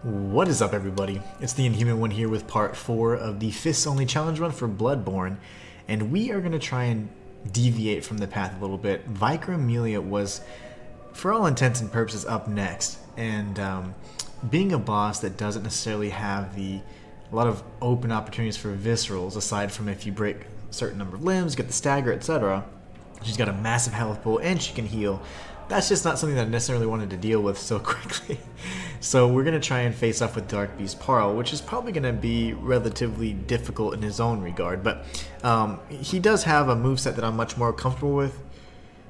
What is up, everybody? It's the Inhuman one here with part 4 of the Fists Only Challenge Run for Bloodborne, and we are going to try and deviate from the path a little bit. Vicar Amelia was, for all intents and purposes, up next, and being a boss that doesn't necessarily have a lot of open opportunities for viscerals, aside from if you break a certain number of limbs, get the stagger, etc. She's got a massive health pool, and she can heal. That's just not something that I necessarily wanted to deal with so quickly. So we're going to try and face off with Darkbeast Paarl, which is probably going to be relatively difficult in his own regard. But he does have a moveset that I'm much more comfortable with,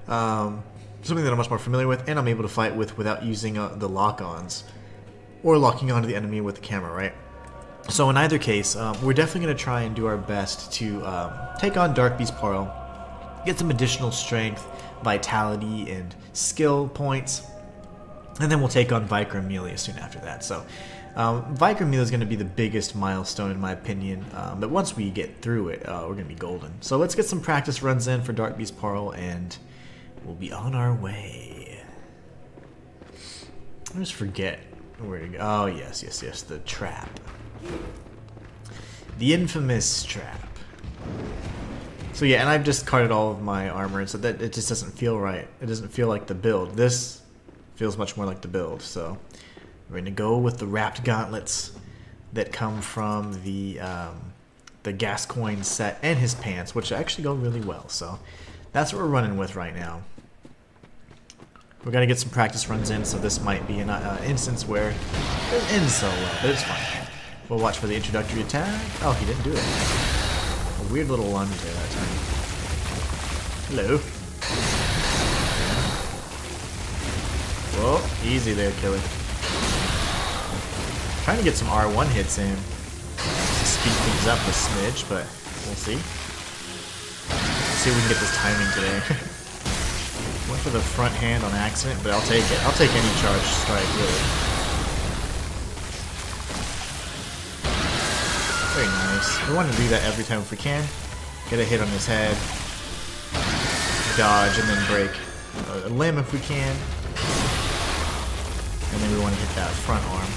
something that I'm much more familiar with, and I'm able to fight with without using the lock-ons, or locking onto the enemy with the camera, right? So in either case, we're definitely going to try and do our best to take on Darkbeast Paarl, get some additional strength, vitality, and skill points, and then we'll take on Vicar Amelia soon after that. So Vicar Amelia is going to be the biggest milestone in my opinion, but once we get through it, we're going to be golden. So let's get some practice runs in for Darkbeast Paarl, and we'll be on our way. I just forget where to go. Oh, yes, the trap. The infamous trap. So yeah, and I've just carted all of my armor, and so that it just doesn't feel right. It doesn't feel like the build. This feels much more like the build. So we're gonna go with the wrapped gauntlets that come from the Gascoigne set and his pants, which actually go really well. So that's what we're running with right now. We're gonna get some practice runs in, so this might be an instance where it doesn't end so well, but it's fine. We'll watch for the introductory attack. Oh, he didn't do it. A weird little lunge there that time. Hello. Whoa, easy there, killer. Trying to get some R1 hits in to speed things up a smidge, but we'll see. Let's see if we can get this timing today. Went for the front hand on accident, but I'll take it. I'll take any charge strike, really. Very nice. We want to do that every time if we can. Get a hit on his head, dodge, and then break a limb if we can. And then we want to hit that front arm.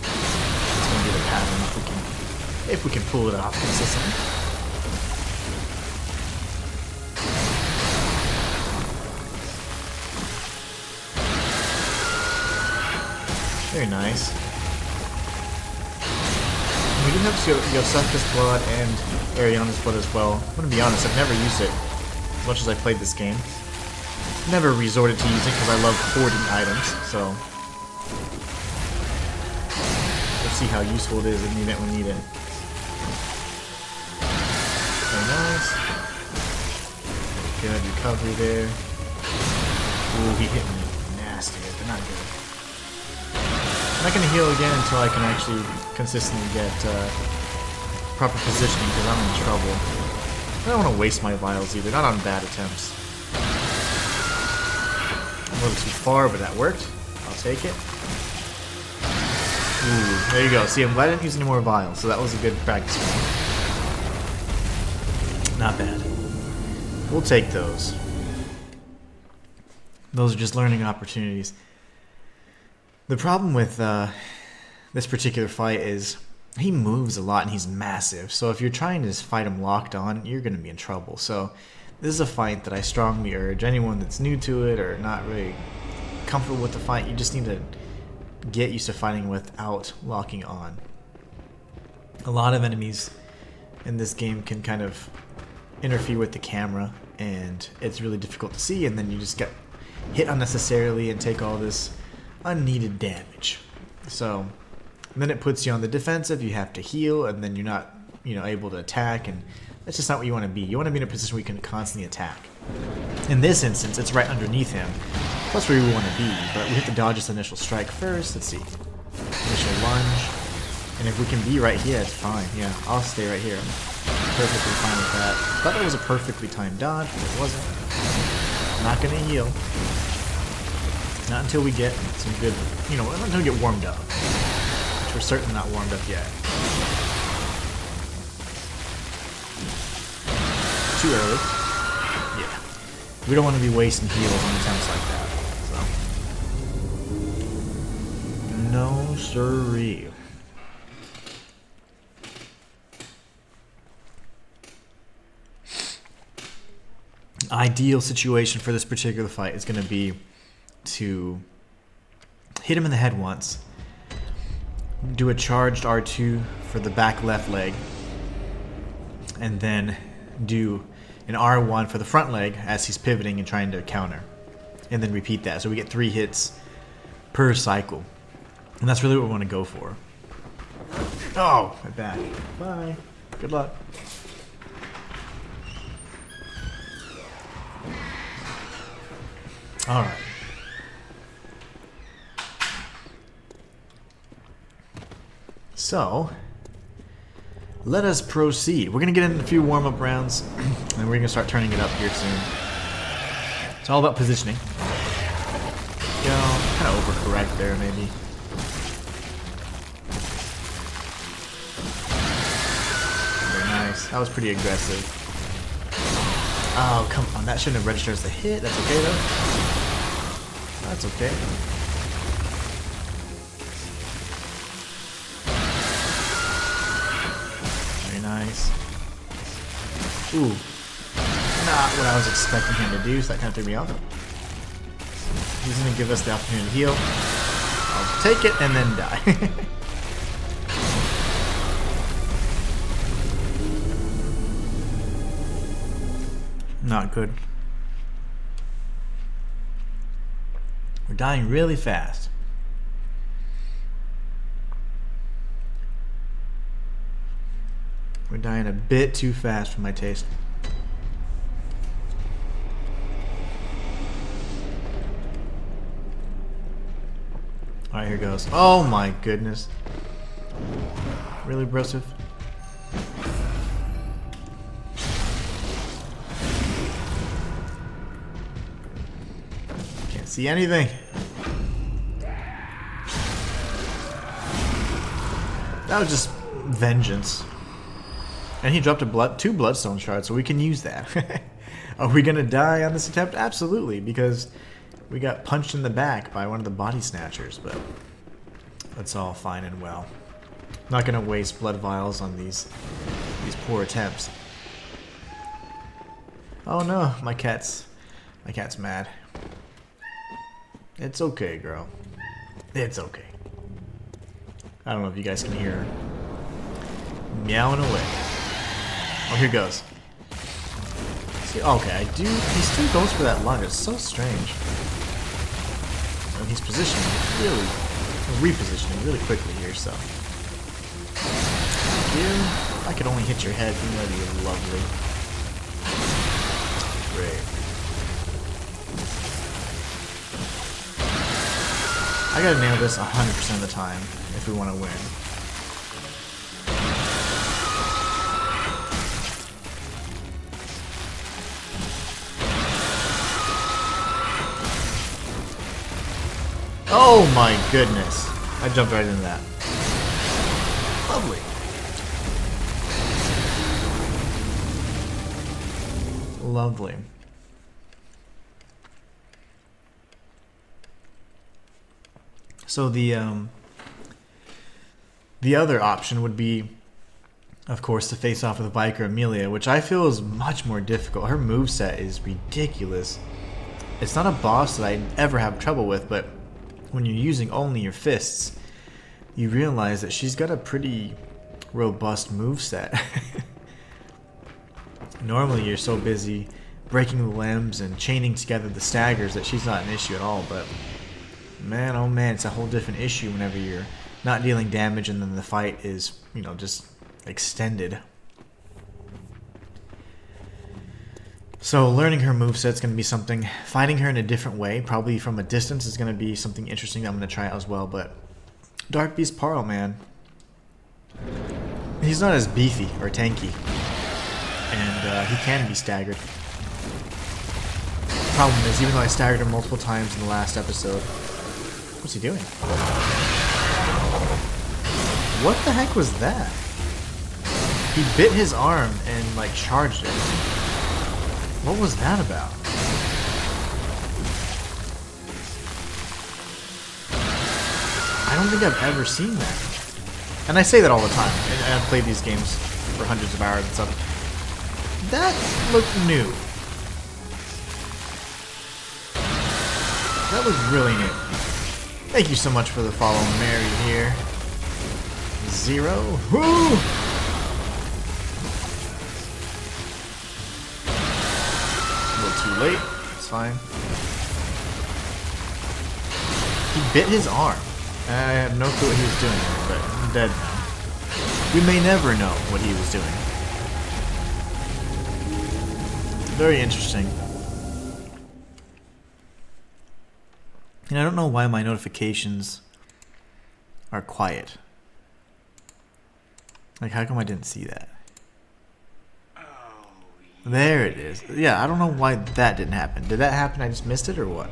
It's going to be the pattern if we can pull it off consistently. Very nice. We do have Yosefka's blood and Ariana's blood as well. I'm going to be honest, I've never used it as much as I played this game. Never resorted to using it because I love hoarding items, so let's see how useful it is in the event we need it. Very nice. Good recovery there. Ooh, he hit me nasty, but not good. I'm not going to heal again until I can actually consistently get proper positioning, because I'm in trouble. I don't want to waste my vials either, not on bad attempts. A little too far, but that worked. I'll take it. Ooh, there you go. See, I'm glad I didn't use any more vials, so that was a good practice one. Not bad. We'll take those. Those are just learning opportunities. The problem with this particular fight is he moves a lot and he's massive. So if you're trying to fight him locked on, you're going to be in trouble. So this is a fight that I strongly urge anyone that's new to it or not really comfortable with the fight, you just need to get used to fighting without locking on. A lot of enemies in this game can kind of interfere with the camera, and it's really difficult to see, and then you just get hit unnecessarily and take all this unneeded damage. So then it puts you on the defensive, you have to heal, and then you're not able to attack, and that's just not what you want to be. You want to be in a position where you can constantly attack. In this instance, it's right underneath him. That's where we want to be, but we have to dodge this initial strike first. Let's see. Initial lunge. And if we can be right here, it's fine. Yeah, I'll stay right here. I'm perfectly fine with that. Thought that was a perfectly timed dodge, but it wasn't. Not going to heal. Not until we get some good, not until we get warmed up. Which we're certainly not warmed up yet. Too early. Yeah. We don't want to be wasting heals on attempts like that. So. No, sir. sirree. Ideal situation for this particular fight is going to be to hit him in the head once, do a charged R2 for the back left leg, and then do an R1 for the front leg as he's pivoting and trying to counter, and then repeat that. So we get 3 hits per cycle, and that's really what we want to go for. Oh, my back. Bye. Good luck. All right. So, let us proceed. We're going to get in a few warm-up rounds, and we're going to start turning it up here soon. It's all about positioning. You know, kind of overcorrect there, maybe. Very nice. That was pretty aggressive. Oh, come on. That shouldn't have registered as a hit. That's okay, though. That's okay. Very nice. Ooh. Not what I was expecting him to do, so that kind of threw me off. He's going to give us the opportunity to heal. I'll take it and then die. Not good. We're dying really fast. We're dying a bit too fast for my taste. Alright, here goes. Oh my goodness. Really aggressive. Can't see anything. That was just vengeance. And he dropped two bloodstone shards, so we can use that. Are we gonna die on this attempt? Absolutely, because we got punched in the back by one of the body snatchers, but that's all fine and well. Not gonna waste blood vials on these poor attempts. Oh no, my cat's mad. It's okay, girl. It's okay. I don't know if you guys can hear her meowing away. Oh, here goes. See, okay, he still goes for that lunge. It's so strange. And he's positioning really, repositioning really quickly here, so. Thank you. If I could only hit your head, then that'd be lovely. Great. I gotta nail this 100% of the time if we want to win. Oh my goodness. I jumped right into that. Lovely. Lovely. So the other option would be, of course, to face off with Viker Amelia, which I feel is much more difficult. Her moveset is ridiculous. It's not a boss that I ever have trouble with, but when you're using only your fists, you realize that she's got a pretty robust moveset. Normally you're so busy breaking the limbs and chaining together the staggers that she's not an issue at all, but man, oh man, it's a whole different issue whenever you're not dealing damage and then the fight is, you know, just extended. So learning her moveset's going to be something. Fighting her in a different way, probably from a distance, is going to be something interesting that I'm going to try out as well. But Darkbeast Paarl, man, he's not as beefy or tanky, and he can be staggered. The problem is, even though I staggered him multiple times in the last episode, what's he doing? What the heck was that? He bit his arm and like charged it. What was that about? I don't think I've ever seen that. And I say that all the time. And I've played these games for hundreds of hours and stuff. That looked new. That looked really new. Thank you so much for the follow, Mary here. 0. Woo! A little too late. It's fine. He bit his arm. I have no clue what he was doing there, but I'm dead now. We may never know what he was doing. Very interesting. And I don't know why my notifications are quiet. Like, how come I didn't see that? There it is. Yeah, I don't know why that didn't happen. Did that happen? I just missed it or what?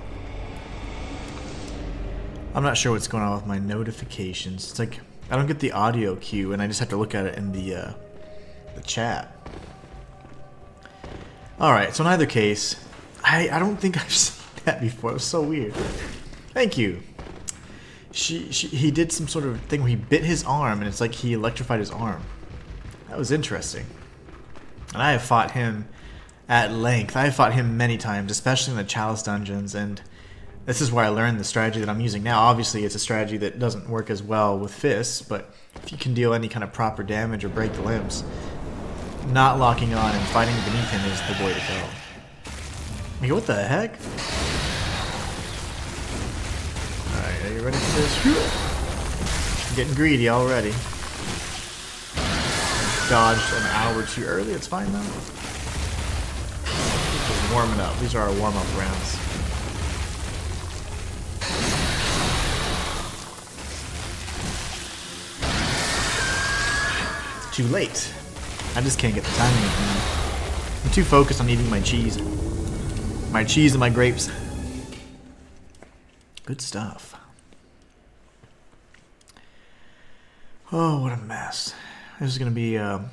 I'm not sure what's going on with my notifications. It's like I don't get the audio cue, and I just have to look at it in the chat. All right. So in either case, I don't think I've seen that before. It was so weird. Thank you. He did some sort of thing where he bit his arm, and it's like he electrified his arm. That was interesting. And I have fought him at length. I have fought him many times, especially in the Chalice dungeons, and this is where I learned the strategy that I'm using now. Obviously, it's a strategy that doesn't work as well with fists, but if you can deal any kind of proper damage or break the limbs, not locking on and fighting beneath him is the way to go. I mean, what the heck? Alright, are you ready for this? I'm getting greedy already. Dodged an hour too early. It's fine though. Just warming up. These are our warm-up rounds. Too late. I just can't get the timing of it. I'm too focused on eating my cheese. My cheese and my grapes. Good stuff. Oh, what a mess. This is going to be a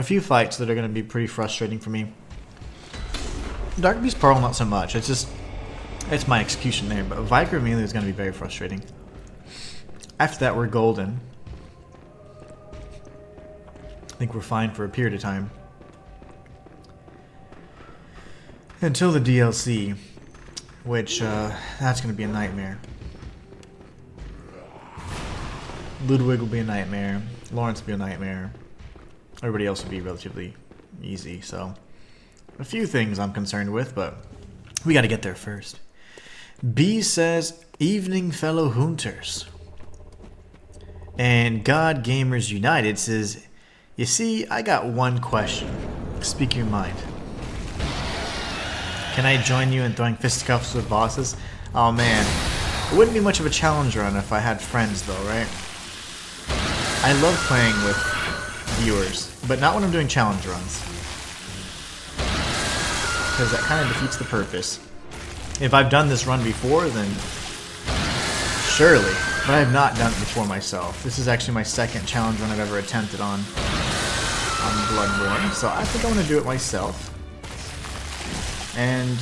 few fights that are going to be pretty frustrating for me. Darkbeast Paarl, not so much. It's my execution there. But Viper Amelia is going to be very frustrating. After that, we're golden. I think we're fine for a period of time. Until the DLC, which, that's going to be a nightmare. Ludwig will be a nightmare. Lawrence will be a nightmare. Everybody else will be relatively easy, so... A few things I'm concerned with, but we got to get there first. B says, "Evening, fellow hunters." And God Gamers United says, "You see, I got one question. Speak your mind. Can I join you in throwing fisticuffs with bosses?" Oh man, it wouldn't be much of a challenge run if I had friends though, right? I love playing with viewers, but not when I'm doing challenge runs. Because that kind of defeats the purpose. If I've done this run before, then surely. But I have not done it before myself. This is actually my second challenge run I've ever attempted on Bloodborne, so I think I want to do it myself. And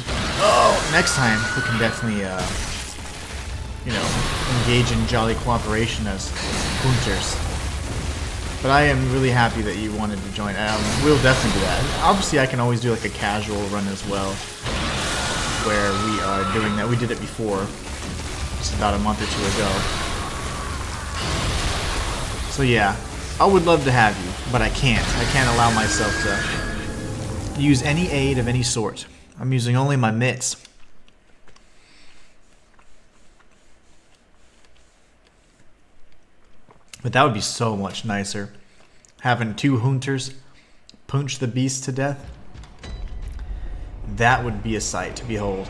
next time we can definitely, you know, engage in jolly cooperation as hunters. But I am really happy that you wanted to join. We'll definitely do that. And obviously, I can always do like a casual run as well, where we are doing that. We did it before, just about a month or two ago. So yeah, I would love to have you, but I can't. I can't allow myself to use any aid of any sort. I'm using only my mitts. But that would be so much nicer. Having two hunters punch the beast to death. That would be a sight to behold.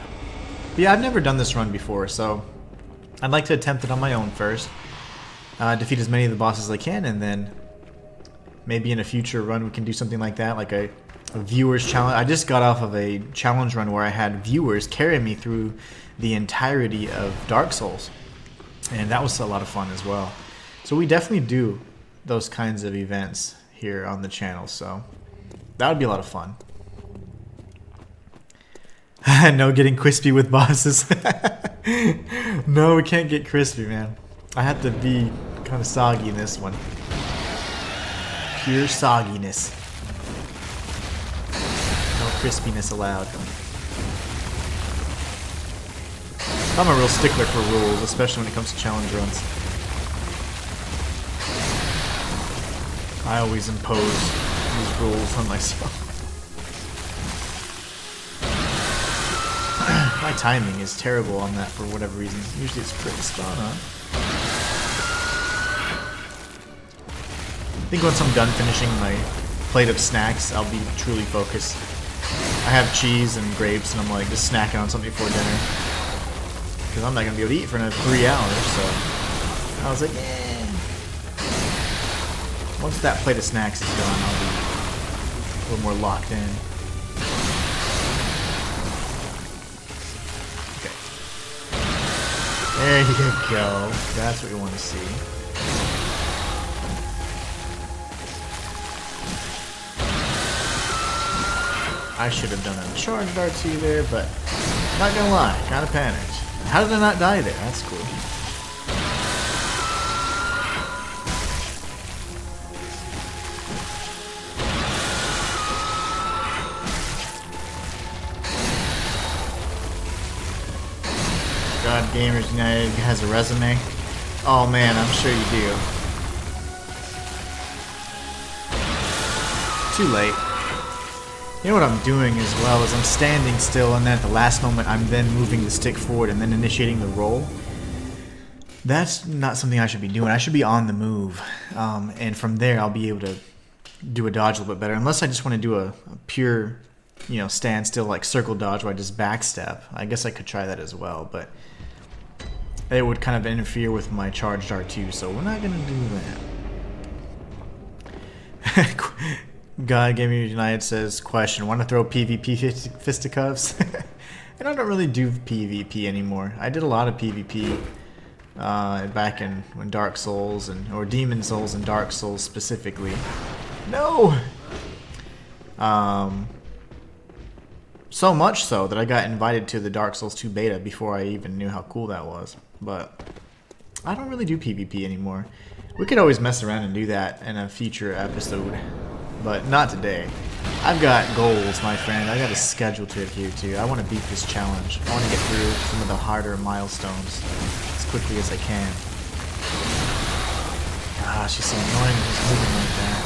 But yeah, I've never done this run before, so I'd like to attempt it on my own first. Defeat as many of the bosses as I can, and then maybe in a future run we can do something like that, like a viewers challenge. I just got off of a challenge run where I had viewers carry me through the entirety of Dark Souls, and that was a lot of fun as well. So we definitely do those kinds of events here on the channel, so that would be a lot of fun. No getting crispy with bosses. No, we can't get crispy, man. I have to be kind of soggy in this one. Pure sogginess. No crispiness allowed. I'm a real stickler for rules, especially when it comes to challenge runs. I always impose these rules on myself. My timing is terrible on that for whatever reason. Usually it's pretty spot on. I think once I'm done finishing my plate of snacks, I'll be truly focused. I have cheese and grapes and I'm like just snacking on something before dinner. Because I'm not going to be able to eat for another 3 hours, so I was like, eh. Once that plate of snacks is gone, I'll be a little more locked in. Okay. There you go. That's what we want to see. I should have done a charged R2 there, but not gonna lie, kind of panicked. How did I not die there? That's cool. God, Gamers United has a resume. Oh man, I'm sure you do. Too late. You know what I'm doing as well is I'm standing still and then at the last moment I'm then moving the stick forward and then initiating the roll. That's not something I should be doing. I should be on the move. And from there I'll be able to do a dodge a little bit better. Unless I just want to do a pure, stand still like circle dodge where I just backstep. I guess I could try that as well, but it would kind of interfere with my charged R2, so we're not going to do that. God Gaming United says, question, want to throw PvP fisticuffs? And I don't really do PvP anymore. I did a lot of PvP back in when Dark Souls or Demon Souls and Dark Souls specifically. No! So much so that I got invited to the Dark Souls 2 beta before I even knew how cool that was. But I don't really do PvP anymore. We could always mess around and do that in a future episode. But not today. I've got goals, my friend. I got a schedule to adhere to. I want to beat this challenge. I want to get through some of the harder milestones as quickly as I can. Gosh, he's so annoying when he's moving like that.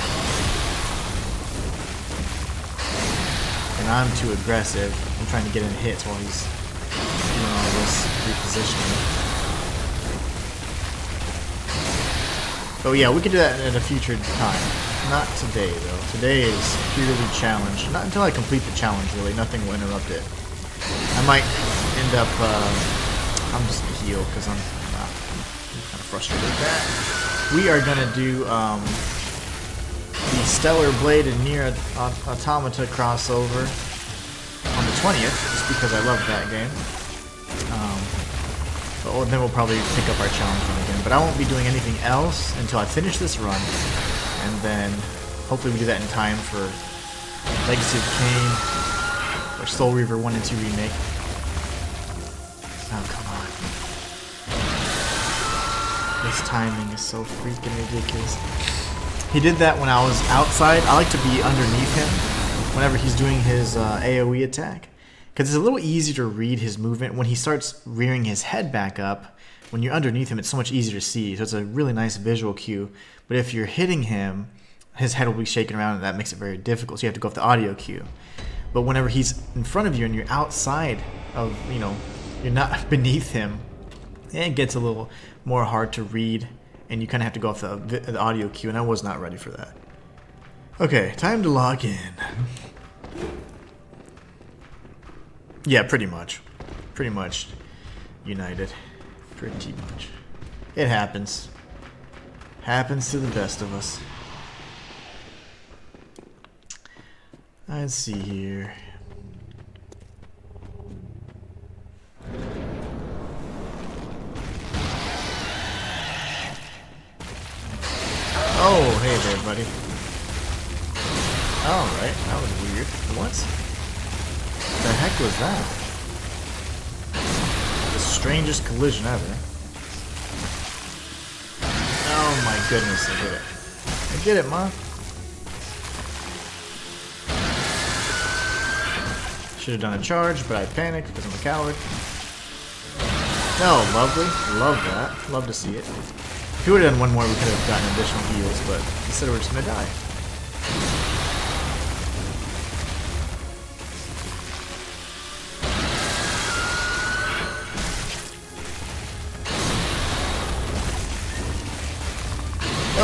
And I'm too aggressive. I'm trying to get in hits while he's doing all this repositioning. Oh yeah, we could do that at a future time. Not today, though. Today is purely challenge. Not until I complete the challenge, really. Nothing will interrupt it. I might end up... I'm just going to heal, because I'm kind of frustrated with that. We are going to do the Stellar Blade and Nier Automata crossover on the 20th, just because I love that game. But then we'll probably pick up our challenge run again. But I won't be doing anything else until I finish this run. And then, hopefully we do that in time for Legacy of Kain or Soul Reaver 1 and 2 remake. Oh, come on. This timing is so freaking ridiculous. He did that when I was outside. I like to be underneath him whenever he's doing his AoE attack. Because it's a little easier to read his movement. When he starts rearing his head back up, when you're underneath him, it's so much easier to see. So it's a really nice visual cue. But if you're hitting him, his head will be shaking around, and that makes it very difficult. So you have to go off the audio cue. But whenever he's in front of you and you're outside of, you're not beneath him, it gets a little more hard to read, and you kind of have to go off the audio cue, and I was not ready for that. Okay, time to log in. Yeah, pretty much. Pretty much united. Pretty much. It happens. Happens to the best of us. Let's see here. Oh, hey there, buddy. Alright, that was weird. What? The heck was that? The strangest collision ever. Oh my goodness, I did it. I did it, Ma. Should have done a charge, but I panicked because I'm a coward. Oh, lovely. Love that. Love to see it. If we would have done one more, we could have gotten additional heals, but instead we're just going to die.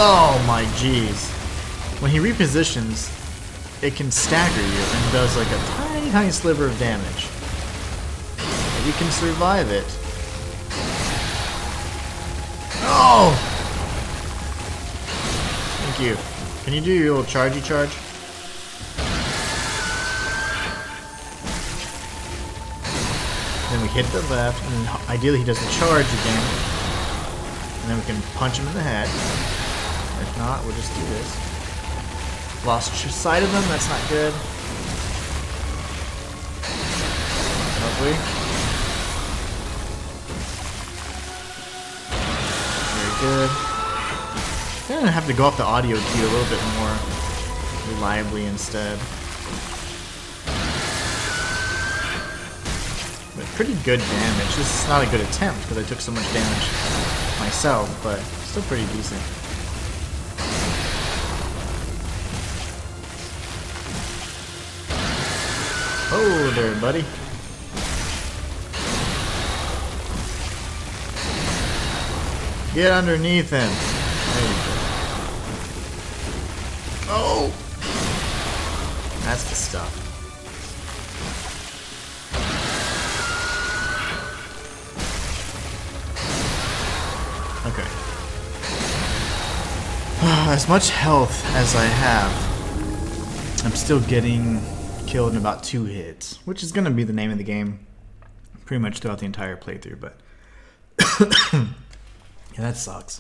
Oh my jeez. When he repositions, it can stagger you and does like a tiny, tiny sliver of damage. If you can survive it. Oh! Thank you. Can you do your little chargey charge? Then we hit the left, and ideally he does the charge again. And then we can punch him in the head. If not, we'll just do this. Lost sight of them, that's not good. Lovely. Very good. I'm gonna have to go off the audio cue a little bit more reliably instead. But pretty good damage. This is not a good attempt because I took so much damage myself, but still pretty decent. Oh there, buddy. Get underneath him. There you go. Oh! That's the stuff. Okay. As much health as I have, I'm still getting killed in about 2 hits, which is going to be the name of the game pretty much throughout the entire playthrough, but yeah, that sucks.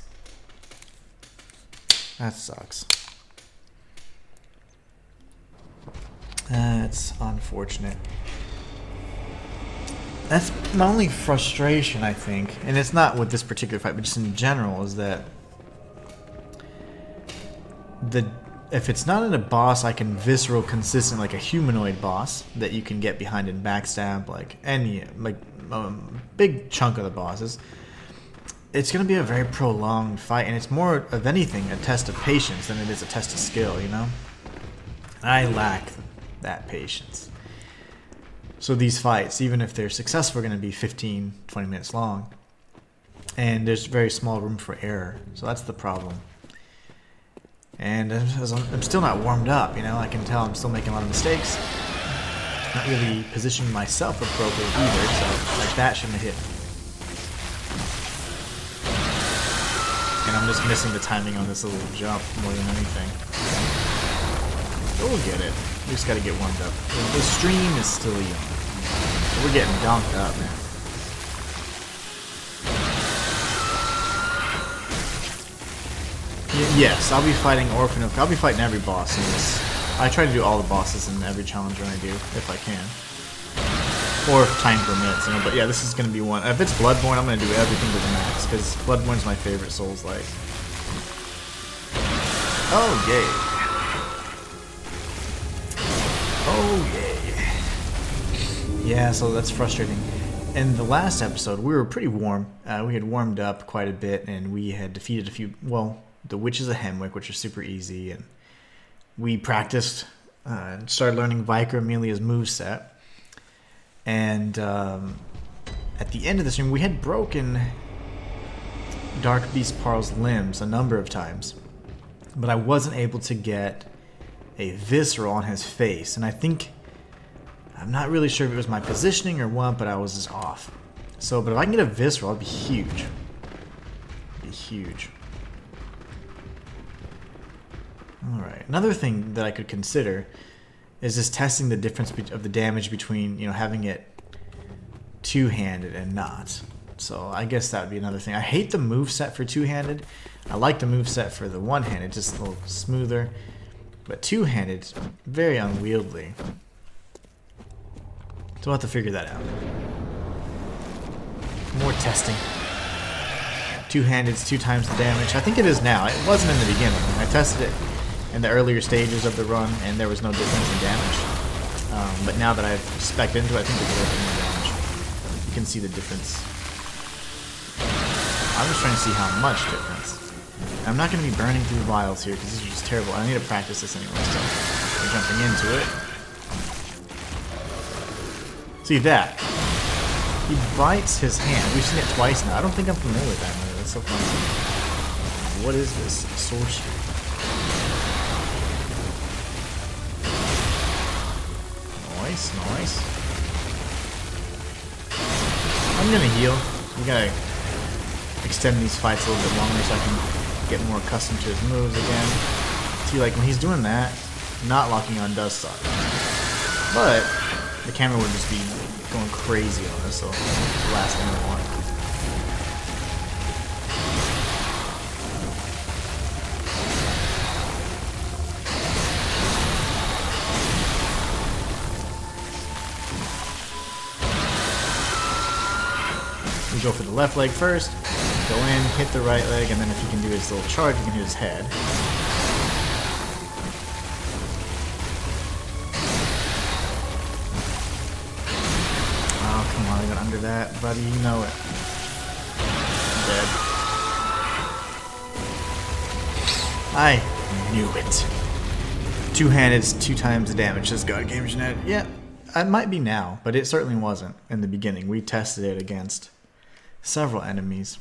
That sucks. That's unfortunate. That's my only frustration, I think, and it's not with this particular fight, but just in general, is that if it's not in a boss I can visceral consistent, like a humanoid boss that you can get behind and backstab, like any big chunk of the bosses, it's going to be a very prolonged fight, and it's more of anything a test of patience than it is a test of skill, you know? I lack that patience. So these fights, even if they're successful, are going to be 15, 20 minutes long, and there's very small room for error, so that's the problem. And I'm still not warmed up, you know, I can tell I'm still making a lot of mistakes. Not really positioning myself appropriately either, so like that shouldn't have hit. And I'm just missing the timing on this little jump more than anything. But we'll get it. We just gotta get warmed up. The stream is still young. But we're getting donked up, man. Yes, I'll be fighting Orphan of... I'll be fighting every boss in this. I try to do all the bosses in every challenge run I do, if I can. Or if time permits, you know, but yeah, this is going to be one. If it's Bloodborne, I'm going to do everything to the max, because Bloodborne's my favorite Souls-like. Oh, yay. Oh, yay. Yeah, so that's frustrating. In the last episode, we were pretty warm. We had warmed up quite a bit, and we had defeated a few... Well, the Witches of Hemwick, which are super easy, and we practiced and started learning Vicar Amelia's moveset. And at the end of the stream, we had broken Darkbeast Paarl's limbs a number of times, but I wasn't able to get a visceral on his face, and I'm not really sure if it was my positioning or what, but I was just off. So, but if I can get a visceral, it'd be huge. It'd be huge. Alright, another thing that I could consider is just testing the difference of the damage between, you know, having it two-handed and not. So I guess that would be another thing. I hate the moveset for two-handed. I like the moveset for the one-handed, just a little smoother. But two-handed, very unwieldy. So we'll have to figure that out. testing. Two-handed's 2 times the damage. I think it is now. It wasn't in the beginning. I tested it in the earlier stages of the run, and there was no difference in damage. But now that I've spec'd into it, I think it's working more damage. You can see the difference. I'm just trying to see how much difference. I'm not going to be burning through vials here because this is just terrible. I need to practice this anyway, so we're jumping into it. See that? He bites his hand. We've seen it twice now. I don't think I'm familiar with that move. That's so funny. What is this? Sorcery. Nice, nice. I'm gonna heal. We gotta extend these fights a little bit longer so I can get more accustomed to his moves again. See, like when he's doing that, not locking on does suck. But the camera would just be going crazy on us, so it's the last thing I want. We go for the left leg first, go in, hit the right leg, and then if he can do his little charge, you can hit his head. Oh, come on, I got under that, buddy, you know it. I'm dead. I knew it. Two-handed is 2 times the damage. This God Game Genetic. Yeah, it might be now, but it certainly wasn't in the beginning. We tested it against several enemies.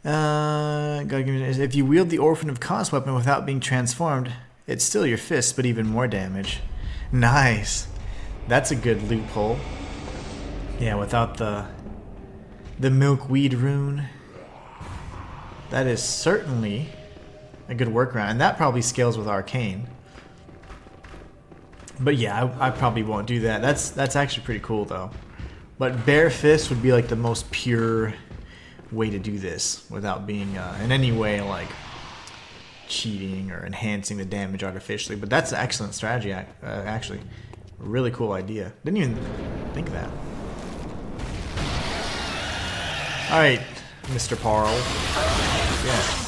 If you wield the Orphan of Cause weapon without being transformed, it's still your fist, but even more damage. Nice. That's a good loophole. Yeah, without the milkweed rune. That is certainly a good workaround, and that probably scales with arcane. But yeah, I probably won't do that. That's actually pretty cool though. But bare fist would be like the most pure way to do this without being in any way like cheating or enhancing the damage artificially. But that's an excellent strategy, actually. A really cool idea. Didn't even think of that. Alright, Mr. Paarl. Yes.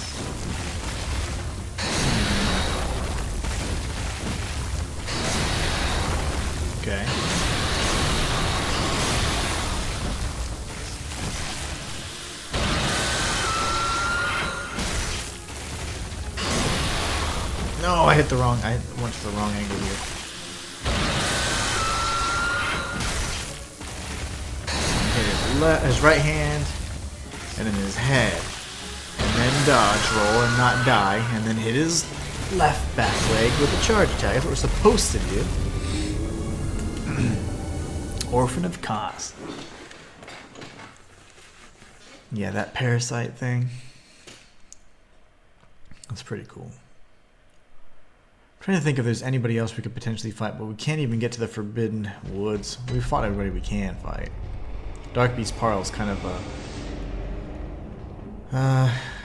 Okay. No, I hit the wrong. I went to the wrong angle here. Hit his right hand, and then his head, and then dodge roll and not die, and then hit his left back leg with a charge attack. That's what we're supposed to do. Orphan of Cause. Yeah, that parasite thing. That's pretty cool. I'm trying to think if there's anybody else we could potentially fight, but we can't even get to the Forbidden Woods. We've fought everybody we can fight. Darkbeast Paarl is kind of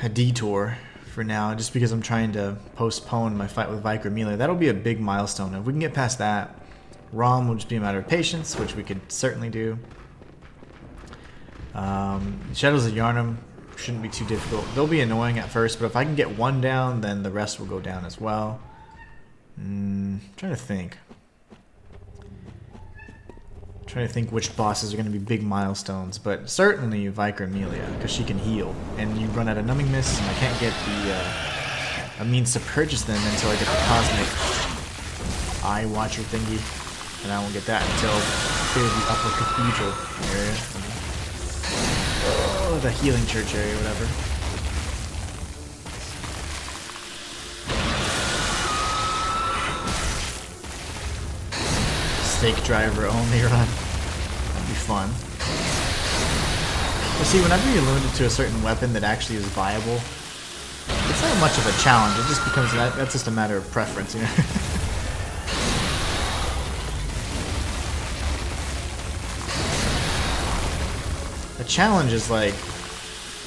a detour for now, just because I'm trying to postpone my fight with Viper Melee. That'll be a big milestone. If we can get past that, ROM will just be a matter of patience, which we could certainly do. Shadows of Yharnam shouldn't be too difficult. They'll be annoying at first, but if I can get one down, then the rest will go down as well. Trying to think. Trying to think which bosses are going to be big milestones, but certainly Viper Amelia, because she can heal, and you run out of numbing mist, and I can't get the a means to purchase them until I get the cosmic eye watcher thingy, and I won't get that until clear the upper cathedral area. Oh, the healing church area, whatever. Stake driver only run. That'd be fun. But see, whenever you're limited to a certain weapon that actually is viable, it's not much of a challenge. It just becomes that's just a matter of preference, you know. A challenge is like,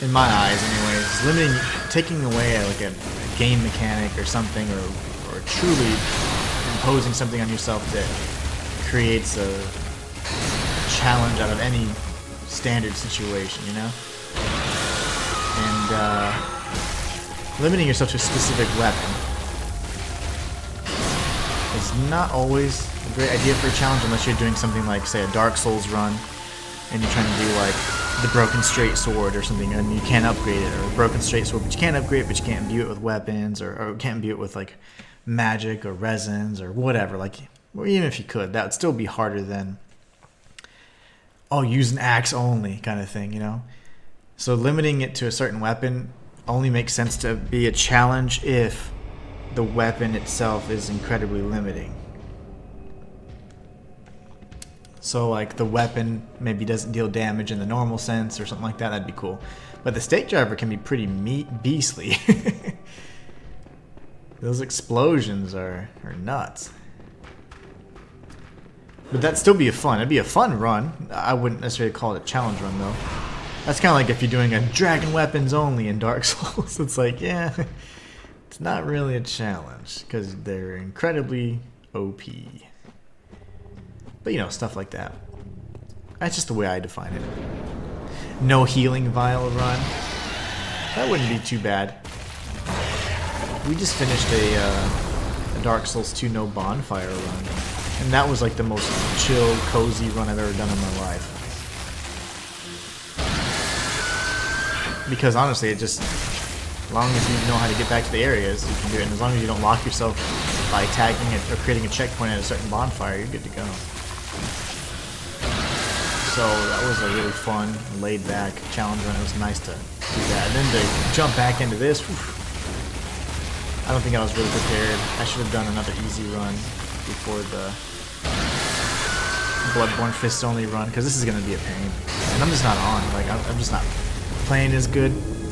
in my eyes, anyways, taking away a game mechanic or something, or truly imposing something on yourself that creates a challenge out of any standard situation, you know? And limiting yourself to a specific weapon is not always a great idea for a challenge unless you're doing something like, say, a Dark Souls run, and you're trying to do like the broken straight sword or something, and you can't upgrade it, or a broken straight sword, but you can't upgrade it, but you can't imbue it with weapons, or can't imbue it with like magic or resins or whatever. Like, or even if you could, that would still be harder than, oh, use an axe only kind of thing, you know? So limiting it to a certain weapon only makes sense to be a challenge if the weapon itself is incredibly limiting. So like the weapon maybe doesn't deal damage in the normal sense or something like that, that'd be cool. But the stake driver can be pretty beastly. Those explosions are nuts. But that'd still be fun. It'd be a fun run. I wouldn't necessarily call it a challenge run though. That's kind of like if you're doing a dragon weapons only in Dark Souls. It's like, yeah, it's not really a challenge because they're incredibly OP. But you know, stuff like that. That's just the way I define it. No healing vial run. That wouldn't be too bad. We just finished a Dark Souls 2 no bonfire run. And that was like the most chill, cozy run I've ever done in my life. Because honestly, it just, as long as you know how to get back to the areas, you can do it. And as long as you don't lock yourself by tagging it or creating a checkpoint at a certain bonfire, you're good to go. So that was a really fun, laid-back challenge run. It was nice to do that. And then to jump back into this, whew, I don't think I was really prepared. I should have done another easy run before the Bloodborne Fist only run, because this is going to be a pain. And I'm just not on. Like, I'm just not playing as good.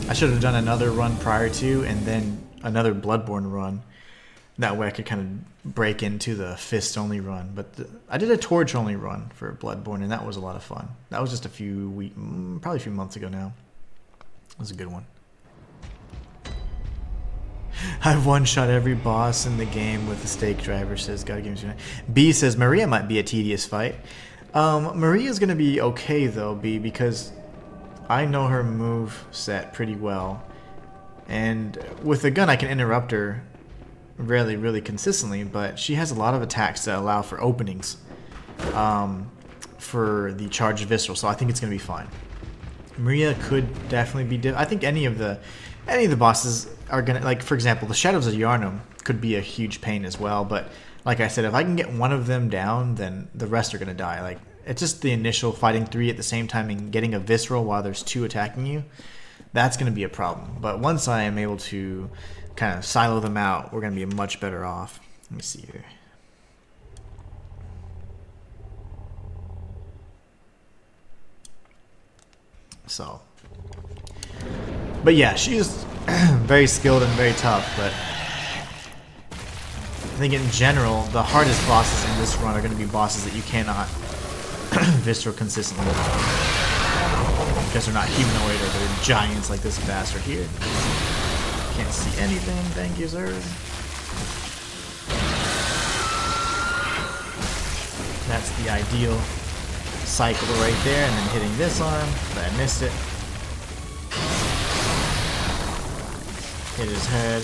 I should have done another run prior to, and then another Bloodborne run. That way I could kind of break into the Fist only run. But I did a Torch only run for Bloodborne, and that was a lot of fun. That was just a few weeks, probably a few months ago now. It was a good one. I've one-shot every boss in the game with the stake driver, says God Games Unite. B says Maria might be a tedious fight. Maria's going to be okay, though, B, because I know her move set pretty well. And with a gun, I can interrupt her really consistently, but she has a lot of attacks that allow for openings for the charged visceral, so I think it's going to be fine. Maria could definitely be... I think any of the bosses are gonna, like, for example, the Shadows of Yharnam could be a huge pain as well, but like I said, if I can get one of them down, then the rest are gonna die. Like, it's just the initial fighting 3 at the same time and getting a visceral while there's 2 attacking you, that's gonna be a problem. But once I am able to kind of silo them out, we're gonna be much better off. Let me see here. So, but yeah, she's very skilled and very tough, but I think in general, the hardest bosses in this run are going to be bosses that you cannot visceral consistently because they're not humanoid or they're giants like this bastard here. Can't see anything, thank you, sir. That's the ideal cycle right there, and then hitting this arm, but I missed it. Hit his head.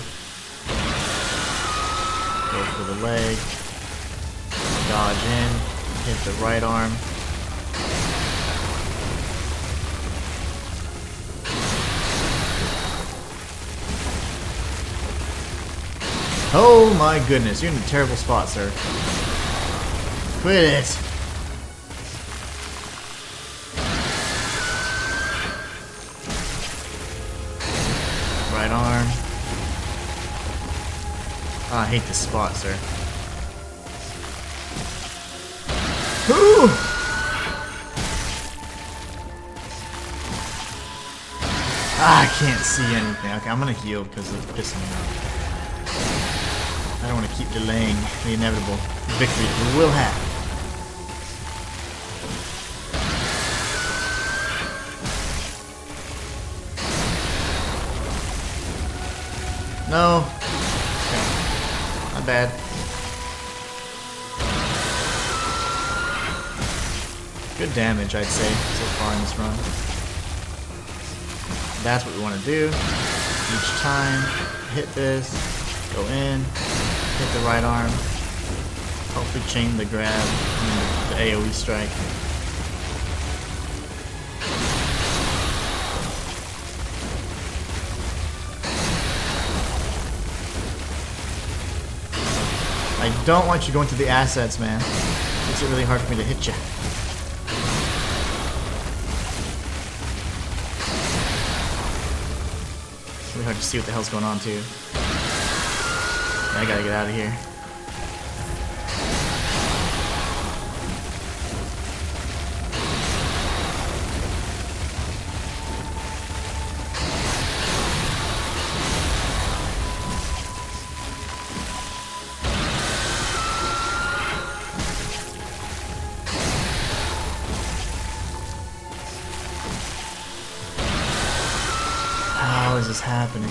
Go for the leg. Dodge in. Hit the right arm. Oh my goodness, you're in a terrible spot, sir. Quit it! Right arm. Oh, I hate this spot, sir. Ooh! Ah, I can't see anything. Okay, I'm gonna heal because it's pissing me off. I don't want to keep delaying the inevitable victory we will have. No. Okay. Not bad. Good damage, I'd say, so far in this run. That's what we want to do. Each time, hit this, go in, hit the right arm, hopefully chain the grab, and the AoE strike. I don't want you going through the assets, man. Makes it really hard for me to hit you. It's really hard to see what the hell's going on, too. I gotta get out of here. How is this happening?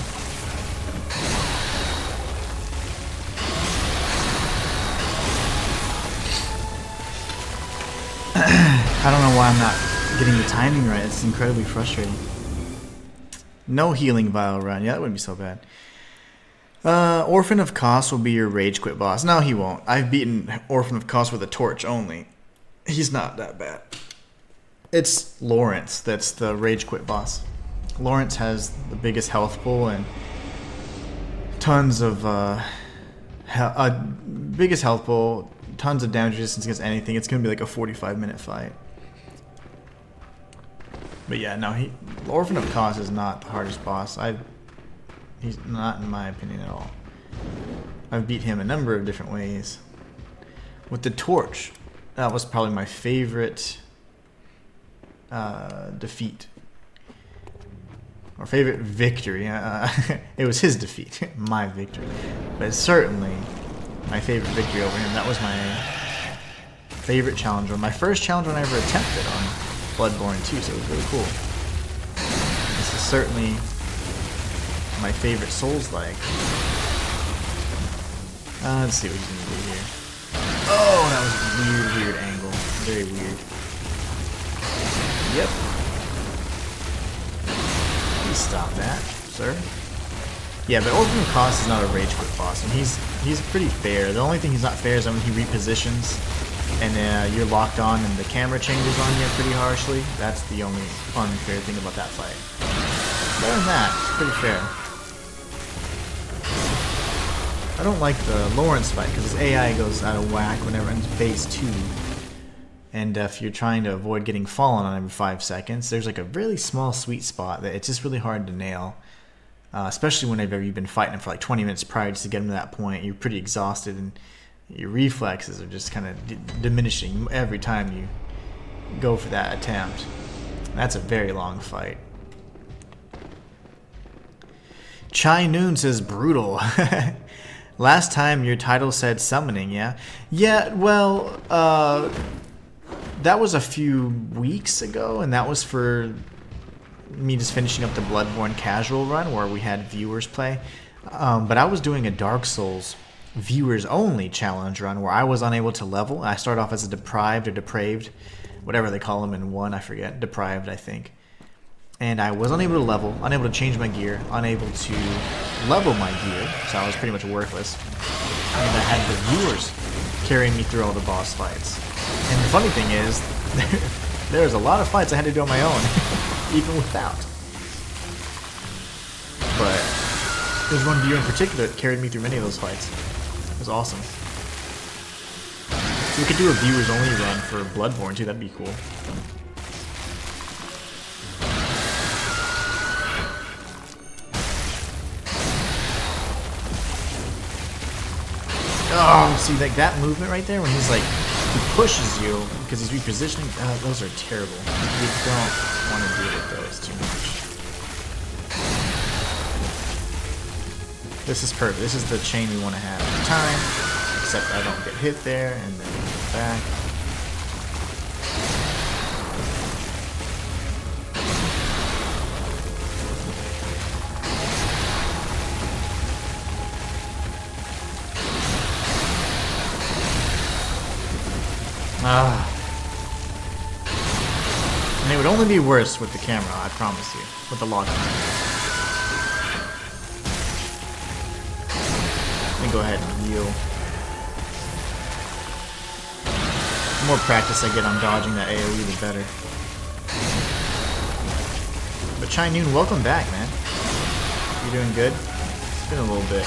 I don't know why I'm not getting the timing right. It's incredibly frustrating. No healing vial run. Yeah, that wouldn't be so bad. Orphan of Kos will be your rage quit boss. No, he won't. I've beaten Orphan of Kos with a torch only. He's not that bad. It's Lawrence that's the rage quit boss. Lawrence has the biggest health pool and tons of biggest health pool, tons of damage resistance against anything. It's gonna be like a 45-minute fight. But yeah, no, Orphan of Kos is not the hardest boss. He's not, in my opinion, at all. I've beat him a number of different ways. With the torch, that was probably my favorite defeat. Or favorite victory. It was his defeat, my victory. But it's certainly my favorite victory over him. That was my favorite challenge run. My first challenge run I ever attempted on Bloodborne 2, so it was really cool. This is certainly my favorite Souls-like. Let's see what he's gonna do here. Oh, that was a weird angle. Very weird. Yep. Please stop that, sir. Yeah, but Orphan of Kos is not a rage quit boss, and he's pretty fair. The only thing he's not fair is when he repositions and you're locked on and the camera changes on you pretty harshly. That's the only unfair thing about that fight. Other than that, it's pretty fair. I don't like the Lawrence fight because his AI goes out of whack whenever in phase 2. And if you're trying to avoid getting fallen on every 5 seconds, there's like a really small sweet spot that it's just really hard to nail. Especially whenever you've been fighting him for like 20 minutes prior just to get him to that point. You're pretty exhausted and your reflexes are just kind of diminishing every time you go for that attempt. That's a very long fight. Chai Noon says brutal. Last time your title said summoning, yeah? Yeah, well, that was a few weeks ago, and that was for me just finishing up the Bloodborne casual run where we had viewers play. But I was doing a Dark Souls viewers only challenge run where I was unable to level. I started off as a deprived or depraved, whatever they call them in one, I forget. Deprived, I think. And I was unable to level, unable to change my gear, unable to level my gear, so I was pretty much worthless. And I had the viewers carrying me through all the boss fights. And the funny thing is, there was a lot of fights I had to do on my own, even without. But there's one viewer in particular that carried me through many of those fights. It was awesome. So we could do a viewers only run for Bloodborne too, that'd be cool. Oh, see, like that movement right there when he's like, he pushes you because he's repositioning. Those are terrible. You don't want to deal with those too much. This is perfect. This is the chain we want to have every time, except I don't get hit there and then back. And it would only be worse with the camera, I promise you, with the lock time. Let me go ahead and heal. The more practice I get on dodging that AoE, the better. But Chai-Noon, welcome back, man. You doing good? It's been a little bit.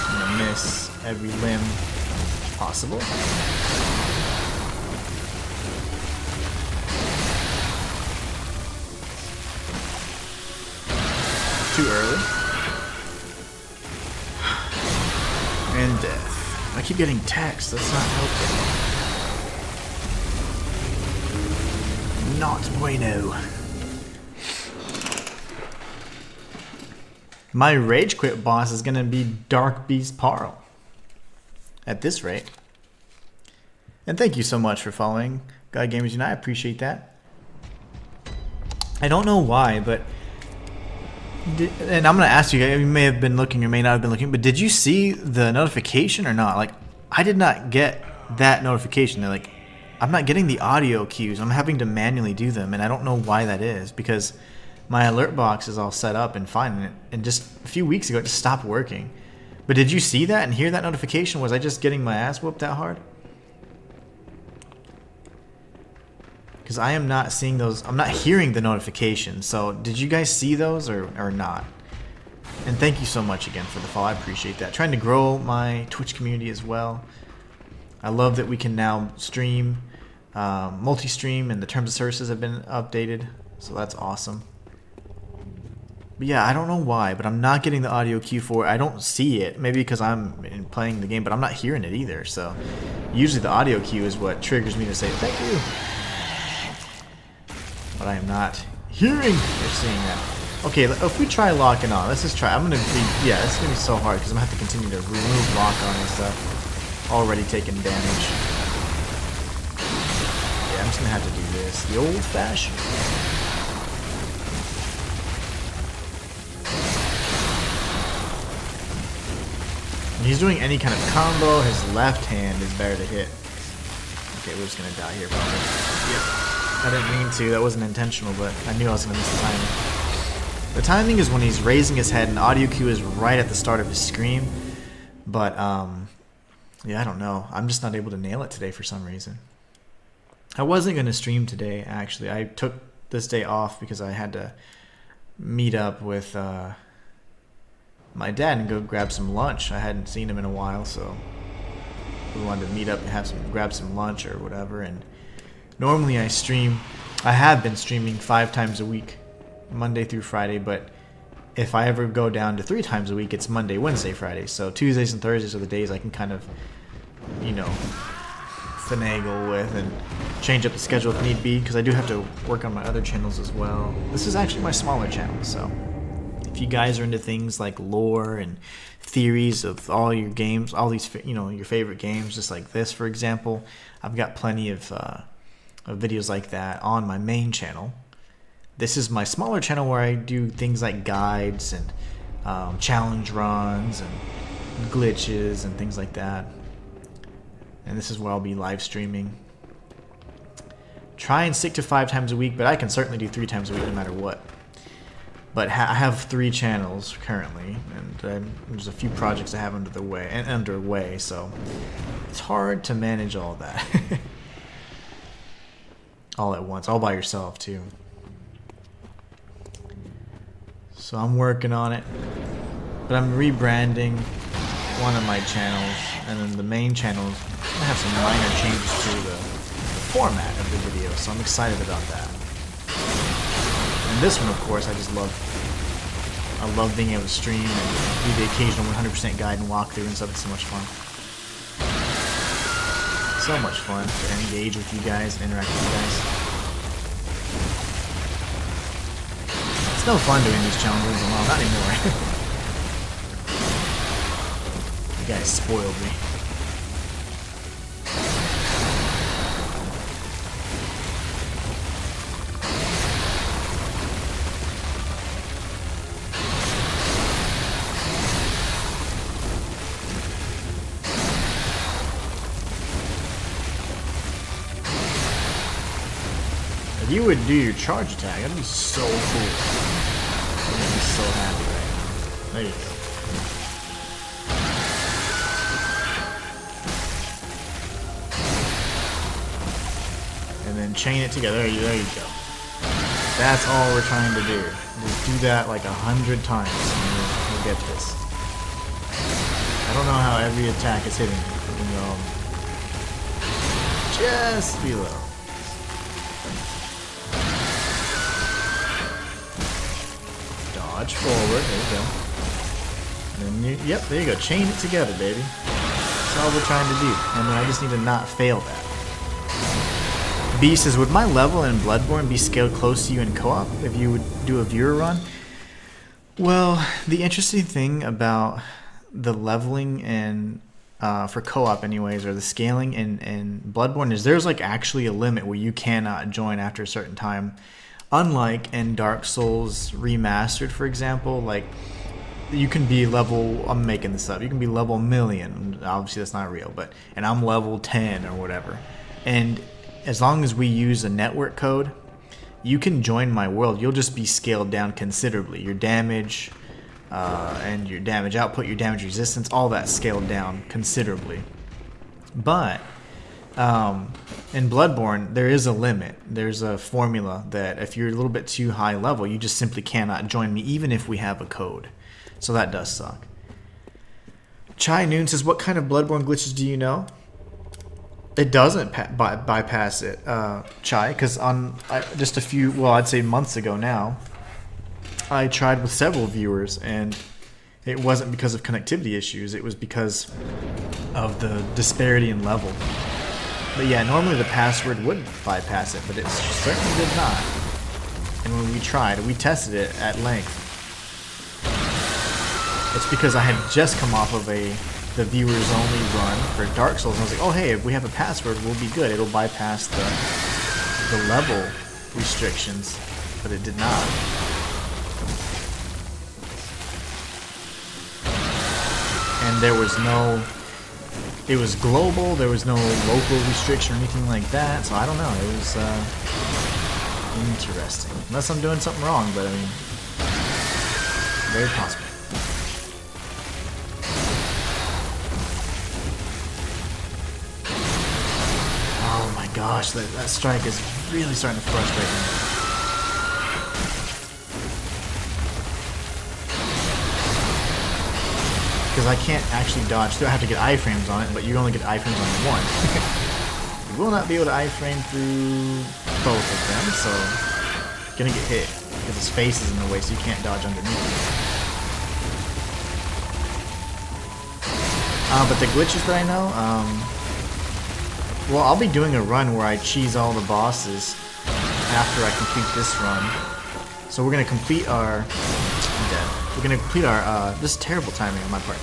I'm gonna miss every limb possible. Too early. And death. I keep getting text. That's not helping. Not bueno. My rage quit boss is gonna be Darkbeast Paarl. At this rate. And thank you so much for following God Gamers Unite. I appreciate that. I don't know why, but and I'm gonna ask you, you may have been looking or may not have been looking, but did you see the notification or not? Like, I did not get that notification. They're like, I'm not getting the audio cues. I'm having to manually do them, and I don't know why that is, because my alert box is all set up and fine, and just a few weeks ago it just stopped working. But did you see that and hear that notification? Was I just getting my ass whooped that hard? Because I am not seeing those. I'm not hearing the notifications. So did you guys see those or not? And thank you so much again for the follow. I appreciate that. Trying to grow my Twitch community as well. I love that we can now stream, multi-stream, and the terms of services have been updated. So that's awesome. But yeah, I don't know why, but I'm not getting the audio cue for it. I don't see it. Maybe because I'm playing the game, but I'm not hearing it either. So usually the audio cue is what triggers me to say thank you. But I am not hearing or seeing that. Okay, if we try locking on, let's just try. I'm gonna be, yeah, it's gonna be so hard because I'm gonna have to continue to remove lock on and stuff. Already taking damage. Yeah, I'm just gonna have to do this the old-fashioned. When he's doing any kind of combo, his left hand is better to hit. Okay, we're just gonna die here probably. Yep. I didn't mean to, that wasn't intentional, but I knew I was going to miss the timing. The timing is when he's raising his head, and audio cue is right at the start of his scream. But, yeah, I don't know. I'm just not able to nail it today for some reason. I wasn't going to stream today, actually. I took this day off because I had to meet up with my dad and go grab some lunch. I hadn't seen him in a while, so we wanted to meet up and grab some lunch or whatever, and normally I stream, I have been streaming 5 times a week, Monday through Friday, but if I ever go down to 3 times a week, it's Monday, Wednesday, Friday. So Tuesdays and Thursdays are the days I can kind of, you know, finagle with and change up the schedule if need be, because I do have to work on my other channels as well. This is actually my smaller channel, so if you guys are into things like lore and theories of all your games, all these, you know, your favorite games, just like this, for example, I've got plenty of videos like that on my main channel. This is my smaller channel where I do things like guides and challenge runs and glitches and things like that. And this is where I'll be live streaming. Try and stick to 5 times a week, but I can certainly do 3 times a week no matter what. But I have 3 channels currently, and there's a few projects I have underway, so it's hard to manage all that. All at once, all by yourself too. So I'm working on it, but I'm rebranding one of my channels, and then the main channel is gonna have some minor changes to the format of the video, so I'm excited about that. And this one, of course, I love being able to stream and do the occasional 100% guide and walkthrough and stuff. It's so much fun. So much fun to engage with you guys and interact with you guys. It's no fun doing these challenges alone, not anymore. You guys spoiled me. If you would do your charge attack, that'd be so cool. I'd be so happy right now. There you go. And then chain it together. There you go. That's all we're trying to do. Just do that like 100 times and we'll get this. I don't know how every attack is hitting me. Just below. Dodge forward. There you go. And then yep, there you go. Chain it together, baby. That's all we're trying to do. And then I just need to not fail that. B says, would my level in Bloodborne be scaled close to you in co-op if you would do a viewer run? Well, the interesting thing about the leveling and for co-op anyways, or the scaling in Bloodborne is there's like actually a limit where you cannot join after a certain time. Unlike in Dark Souls Remastered, for example, like you can be level, I'm making this up, you can be level 1,000,000, obviously that's not real, but, and I'm level 10 or whatever. And as long as we use a network code, you can join my world. You'll just be scaled down considerably. Your damage and your damage output, your damage resistance, all that scaled down considerably. But in Bloodborne, there is a limit. There's a formula that if you're a little bit too high level, you just simply cannot join me, even if we have a code. So that does suck. Chai Noon says, what kind of Bloodborne glitches do you know? It doesn't bypass it, Chai, because on just a few, well, I'd say months ago now, I tried with several viewers, and it wasn't because of connectivity issues, it was because of the disparity in level. But yeah, normally the password would bypass it, but it certainly did not. And when we tried, we tested it at length. It's because I had just come off of the viewers only run for Dark Souls, and I was like, oh hey, if we have a password, we'll be good. It'll bypass the level restrictions, but it did not. And there was no, it was global, there was no local restriction or anything like that, so I don't know, it was interesting. Unless I'm doing something wrong, but I mean, very possible. Gosh, that strike is really starting to frustrate me. Because I can't actually dodge through. I have to get iframes on it, but you only get iframes on one. You will not be able to iframe through both of them, so you're gonna get hit. Because his face is in the way, so you can't dodge underneath it. But the glitches that I know, well, I'll be doing a run where I cheese all the bosses after I complete this run. So we're gonna complete our. I'm dead. We're gonna complete our. This is terrible timing on my part.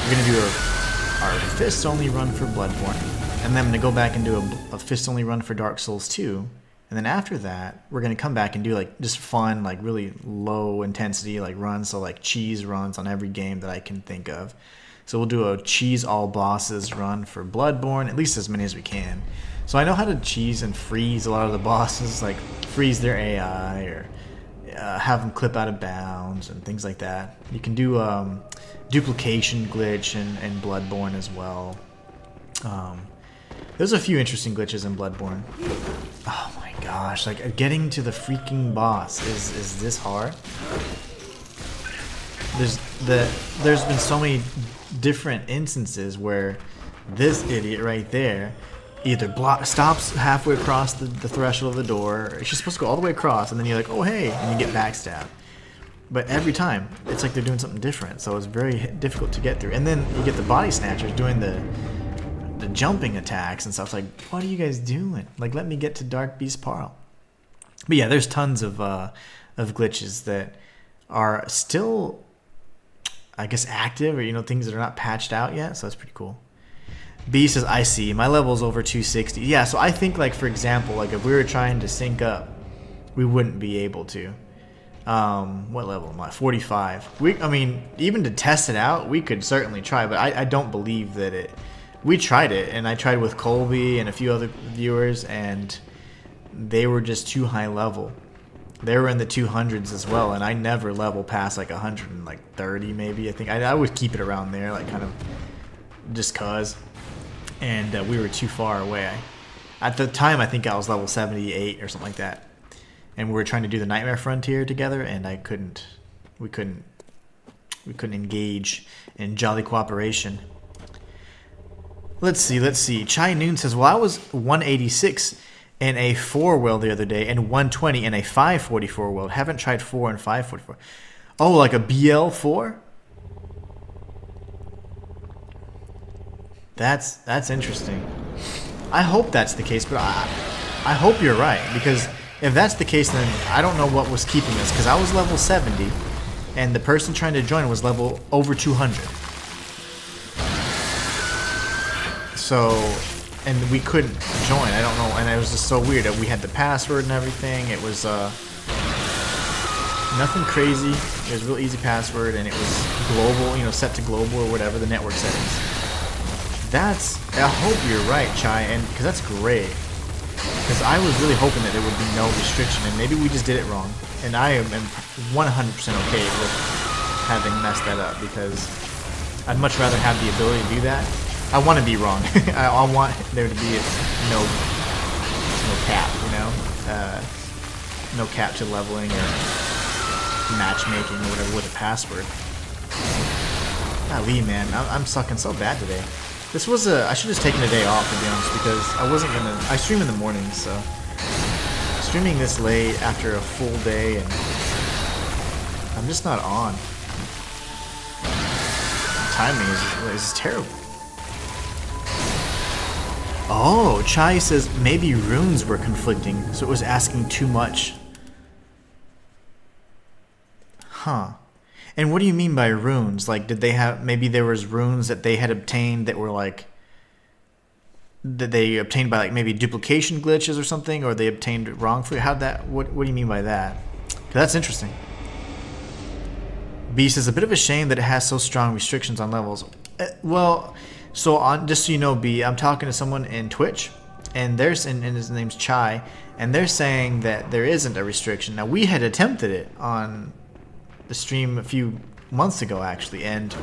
We're gonna do our fist only run for Bloodborne, and then I'm gonna go back and do a fist only run for Dark Souls 2. And then after that, we're gonna come back and do like just fun, like really low intensity like runs, so like cheese runs on every game that I can think of. So we'll do a cheese all bosses run for Bloodborne, at least as many as we can. So I know how to cheese and freeze a lot of the bosses, like freeze their AI or have them clip out of bounds and things like that. You can do duplication glitch in Bloodborne as well. There's a few interesting glitches in Bloodborne. Oh my gosh, like getting to the freaking boss is this hard? There's been so many different instances where this idiot right there either stops halfway across the threshold of the door. She's supposed to go all the way across, and then you're like, oh hey, and you get backstabbed. But every time, it's like they're doing something different, so it's very difficult to get through. And then you get the body snatchers doing the jumping attacks and stuff. It's like, what are you guys doing? Like, let me get to Darkbeast Paarl. But yeah, there's tons of glitches that are still, I guess, active, or things that are not patched out yet, so that's pretty cool. B says, I see, my level's over 260. Yeah, so I think, like, for example, like if we were trying to sync up, we wouldn't be able to. What level am I? 45. I mean, even to test it out, we could certainly try, but I don't believe that we tried it, and I tried with Colby and a few other viewers, and they were just too high level. They were in the 200s as well, and I never level past like 130 maybe. I think I would keep it around there, like kind of just cause. And we were too far away. At the time, I think I was level 78 or something like that. And we were trying to do the Nightmare Frontier together, and I couldn't. We couldn't engage in jolly cooperation. Let's see. Chai Noon says, well, I was 186 in a 4 world the other day and 120 in a 544 world. Haven't tried 4 and 544. Oh, like a BL4? That's interesting. I hope that's the case, but I hope you're right, because if that's the case, then I don't know what was keeping us, because I was level 70 and the person trying to join was level over 200. So, and we couldn't join. I don't know, and it was just so weird. We had the password and everything. It was nothing crazy. It was a real easy password, and it was global, you know, set to global or whatever the network settings. I hope you're right, Chai, and because that's great. Because I was really hoping that there would be no restriction, and maybe we just did it wrong. And I am 100% okay with having messed that up, because I'd much rather have the ability to do that. I want to be wrong. I want there to be no cap, you know? No cap to leveling or matchmaking or whatever with a password. Golly, man, I'm sucking so bad today. This was I should have just taken a day off, to be honest, because I wasn't gonna. I stream in the mornings, so streaming this late after a full day, and I'm just not on. The timing is terrible. Oh, Chai says maybe runes were conflicting, so it was asking too much. Huh. And what do you mean by runes? Like, did they have, maybe there was runes that they had obtained that were like, that they obtained by like maybe duplication glitches or something, or they obtained it wrongfully? How'd that, what do you mean by that? 'Cause that's interesting. Beast is a bit of a shame that it has so strong restrictions on levels. Well, so on, just so you know, B, I'm talking to someone in Twitch, and there's, and his name's Chai, and they're saying that there isn't a restriction. Now, we had attempted it on the stream a few months ago, actually, and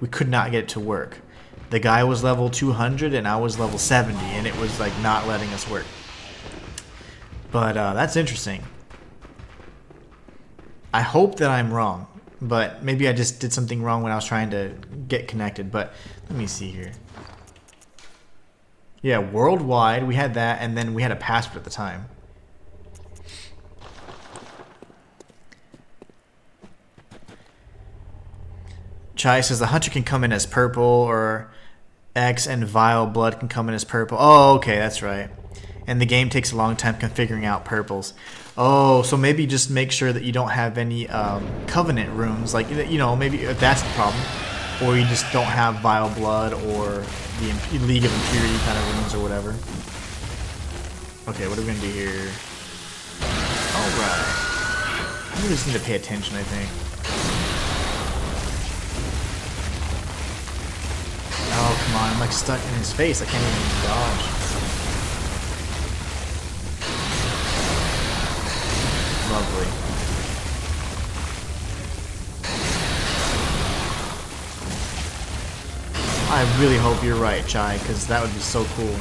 we could not get it to work. The guy was level 200 and I was level 70, and it was like not letting us work. But that's interesting. I hope that I'm wrong, but maybe I just did something wrong when I was trying to get connected. But let me see here. Yeah, worldwide we had that, and then we had a password at the time. Chai says the hunter can come in as purple, or X and vile blood can come in as purple. Oh, okay, that's right. And the game takes a long time configuring out purples. Oh, so maybe just make sure that you don't have any covenant runes, like, you know, maybe if that's the problem, or you just don't have vile blood or the League of Impurity kind of runes or whatever. Okay, what are we gonna do here? All right. We just need to pay attention, I think. Oh, come on, I'm like stuck in his face. I can't even dodge. Lovely. I really hope you're right, Chai, because that would be so cool.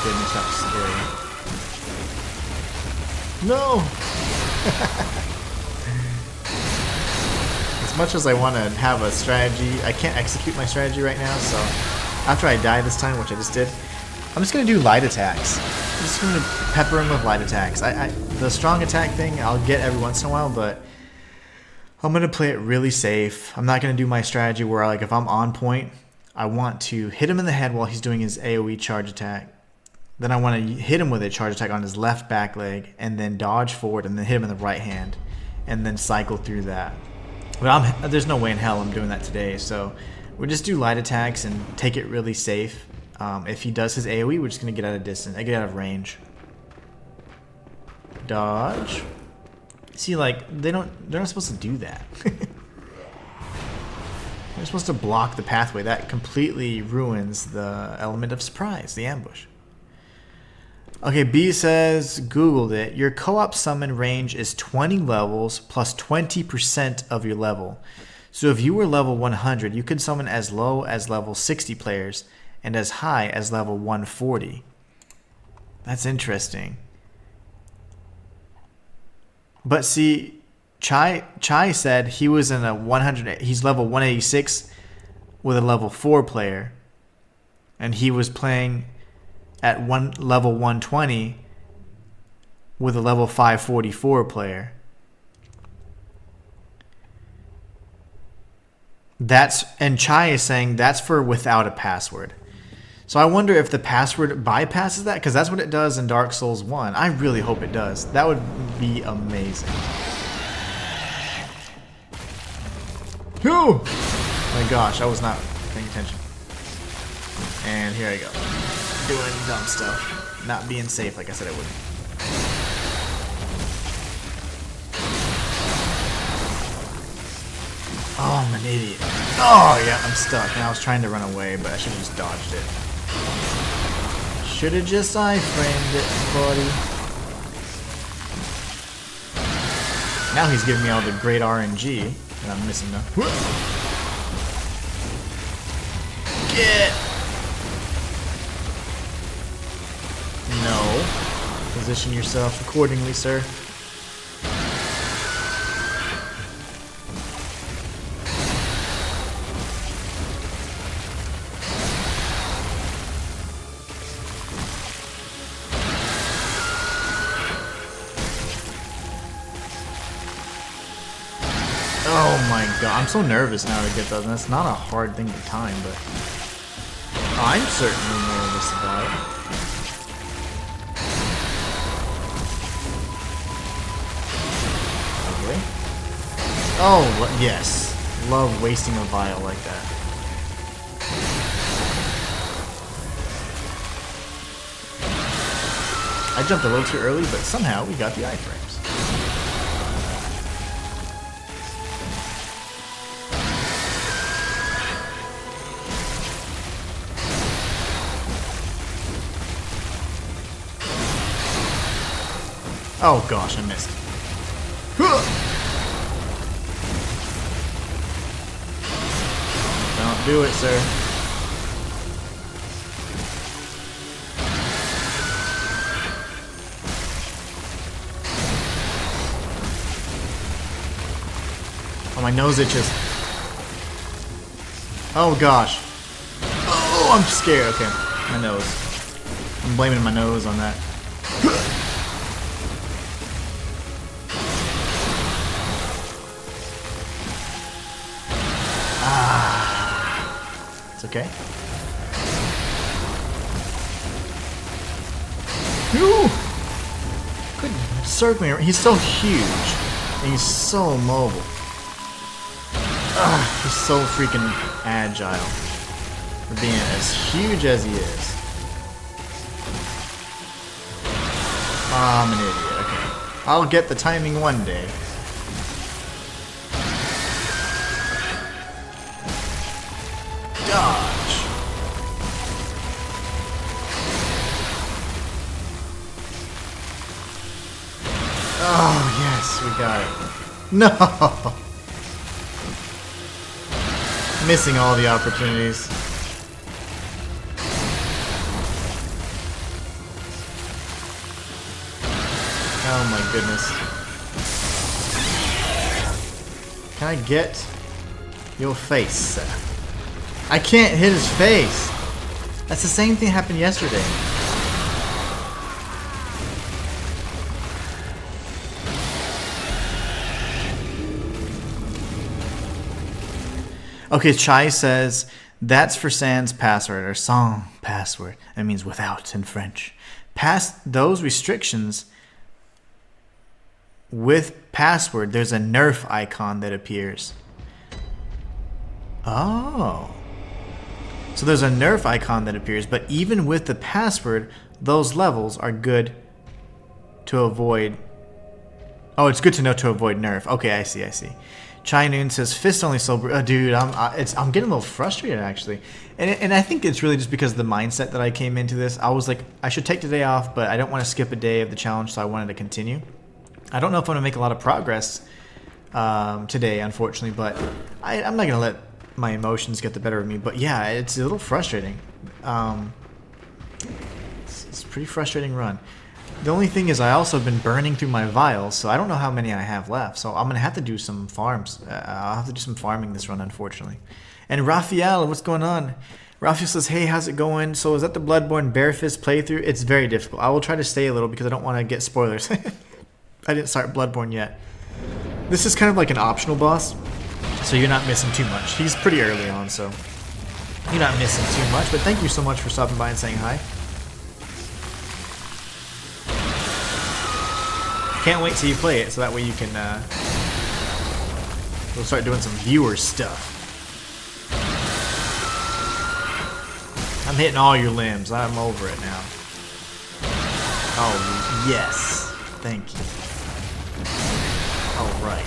Goodness, that was scary. No! As much as I want to have a strategy, I can't execute my strategy right now, so after I die this time, which I just did, I'm just going to do light attacks. I'm just going to pepper him with light attacks. The strong attack thing, I'll get every once in a while, but I'm going to play it really safe. I'm not going to do my strategy where, like, if I'm on point, I want to hit him in the head while he's doing his AoE charge attack. Then I want to hit him with a charge attack on his left back leg, and then dodge forward, and then hit him in the right hand, and then cycle through that. But there's no way in hell I'm doing that today, so we'll just do light attacks and take it really safe. If he does his AoE, we're just going to get out of distance. I get out of range. Dodge. See, like, they're not supposed to do that. They're supposed to block the pathway. That completely ruins the element of surprise, the ambush. Okay, B says, Googled it. Your co-op summon range is 20 levels plus 20% of your level. So if you were level 100, you could summon as low as level 60 players and as high as level 140. That's interesting. But see, Chai said he was in a 100. He's level 186 with a level 4 player, and he was playing at level 120 with a level 544 player. And Chai is saying that's for without a password. So I wonder if the password bypasses that, because that's what it does in Dark Souls 1. I really hope it does. That would be amazing. Oh my gosh, I was not paying attention. And here I go. Doing dumb stuff. Not being safe like I said I would. Oh, I'm an idiot. Oh, yeah, I'm stuck. And I was trying to run away, but I should have just dodged it. Should have just iframed it, buddy. Now he's giving me all the great RNG, and I'm missing the... Get! No. Position yourself accordingly, sir. Oh my god, I'm so nervous now to get those, and that's not a hard thing to time, but I'm certainly nervous about it. Okay. Oh, yes. Love wasting a vial like that. I jumped a little too early, but somehow we got the iframes. Oh gosh, I missed. Don't do it, sir. Oh, my nose itches. Oh gosh. Oh, I'm scared. Okay, my nose. I'm blaming my nose on that. It's okay. Ooh! Good circling around. He's so huge. And he's so mobile. He's so freaking agile. For being as huge as he is. I'm an idiot. Okay. I'll get the timing one day. Dodge. Oh, yes, we got it. No! Missing all the opportunities. Oh my goodness. Can I get your face? I can't hit his face. That's the same thing happened yesterday. Okay, Chai says that's for sans password or sans password. That means without in French. Past those restrictions with password, there's a nerf icon that appears. Oh. So there's a nerf icon that appears, but even with the password, those levels are good to avoid Oh, it's good to know to avoid nerf. Okay, I see, I see. Chai Noon says, fist only so... dude, I'm getting a little frustrated, actually. And I think it's really just because of the mindset that I came into this. I was like, I should take today off, but I don't want to skip a day of the challenge, so I wanted to continue. I don't know if I'm going to make a lot of progress today, unfortunately, but I'm not going to let my emotions get the better of me. But yeah, it's a little frustrating. It's a pretty frustrating run. The only thing is I also have been burning through my vials, so I don't know how many I have left. So I'm going to have to do some farms. I'll have to do some farming this run, unfortunately. And Raphael, what's going on? Raphael says, hey, how's it going? So is that the Bloodborne Barefist playthrough? It's very difficult. I will try to stay a little because I don't want to get spoilers. I didn't start Bloodborne yet. This is kind of like an optional boss, so you're not missing too much. He's pretty early on, so you're not missing too much. But thank you so much for stopping by and saying hi. Can't wait till you play it, so that way you can we'll start doing some viewer stuff. I'm hitting all your limbs. I'm over it now. Oh, yes. Thank you. All right.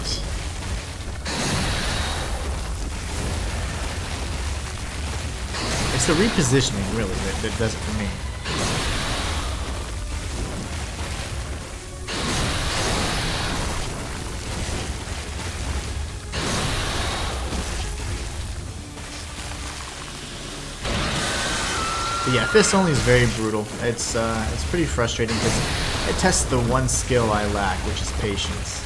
It's the repositioning, really, that does it for me. But yeah, fist only is very brutal. It's pretty frustrating because it tests the one skill I lack, which is patience.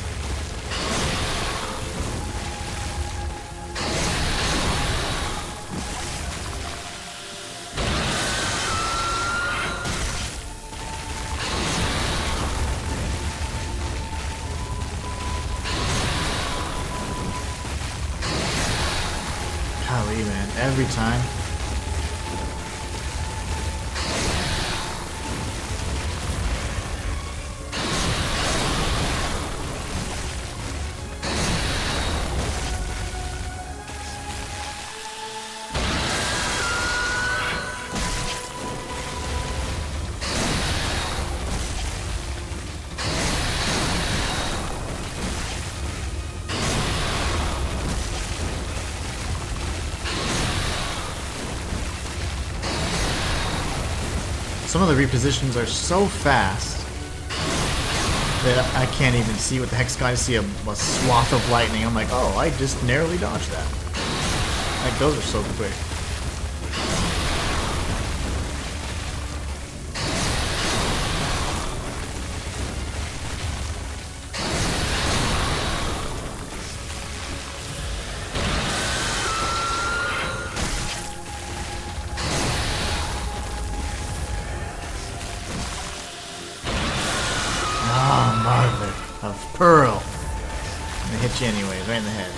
Golly, man, every time. Some of the repositions are so fast that I can't even see what the heck's going. I see a swath of lightning. I'm like, oh, I just narrowly dodged that. Like, those are so quick. Mother of Paarl. I'm gonna hit you anyways, right in the head.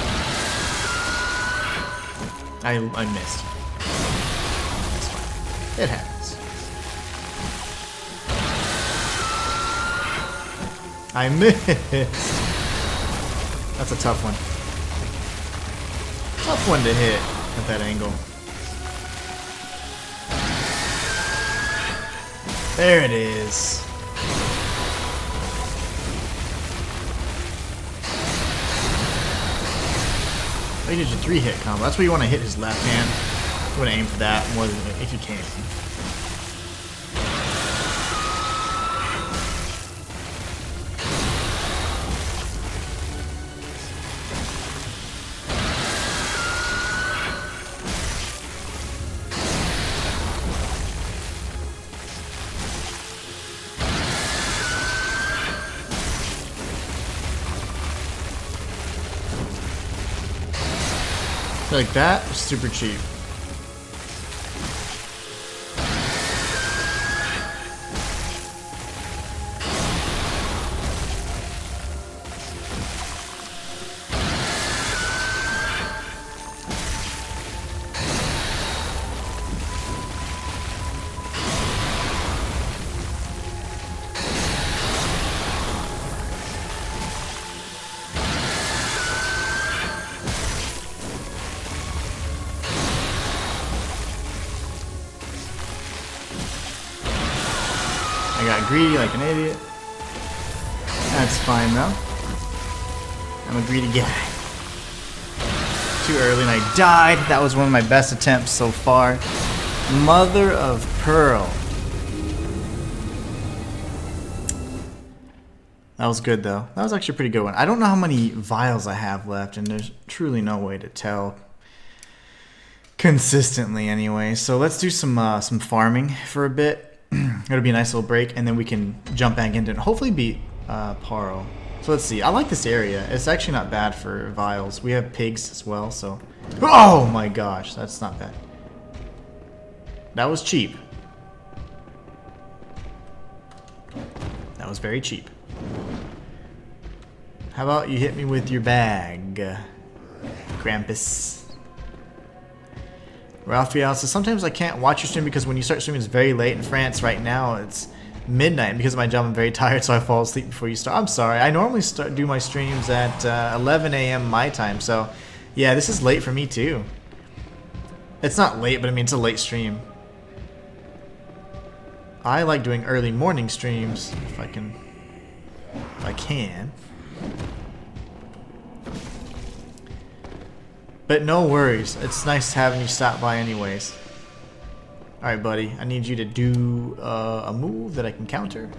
I missed. That's fine. It happens. I missed. That's a tough one. Tough one to hit at that angle. There it is. Oh, you did your 3-hit combo. That's where you want to hit his left hand. You want to aim for that more than if you can. Like that, super cheap. I got greedy like an idiot. That's fine though. I'm a greedy guy. Too early and I died. That was one of my best attempts so far. Mother of Pearl. That was good though. That was actually a pretty good one. I don't know how many vials I have left, and there's truly no way to tell consistently anyway. So let's do some farming for a bit. It'll be a nice little break, and then we can jump back into it and hopefully beat Paarl. So let's see. I like this area. It's actually not bad for vials. We have pigs as well, so... Oh my gosh, that's not bad. That was cheap. That was very cheap. How about you hit me with your bag, Krampus? Raphael says, sometimes I can't watch your stream because when you start streaming it's very late in France. Right now it's midnight, and because of my job I'm very tired, so I fall asleep before you start. I'm sorry. I normally do my streams at 11 a.m. my time, so yeah, this is late for me too. It's not late, but I mean it's a late stream. I like doing early morning streams if I can. But no worries. It's nice having you stop by anyways. Alright, buddy. I need you to do a move that I can counter.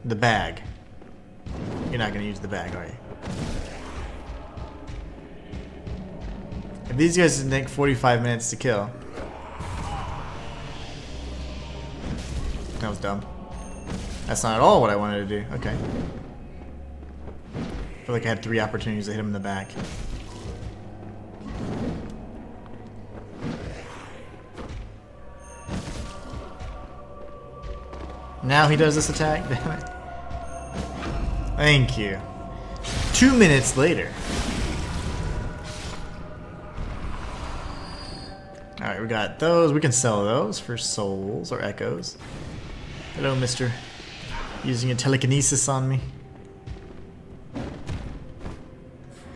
The bag. You're not going to use the bag, are you? If these guys didn't take 45 minutes to kill. That was dumb. That's not at all what I wanted to do. Okay. I feel like I had 3 opportunities to hit him in the back. Now he does this attack? Damn it. Thank you. 2 minutes later. Alright, we got those. We can sell those for souls or echoes. Hello, mister. Using a telekinesis on me.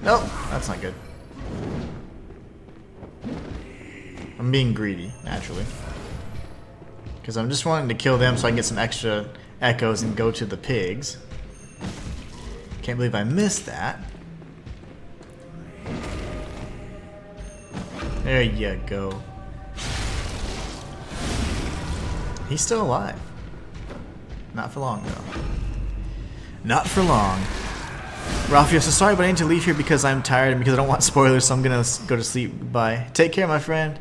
Nope, that's not good. I'm being greedy, naturally. Because I'm just wanting to kill them so I can get some extra echoes and go to the pigs. Can't believe I missed that. There you go. He's still alive. Not for long, though. Not for long. Raphael says, sorry, but I need to leave here because I'm tired and because I don't want spoilers, so I'm going to go to sleep. Bye. Take care, my friend.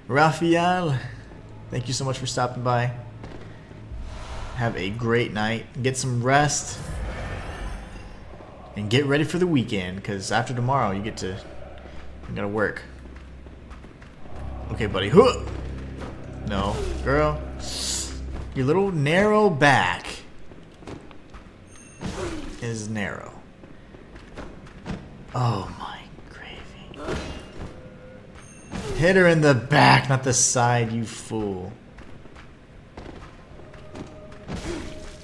Raphael, thank you so much for stopping by. Have a great night. Get some rest. And get ready for the weekend, because after tomorrow, you gotta work. Okay, buddy. Huh! No. Girl. Your little narrow back is narrow. Oh my gravy. Hit her in the back, not the side, you fool.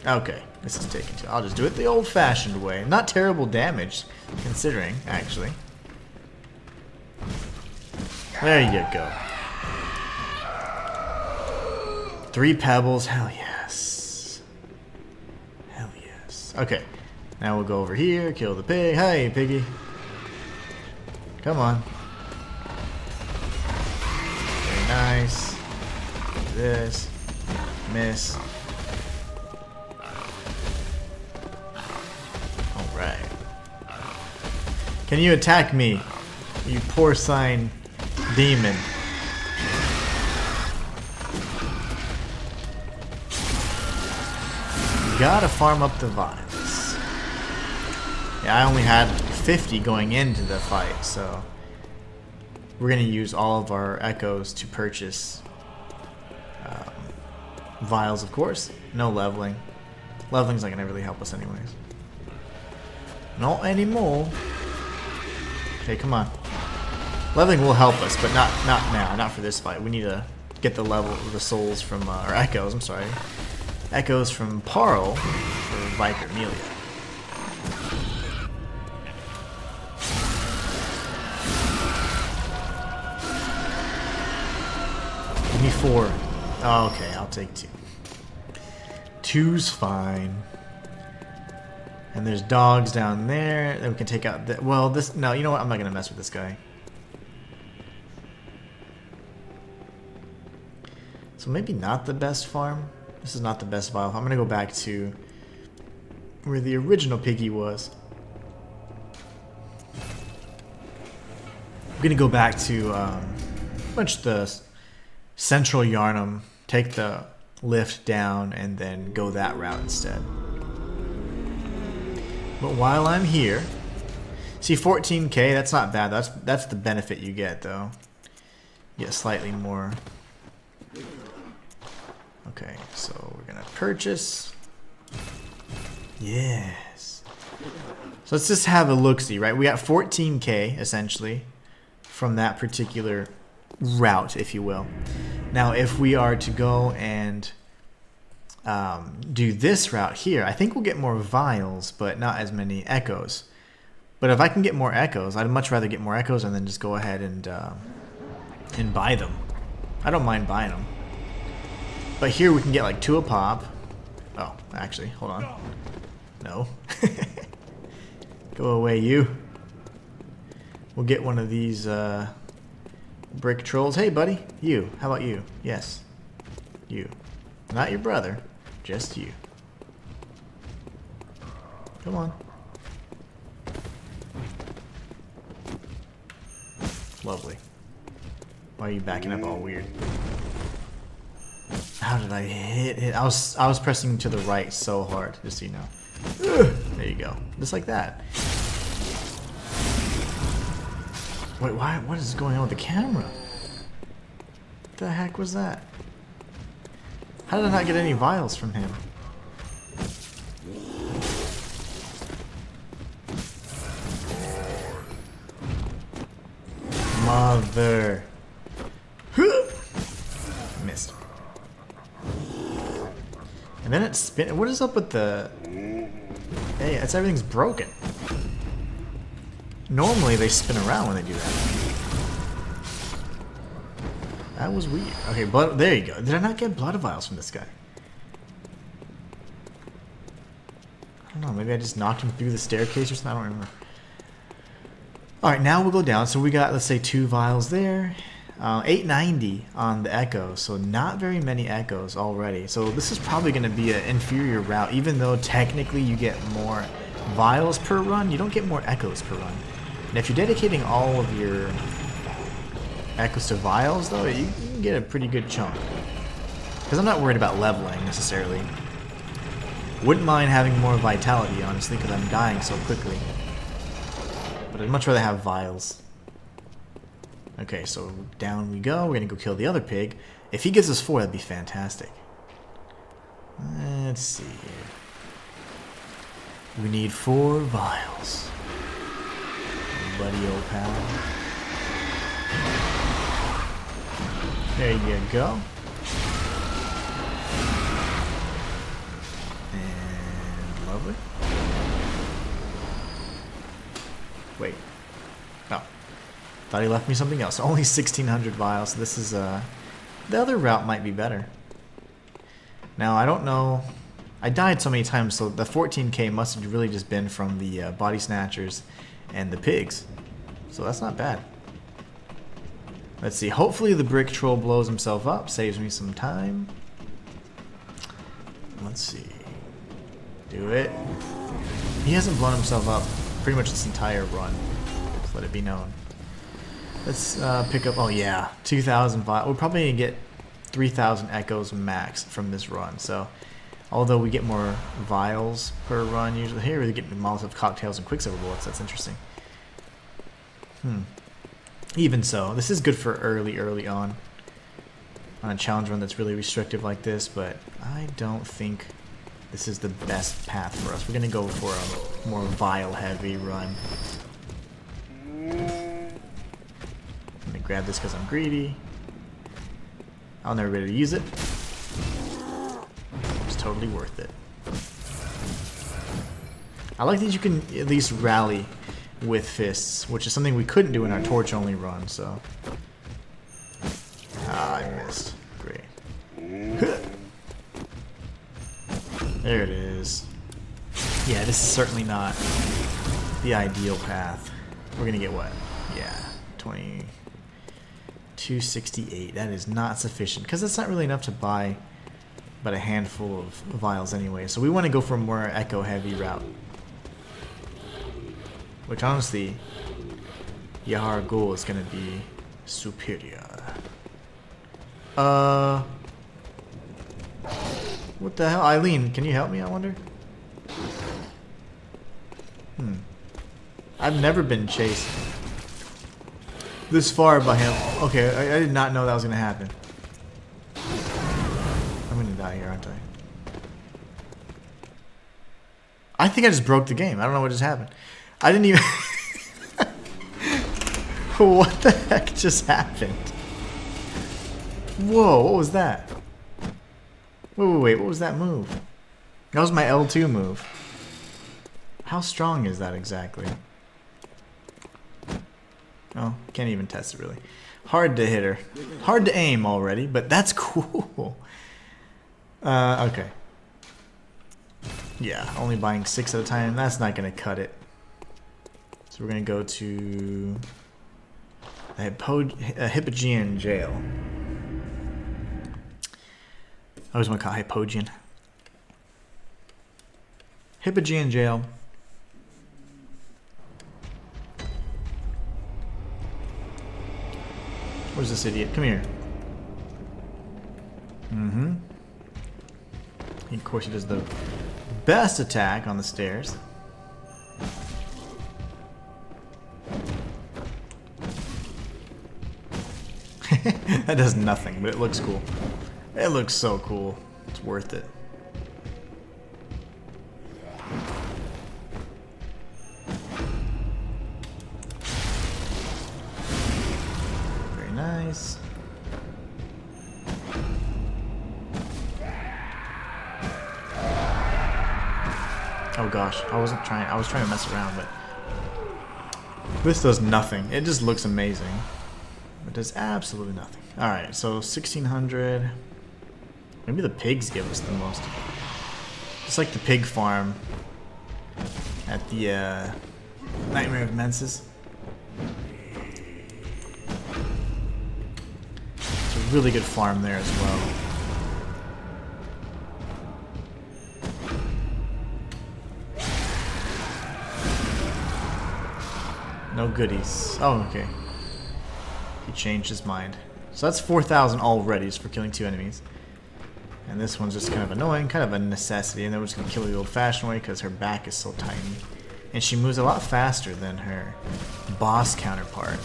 Okay, this is taking too. I'll just do it the old-fashioned way. Not terrible damage, considering, actually. There you go. 3 pebbles, hell yes. Hell yes. Okay, now we'll go over here, kill the pig. Hey, piggy. Come on. Very nice. This. Miss. Alright. Can you attack me, you porcine demon? Gotta farm up the vials. Yeah, I only had 50 going into the fight, so we're gonna use all of our echoes to purchase vials, of course. No leveling. Leveling's not gonna really help us anyways. Not anymore. Okay, come on. Leveling will help us, but not now, not for this fight. We need to get the level of the souls from or echoes. I'm sorry. Echoes from Paarl for Viper Amelia. Give me 4. Oh, okay, I'll take 2. 2's fine. And there's dogs down there that we can take out. Well, this... No, you know what? I'm not going to mess with this guy. So maybe not the best farm. This is not the best vial. I'm going to go back to where the original piggy was. I'm going to go back to much the central Yharnam, take the lift down, and then go that route instead. But while I'm here, see 14k, that's not bad. That's the benefit you get though. You get slightly more. Okay, so we're gonna purchase. Yes. So let's just have a look-see, right? We got 14k essentially from that particular route, if you will. Now, if we are to go and do this route here, I think we'll get more vials, but not as many echoes. But if I can get more echoes, I'd much rather get more echoes and then just go ahead and buy them. I don't mind buying them. But here we can get like 2 a pop. Oh, actually, hold on. No. Go away, you. We'll get one of these brick trolls. Hey, buddy. You. How about you? Yes. You. Not your brother. Just you. Come on. Lovely. Why are you backing up all weird? How did I hit it? I was pressing to the right so hard, just so you know. Ugh, there you go. Just like that. Wait, why? What is going on with the camera? What the heck was that? How did I not get any vials from him? Mother. Missed. And then it spin. What is up with the... Hey, it's everything's broken. Normally they spin around when they do that. That was weird. Okay, blood. There you go. Did I not get blood vials from this guy? I don't know. Maybe I just knocked him through the staircase or something. I don't remember. Alright, now we'll go down. So we got, let's say, 2 vials there. 890 on the echo. So not very many echoes already. So this is probably going to be an inferior route. Even though technically you get more vials per run, you don't get more echoes per run. And if you're dedicating all of your echoes to vials, though, you can get a pretty good chunk. Because I'm not worried about leveling, necessarily. Wouldn't mind having more vitality, honestly, because I'm dying so quickly. But I'd much rather have vials. Okay, so down we go. We're going to go kill the other pig. If he gives us 4, that'd be fantastic. Let's see here. We need 4 vials. Buddy old pal. There you go. And lovely. Wait. Oh. Thought he left me something else. Only 1,600 vials. This is, the other route might be better. Now, I don't know. I died so many times, so the 14k must have really just been from the body snatchers and the pigs. So that's not bad. Let's see. Hopefully the brick troll blows himself up. Saves me some time. Let's see. Do it. He hasn't blown himself up pretty much this entire run. Just let it be known. Let's pick up... Oh, yeah. 2,000 vials. We're probably going to get 3,000 echoes max from this run. So, although we get more vials per run usually. Here we get Molotov cocktails and Quicksilver bullets. That's interesting. Even so, this is good for early on a challenge run that's really restrictive like this, but I don't think this is the best path for us. We're going to go for a more vial-heavy run. Let me grab this because I'm greedy. I'll never be able to use it. It's totally worth it. I like that you can at least rally with fists, which is something we couldn't do in our torch-only run, so... Ah, I missed. Great. There it is. Yeah, this is certainly not the ideal path. We're gonna get what? Yeah, 2268. That is not sufficient because that's not really enough to buy but a handful of vials anyway. So we want to go for a more echo heavy route, which honestly, Yahar Ghul is gonna be superior. What the hell? Eileen, can you help me, I wonder? I've never been chased this far by him. Okay, I did not know that was gonna happen. I'm gonna die here, aren't I? I think I just broke the game. I don't know what just happened. I didn't even... What the heck just happened? Whoa, what was that? Wait, what was that move? That was my L2 move. How strong is that exactly? Oh, can't even test it really. Hard to hit her. Hard to aim already, but that's cool. Okay. Yeah, only buying 6 at a time. That's not going to cut it. So we're going to go to a Hypogean jail. I always want to call it Hypogean. Hypogean jail. Where's this idiot? Come here. Of course, he does the best attack on the stairs. That does nothing, but it looks cool. It looks so cool. It's worth it. Very nice. Oh gosh, I was trying to mess around, but this does nothing. It just looks amazing. It does absolutely nothing. Alright, so 1600. Maybe the pigs give us the most. Just like the pig farm at the Nightmare of Menses. It's a really good farm there as well. No goodies. Oh, okay. He changed his mind. So that's 4,000 already just for killing 2 enemies. And this one's just kind of annoying, kind of a necessity. And then we're just going to kill the old-fashioned way because her back is so tiny. And she moves a lot faster than her boss counterpart.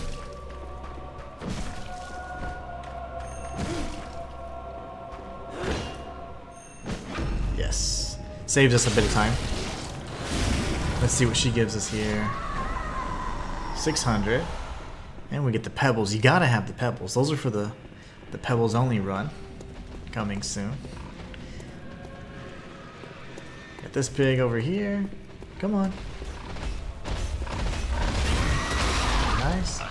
Yes. Saves us a bit of time. Let's see what she gives us here. 600. And we get the pebbles. You gotta have the pebbles. Those are for the pebbles only run. Coming soon. Get this pig over here. Come on. Nice.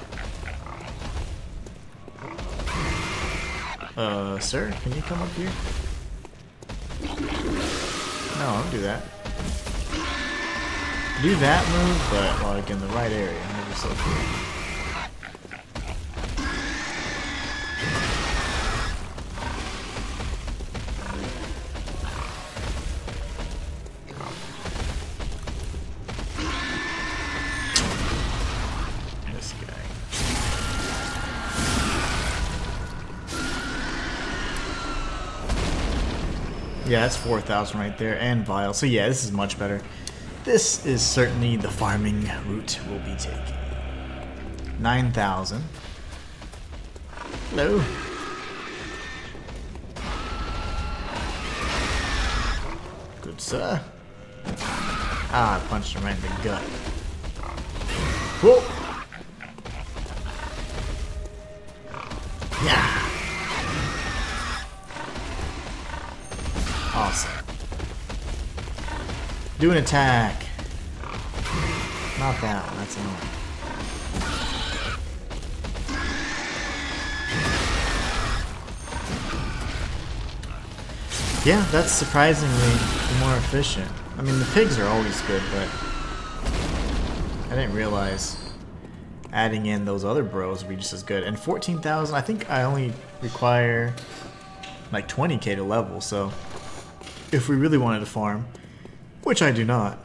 Sir, can you come up here? No, don't do that. Do that move, but like in the right area. That'd be so cool. Yeah, that's 4,000 right there, and vial. So yeah, this is much better. This is certainly the farming route we'll be taking. 9,000. Hello. Good sir. Ah, I punched him right in the gut. Whoa. Yeah. Awesome. Do an attack. Not that one, that's annoying. Yeah, that's surprisingly more efficient. I mean, the pigs are always good, but I didn't realize adding in those other bros would be just as good. And 14,000, I think I only require like 20k to level, so if we really wanted to farm, which I do not,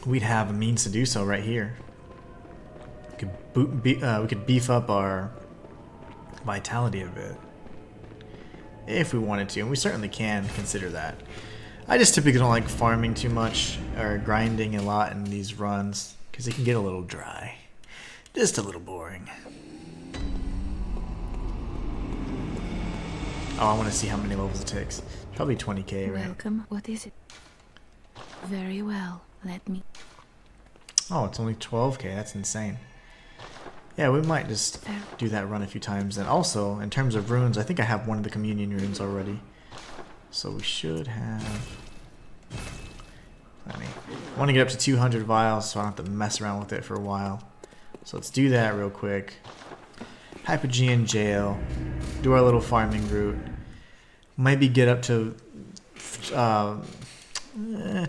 we'd have a means to do so right here. We could beef up our vitality a bit if we wanted to, and we certainly can consider that. I just typically don't like farming too much or grinding a lot in these runs because it can get a little dry, just a little boring. Oh, I want to see how many levels it takes. Probably 20k, right? Welcome. What is it? Very well. Let me. Oh, it's only 12k. That's insane. Yeah, we might just do that run a few times. And also, in terms of runes, I think I have one of the communion runes already. So we should have plenty. I want to get up to 200 vials so I don't have to mess around with it for a while. So let's do that real quick. Hypogean jail. Do our little farming route. Maybe get up to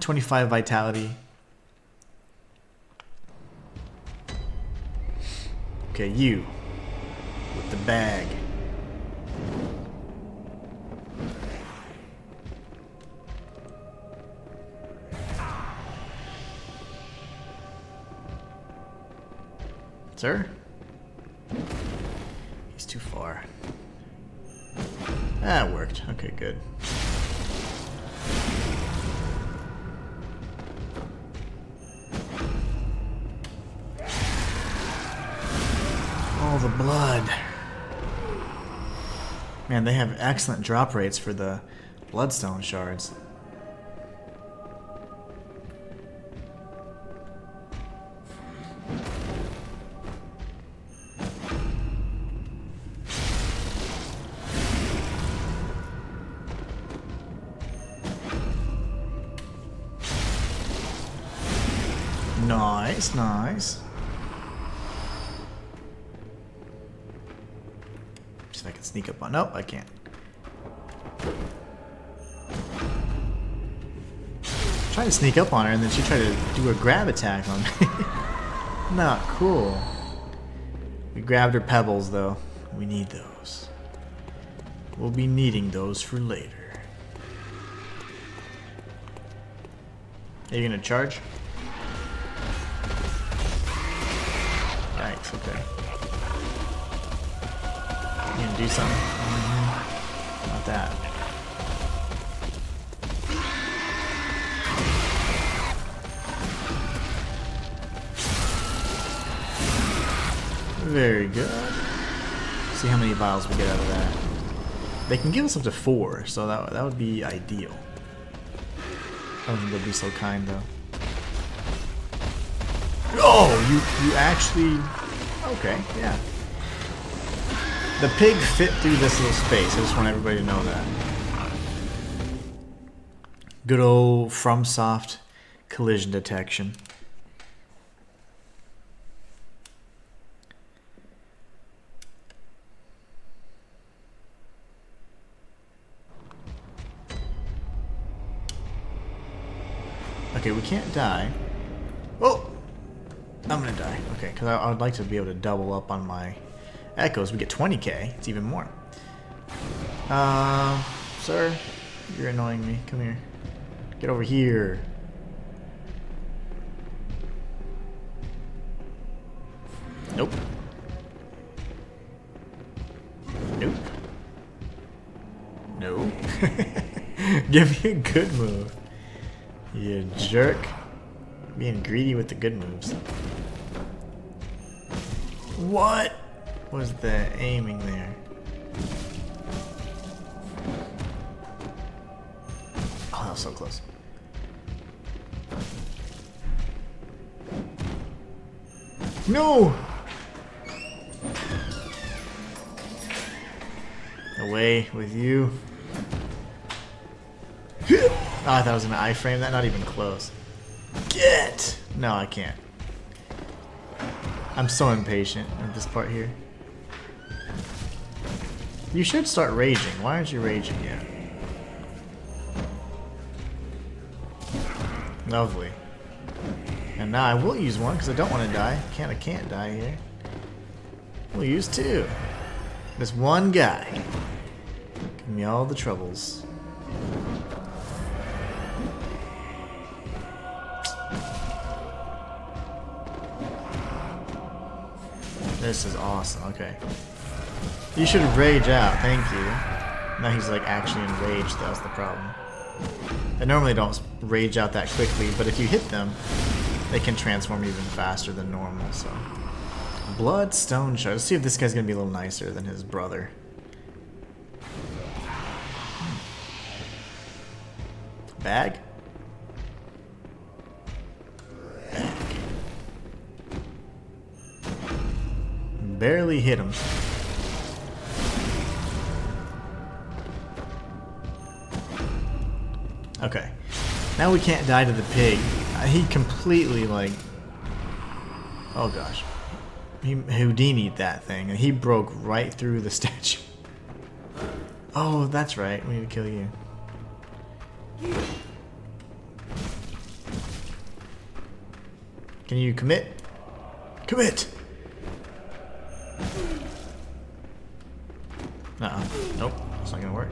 25 vitality. Okay, you with the bag. Sir? He's too far. That worked. Okay, good. All the blood. Man, they have excellent drop rates for the bloodstone shards. Nice, nice. See if I can sneak up on. Nope, I can't. Try to sneak up on her and then she tried to do a grab attack on me. Not cool. We grabbed her pebbles though. We need those. We'll be needing those for later. Are you gonna charge? Yikes, okay. You gonna do something? Not that. Very good. See how many vials we get out of that. They can give us up to 4, so that would be ideal. I don't think they'll be so kind though. Oh, you actually... Okay, yeah. The pig fit through this little space. I just want everybody to know that. Good old FromSoft collision detection. Okay, we can't die. Oh! I'm gonna die. Okay, because I would like to be able to double up on my echoes. We get 20k. It's even more. Sir, you're annoying me. Come here. Get over here. Nope. Nope. No. Give me a good move. You jerk. Being greedy with the good moves. What was the aiming there? Oh, that was so close. No! Away with you. Oh, I thought I was gonna iframe that, not even close. Get! No, I can't. I'm so impatient at this part here. You should start raging. Why aren't you raging yet? Lovely. And now I will use one because I don't want to die. I can't die here. We'll use two. This one guy. Give me all the troubles. This is awesome. Okay. You should rage out. Thank you. Now he's like actually enraged. That was the problem. They normally don't rage out that quickly, but if you hit them, they can transform even faster than normal. So, Bloodstone Shard. Let's see if this guy's gonna be a little nicer than his brother. Bag? Bag. Barely hit him. Okay. Now we can't die to the pig. He completely, like... Oh gosh. He Houdini'd that thing, and he broke right through the statue. Oh, that's right. We need to kill you. Can you commit? Commit! Nope. That's not gonna work.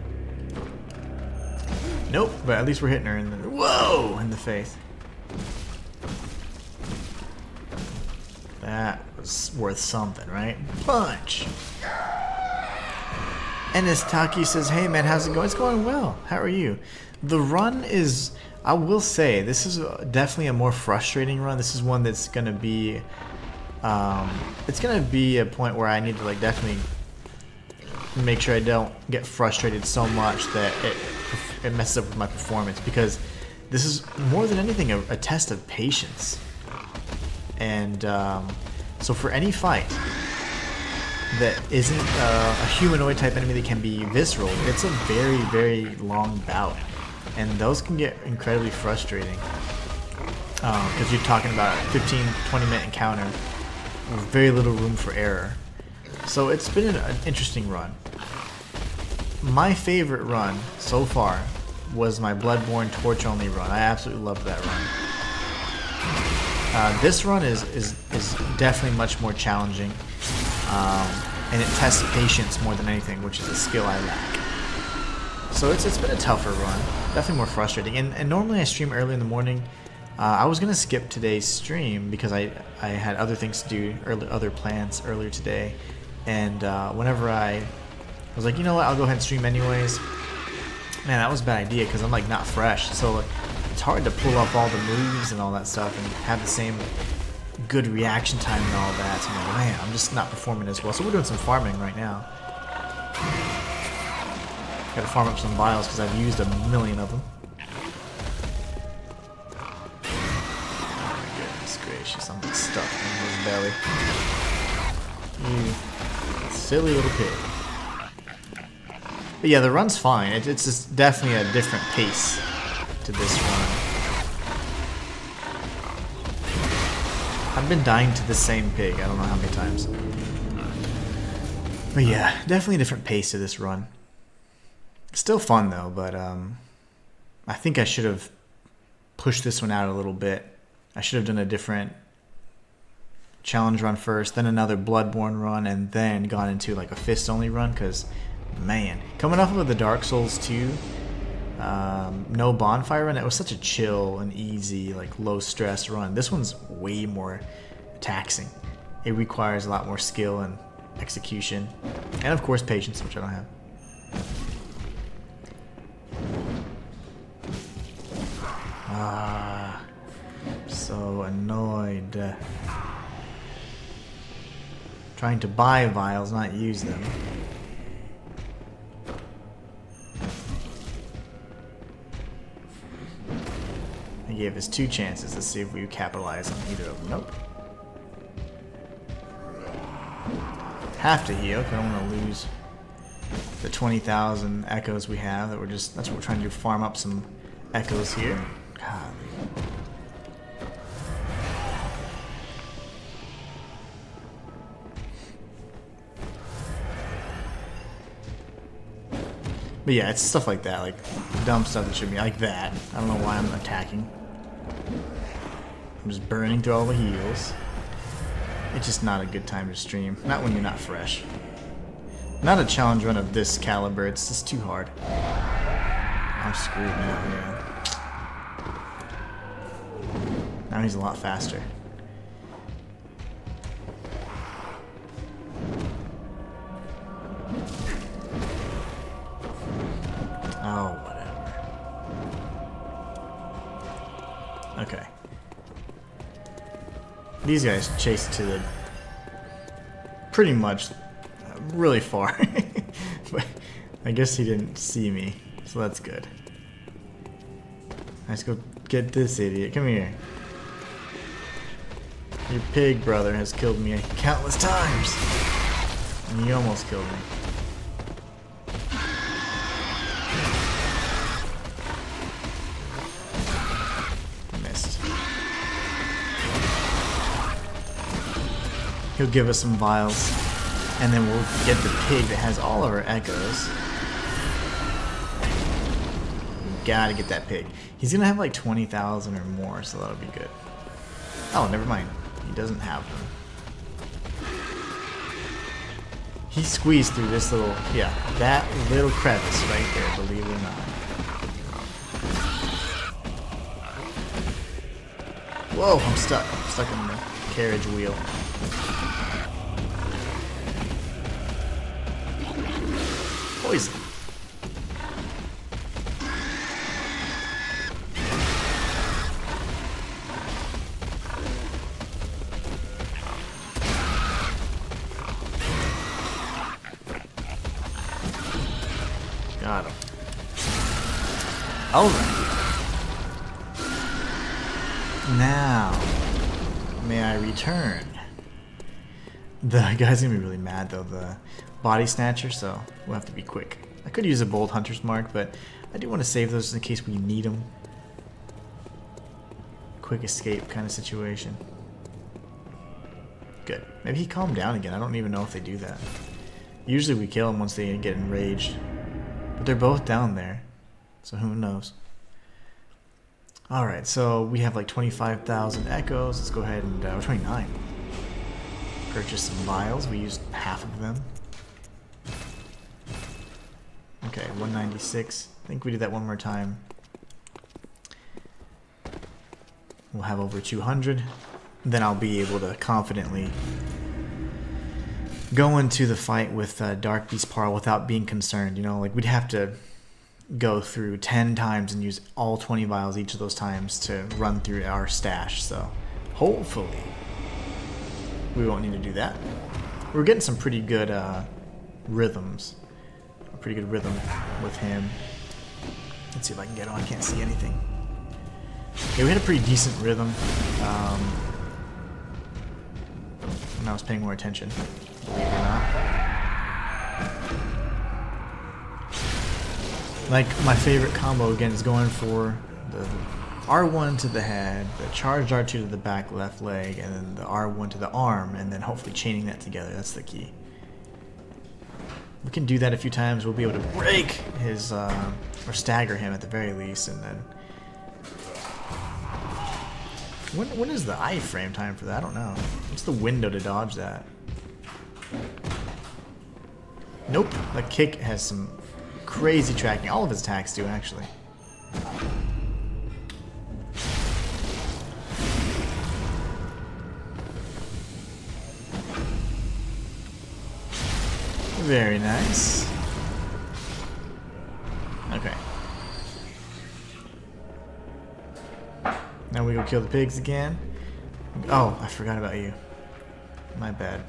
Nope, but at least we're hitting her in the... Whoa! In the face. That was worth something, right? Punch! Enistaki says, hey man, how's it going? It's going well. How are you? The run is... I will say, this is definitely a more frustrating run. This is one that's going to be... it's going to be a point where I need to like definitely make sure I don't get frustrated so much that it messes up with my performance, because this is more than anything a test of patience. And so for any fight that isn't a humanoid type enemy that can be visceral, it's a very, very long bout, and those can get incredibly frustrating because you're talking about a 15-20 minute encounter with very little room for error. So it's been an interesting run. My favorite run so far was my Bloodborne torch only run. I absolutely loved that run. This run is definitely much more challenging, and it tests patience more than anything, which is a skill I lack. So it's been a tougher run, definitely more frustrating. And normally I stream early in the morning. I was gonna skip today's stream because I had other things to do, other plans earlier today, and whenever I was like, you know what, I'll go ahead and stream anyways. Man, that was a bad idea because I'm like not fresh, so it's hard to pull up all the moves and all that stuff and have the same good reaction time and all that. So I'm like, man, I'm just not performing as well. So we're doing some farming right now. Gotta farm up some vials because I've used a million of them. Oh my goodness gracious, I'm stuck in his belly. You silly little pig. But yeah, the run's fine. It's just definitely a different pace to this run. I've been dying to the same pig, I don't know how many times. But yeah, definitely a different pace to this run. Still fun though, but I think I should have pushed this one out a little bit. I should have done a different challenge run first, then another Bloodborne run, and then gone into like a fist only run, because man, coming off of the Dark Souls 2 no bonfire run, it was such a chill and easy, like low stress run. This one's way more taxing. It requires a lot more skill and execution, and of course patience, which I don't have. So annoyed. Trying to buy vials, not use them. He gave us 2 chances to see if we capitalize on either of them. Nope. Have to heal, because I don't want to lose the 20,000 echoes we have. That's what we're trying to do, farm up some echoes here. God. But yeah, it's stuff like that, like dumb stuff that should be like that. I don't know why I'm attacking. I'm just burning through all the heals. It's just not a good time to stream. Not when you're not fresh. Not a challenge run of this caliber. It's just too hard. I'm screwed now, yeah. Now he's a lot faster. Oh, whatever. Okay. These guys chase to the pretty much really far. But I guess he didn't see me, so that's good. Let's go get this idiot. Come here. Your pig brother has killed me countless times. And you almost killed me. Missed. He'll give us some vials. And then we'll get the pig that has all of our echoes. We gotta get that pig. He's gonna have like 20,000 or more, so that'll be good. Oh, never mind. He doesn't have them. He squeezed through this little, yeah, that little crevice right there, believe it or not. Whoa, I'm stuck. I'm stuck in the carriage wheel. Poison. Got him. Alright. Now, may I return? The guy's gonna be really mad though, the body snatcher, so we'll have to be quick. I could use a bold hunter's mark, but I do want to save those in case we need them. Quick escape kind of situation. Good. Maybe he calmed down again. I don't even know if they do that. Usually we kill them once they get enraged. But they're both down there, so who knows. Alright, so we have like 25,000 echoes. Let's go ahead and, 29. Purchase some vials. We used half of them. Okay, 196. I think we did that one more time. We'll have over 200. Then I'll be able to confidently go into the fight with Darkbeast Paarl without being concerned. You know, like we'd have to go through 10 times and use all 20 vials each of those times to run through our stash. So hopefully we won't need to do that. We're getting some pretty good rhythms. A pretty good rhythm with him. Let's see if I can get on. I can't see anything. Yeah, we had a pretty decent rhythm. And I was paying more attention, believe it or not. Like, my favorite combo again is going for the R1 to the head, the charged R2 to the back left leg, and then the R1 to the arm, and then hopefully chaining that together. That's the key. We can do that a few times. We'll be able to break his, or stagger him at the very least, and then... When is the iframe time for that? I don't know. What's the window to dodge that? Nope. The kick has some crazy tracking. All of his attacks do, actually. Very nice. Okay. Now we go kill the pigs again. Oh, I forgot about you. My bad.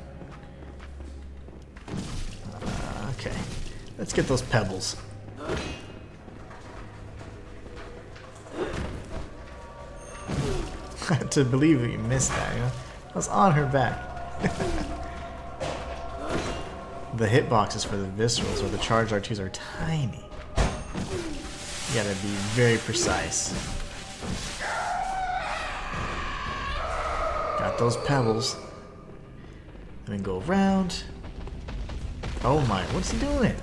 Okay. Let's get those pebbles. To believe that you missed that, you know? I was on her back. The hitboxes for the viscerals or the charged R2s are tiny. You gotta be very precise. Got those pebbles. And then go around. Oh my, what's he doing?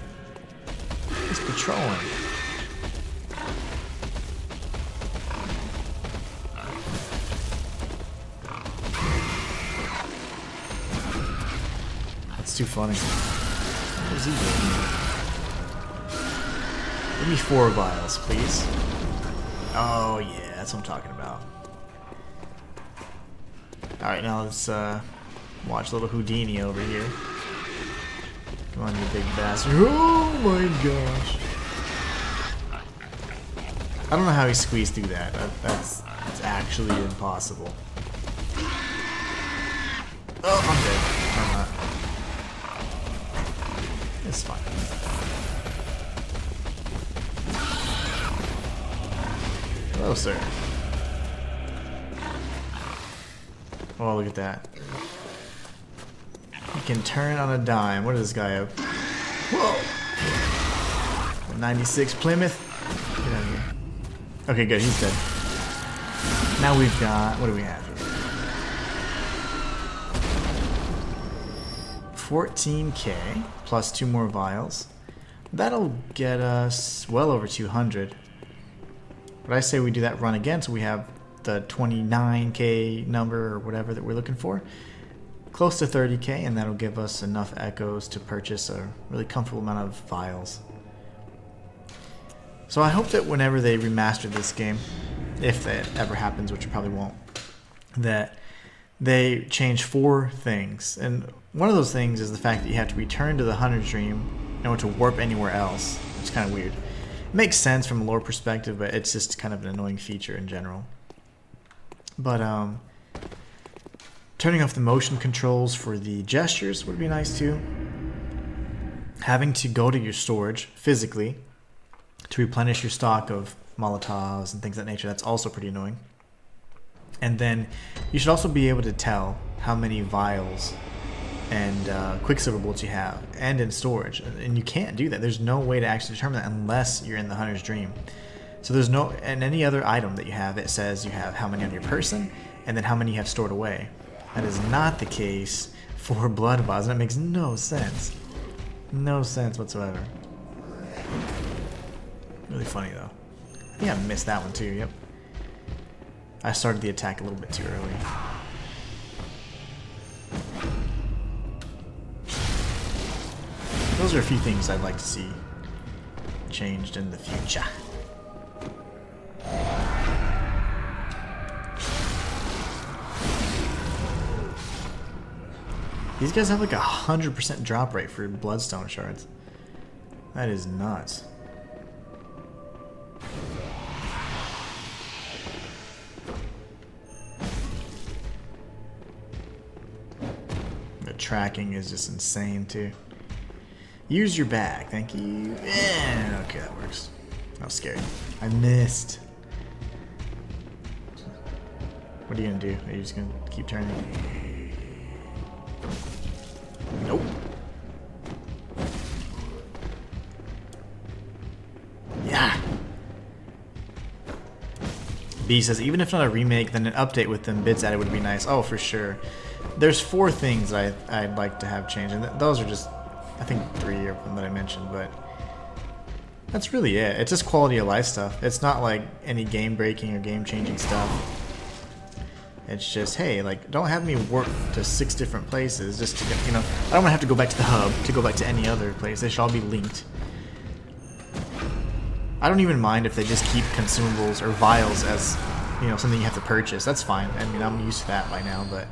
He's patrolling. It's too funny. What is he doing? Give me 4 vials, please. Oh yeah, that's what I'm talking about. Alright, now let's watch little Houdini over here. Come on, you big bastard. Oh my gosh. I don't know how he squeezed through that. That's actually impossible. Oh, I'm dead. I'm not. It's fine. Hello, sir. Oh, look at that. He can turn on a dime. What does this guy have? Whoa! 96 Plymouth. Get out of here. Okay, good. He's dead. Now we've got... What do we have here? 14k plus 2 more vials. That'll get us well over 200. But I say we do that run again so we have the 29k number or whatever that we're looking for. Close to 30k, and that'll give us enough echoes to purchase a really comfortable amount of vials. So I hope that whenever they remaster this game, if that ever happens, which it probably won't, that they change 4 things. And one of those things is the fact that you have to return to the Hunter's Dream in order to warp anywhere else. It's kind of weird. It makes sense from a lore perspective, but it's just kind of an annoying feature in general. But turning off the motion controls for the gestures would be nice too. Having to go to your storage physically to replenish your stock of Molotovs and things of that nature, that's also pretty annoying. And then you should also be able to tell how many vials and quicksilver bullets you have and in storage, and you can't do that. There's no way to actually determine that unless you're in the Hunter's Dream. So there's no, and any other item that you have, it says you have how many on your person and then how many you have stored away. That is not the case for blood vials. That makes no sense. No sense whatsoever. Really funny though. I think I missed that one too, yep. I started the attack a little bit too early. Those are a few things I'd like to see changed in the future. These guys have like 100% drop rate for bloodstone shards. That is nuts. The tracking is just insane too. Use your bag, thank you. Yeah, okay, that works. That was scary. I missed. What are you gonna do? Are you just gonna keep turning? Nope. Yeah. B says, even if not a remake, then an update with them bits added would be nice. Oh, for sure. There's 4 things I'd like to have changed, and those are just, I think 3 of them that I mentioned, but that's really it. It's just quality of life stuff. It's not like any game breaking or game changing stuff. It's just, hey, like, don't have me warp to 6 different places just to get, you know, I don't want to have to go back to the hub to go back to any other place. They should all be linked. I don't even mind if they just keep consumables or vials as, you know, something you have to purchase. That's fine. I mean, I'm used to that by now, but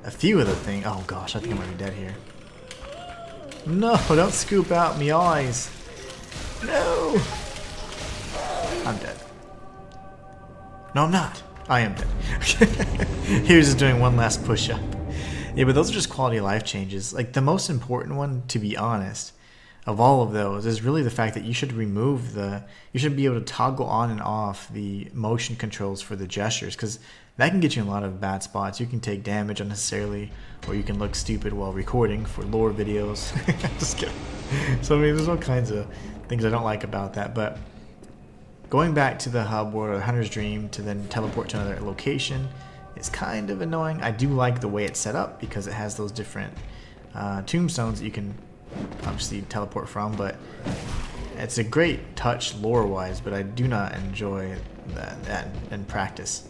a few of the things, oh gosh, I think I'm gonna be dead here. No, don't scoop out me eyes. No. I'm dead. No, I'm not. I am dead. He was just doing one last push-up. Yeah, but those are just quality of life changes. Like, the most important one, to be honest, of all of those is really the fact that you should remove you should be able to toggle on and off the motion controls for the gestures, because that can get you in a lot of bad spots. You can take damage unnecessarily, or you can look stupid while recording for lore videos. Just kidding. So, I mean, there's all kinds of things I don't like about that, but going back to the hub or the Hunter's Dream to then teleport to another location is kind of annoying. I do like the way it's set up because it has those different tombstones that you can obviously teleport from, but it's a great touch lore-wise, but I do not enjoy that in practice.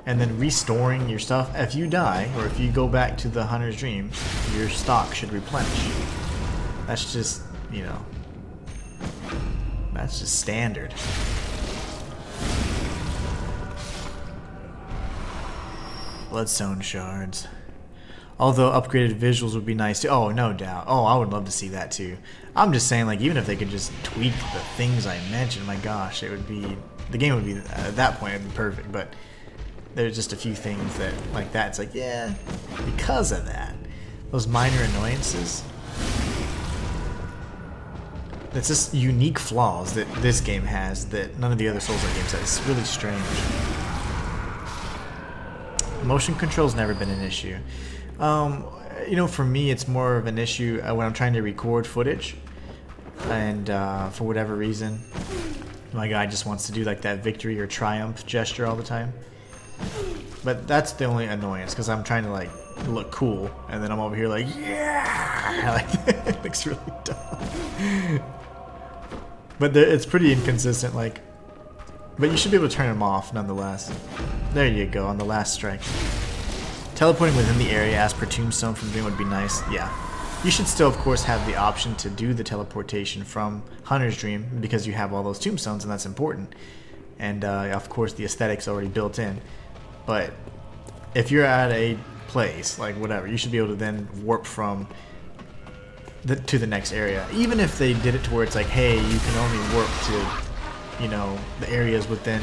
and then restoring your stuff. If you die, or if you go back to the Hunter's Dream, your stock should replenish. That's just, you know, that's just standard. Bloodstone shards. Although upgraded visuals would be nice too. Oh, no doubt. Oh, I would love to see that too. I'm just saying, like, even if they could just tweak the things I mentioned, my gosh, it would be, the game would be, at that point, it would be perfect. But there's just a few things that, like that, it's like, yeah, because of that. Those minor annoyances. It's just unique flaws that this game has that none of the other Souls-like games have. It's really strange. Motion control's never been an issue. You know, for me, it's more of an issue when I'm trying to record footage, and for whatever reason, my guy just wants to do like that victory or triumph gesture all the time. But that's the only annoyance, because I'm trying to like look cool, and then I'm over here like, yeah, like it looks really dumb. But it's pretty inconsistent, like. But you should be able to turn them off nonetheless. There you go, on the last strike. Teleporting within the area as per Tombstone from Dream would be nice. Yeah. You should still, of course, have the option to do the teleportation from Hunter's Dream because you have all those tombstones, and that's important. And, of course, the aesthetic's already built in. But if you're at a place, like whatever, you should be able to then warp from to the next area. Even if they did it to where it's like, hey, you can only warp to, you know, the areas within,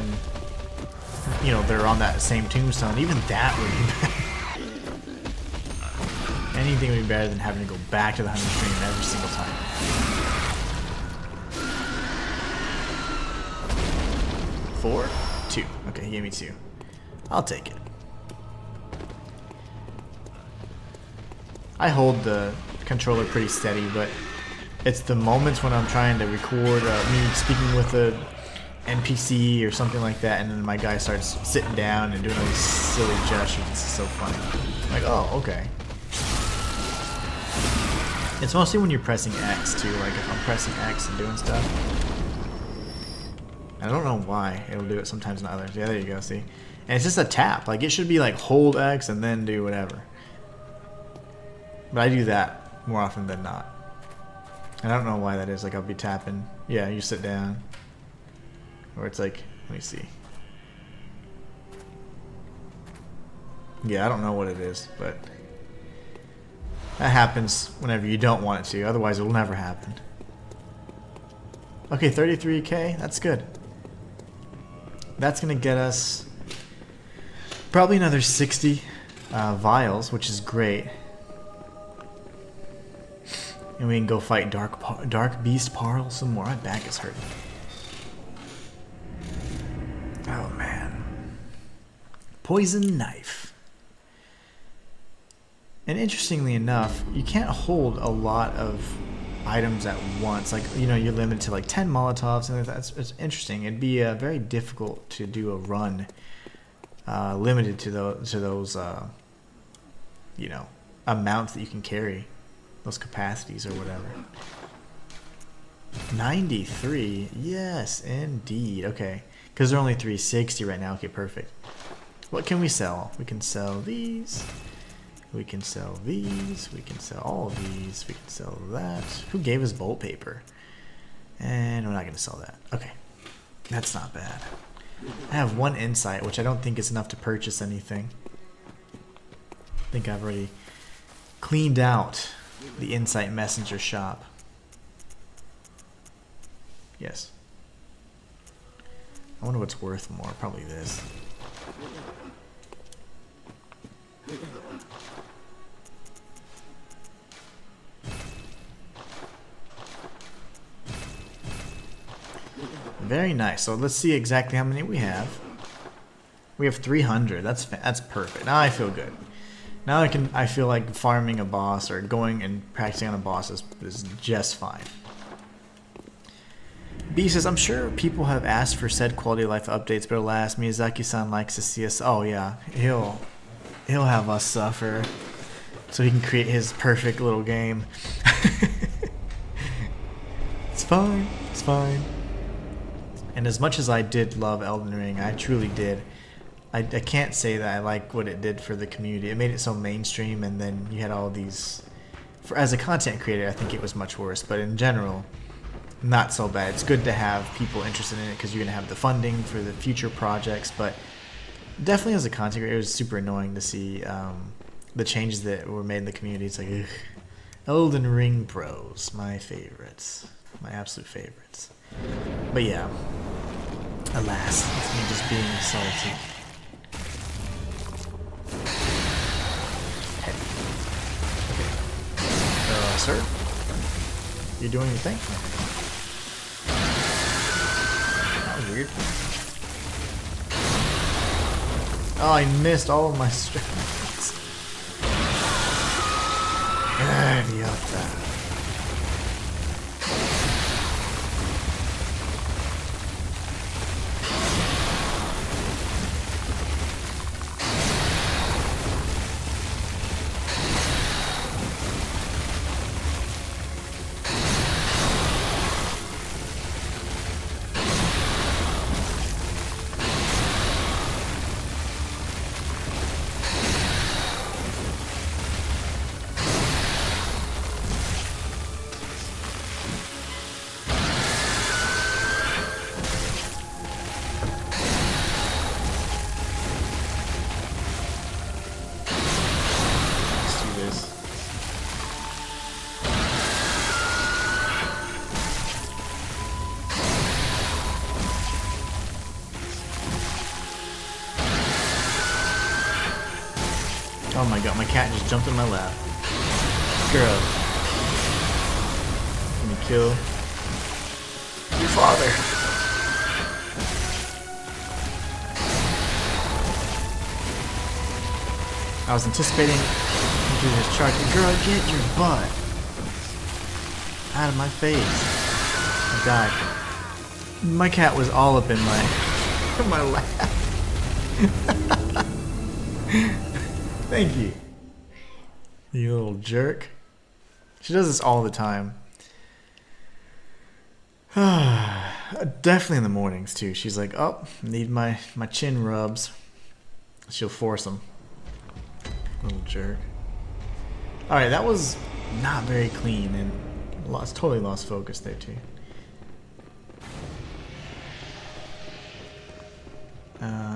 you know, they're on that same tombstone. Even that would be better. Anything would be better than having to go back to the Hunter's Dream every single time. Four? Two. Okay, he gave me two. I'll take it. I hold the controller pretty steady, but it's the moments when I'm trying to record me speaking with a NPC or something like that, and then my guy starts sitting down and doing all these silly gestures. It's so funny. Like, oh, okay. It's mostly when you're pressing X too, like if I'm pressing X and doing stuff. I don't know why it'll do it sometimes, not others. Yeah, there you go, see? And it's just a tap. Like, it should be like hold X and then do whatever. But I do that more often than not. I don't know why that is. Like, I'll be tapping. Yeah, you sit down. Or it's like, let me see. Yeah, I don't know what it is, but that happens whenever you don't want it to. Otherwise, it will never happen. Okay, 33k. That's good. That's going to get us probably another 60 vials, which is great. And we can go fight Darkbeast Paarl some more. My back is hurting. Oh, man. Poison knife. And interestingly enough, you can't hold a lot of items at once. Like, you know, you're limited to like 10 Molotovs, and it's interesting. It'd be very difficult to do a run limited to those you know, amounts that you can carry, those capacities or whatever. 93, yes, indeed. Okay, because they're only 360 right now. Okay, perfect. What can we sell? We can sell these. We can sell these. We can sell all of these. We can sell that. Who gave us bolt paper? And we're not going to sell that. Okay. That's not bad. I have one insight, which I don't think is enough to purchase anything. I think I've already cleaned out the Insight Messenger shop. Yes. I wonder what's worth more. Probably this. Very nice. So let's see exactly how many we have. We have 300. That's perfect. Now I feel good. Now I feel like farming a boss or going and practicing on a boss is just fine. B says, I'm sure people have asked for said quality of life updates, but alas, Miyazaki-san likes to see us. Oh yeah, he'll have us suffer so he can create his perfect little game. It's fine. It's fine. And as much as I did love Elden Ring, I truly did. I can't say that I like what it did for the community. It made it so mainstream, and then you had all these. As a content creator, I think it was much worse. But in general, not so bad. It's good to have people interested in it because you're gonna have the funding for the future projects. But definitely, as a content creator, it was super annoying to see the changes that were made in the community. It's like, ugh. Elden Ring Bros, my favorites, my absolute favorites. But yeah, alas, it's me just being salty. Sir, you're doing your thing? That was weird. Oh, I missed all of my strats. Idiota. Oh my god, my cat just jumped in my lap. Girl. Let me kill your father. I was anticipating him doing his charge. Girl, get your butt out of my face. I died. My cat was all up in my lap. Thank you. You little jerk. She does this all the time. Definitely in the mornings too. She's like, oh, need my chin rubs. She'll force them. Little jerk. Alright, that was not very clean and totally lost focus there too.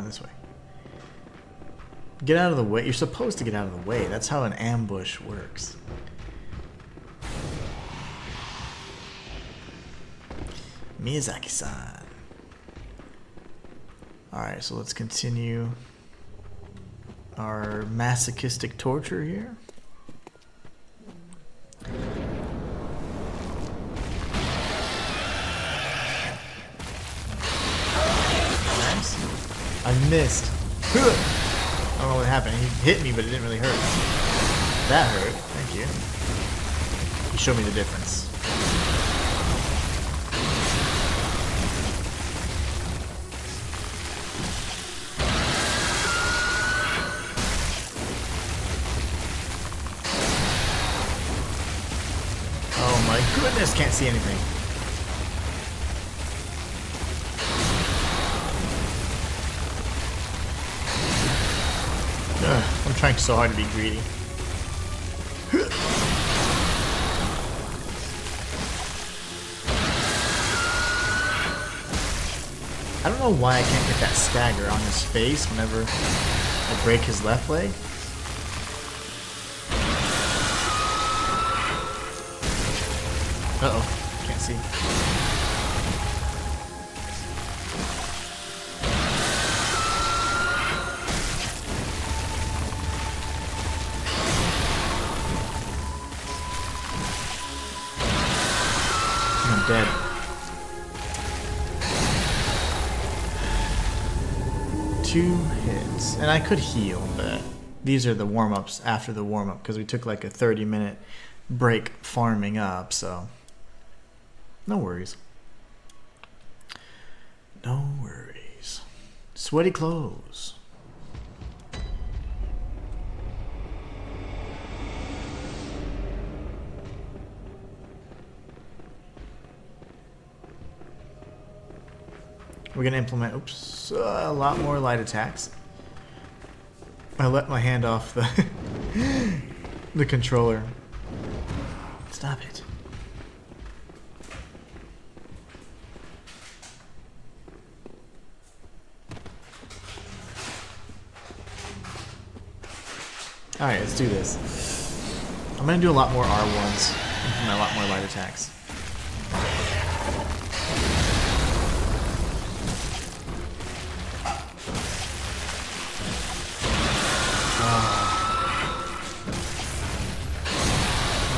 This way. Get out of the way. You're supposed to get out of the way. That's how an ambush works. Miyazaki-san. Alright, so let's continue our masochistic torture here. Nice. I missed. I don't know what happened. He hit me, but it didn't really hurt. That hurt. Thank you. You showed me the difference. Oh my goodness, can't see anything. I'm trying so hard to be greedy. I don't know why I can't get that stagger on his face whenever I break his left leg. Uh-oh, can't see. I'm dead. Two hits. And I could heal, but these are the warm-ups after the warm-up because we took like a 30-minute break farming up, so no worries. No worries. Sweaty clothes. We're going to implement, a lot more light attacks. I let my hand off the controller. Stop it. Alright, let's do this. I'm gonna do a lot more R1s and a lot more light attacks.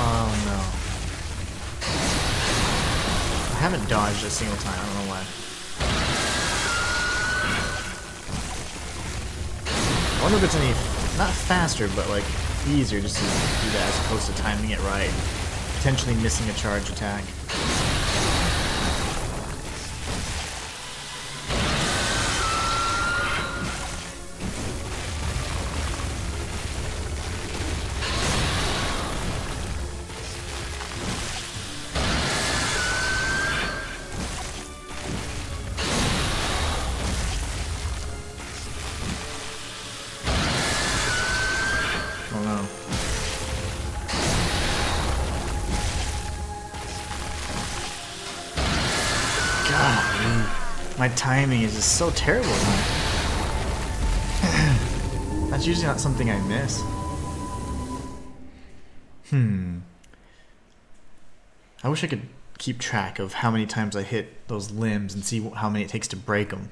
Oh no. I haven't dodged a single time, I don't know why. I wonder if it's any, not faster, but like easier just to do that as opposed to timing it right. Potentially missing a charge attack. Oh no. God, my timing is just so terrible now. That's usually not something I miss. I wish I could keep track of how many times I hit those limbs and see how many it takes to break them.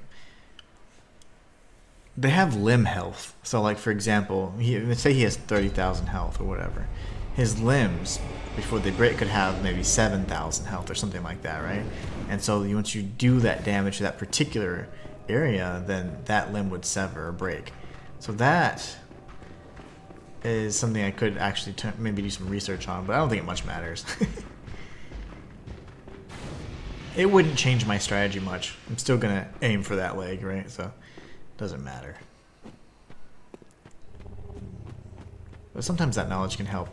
They have limb health. So like for example, let's say he has 30,000 health or whatever. His limbs, before they break, could have maybe 7,000 health or something like that, right? And so once you do that damage to that particular area, then that limb would sever or break. So that is something I could actually maybe do some research on, but I don't think it much matters. It wouldn't change my strategy much. I'm still gonna aim for that leg, right? So doesn't matter. But sometimes that knowledge can help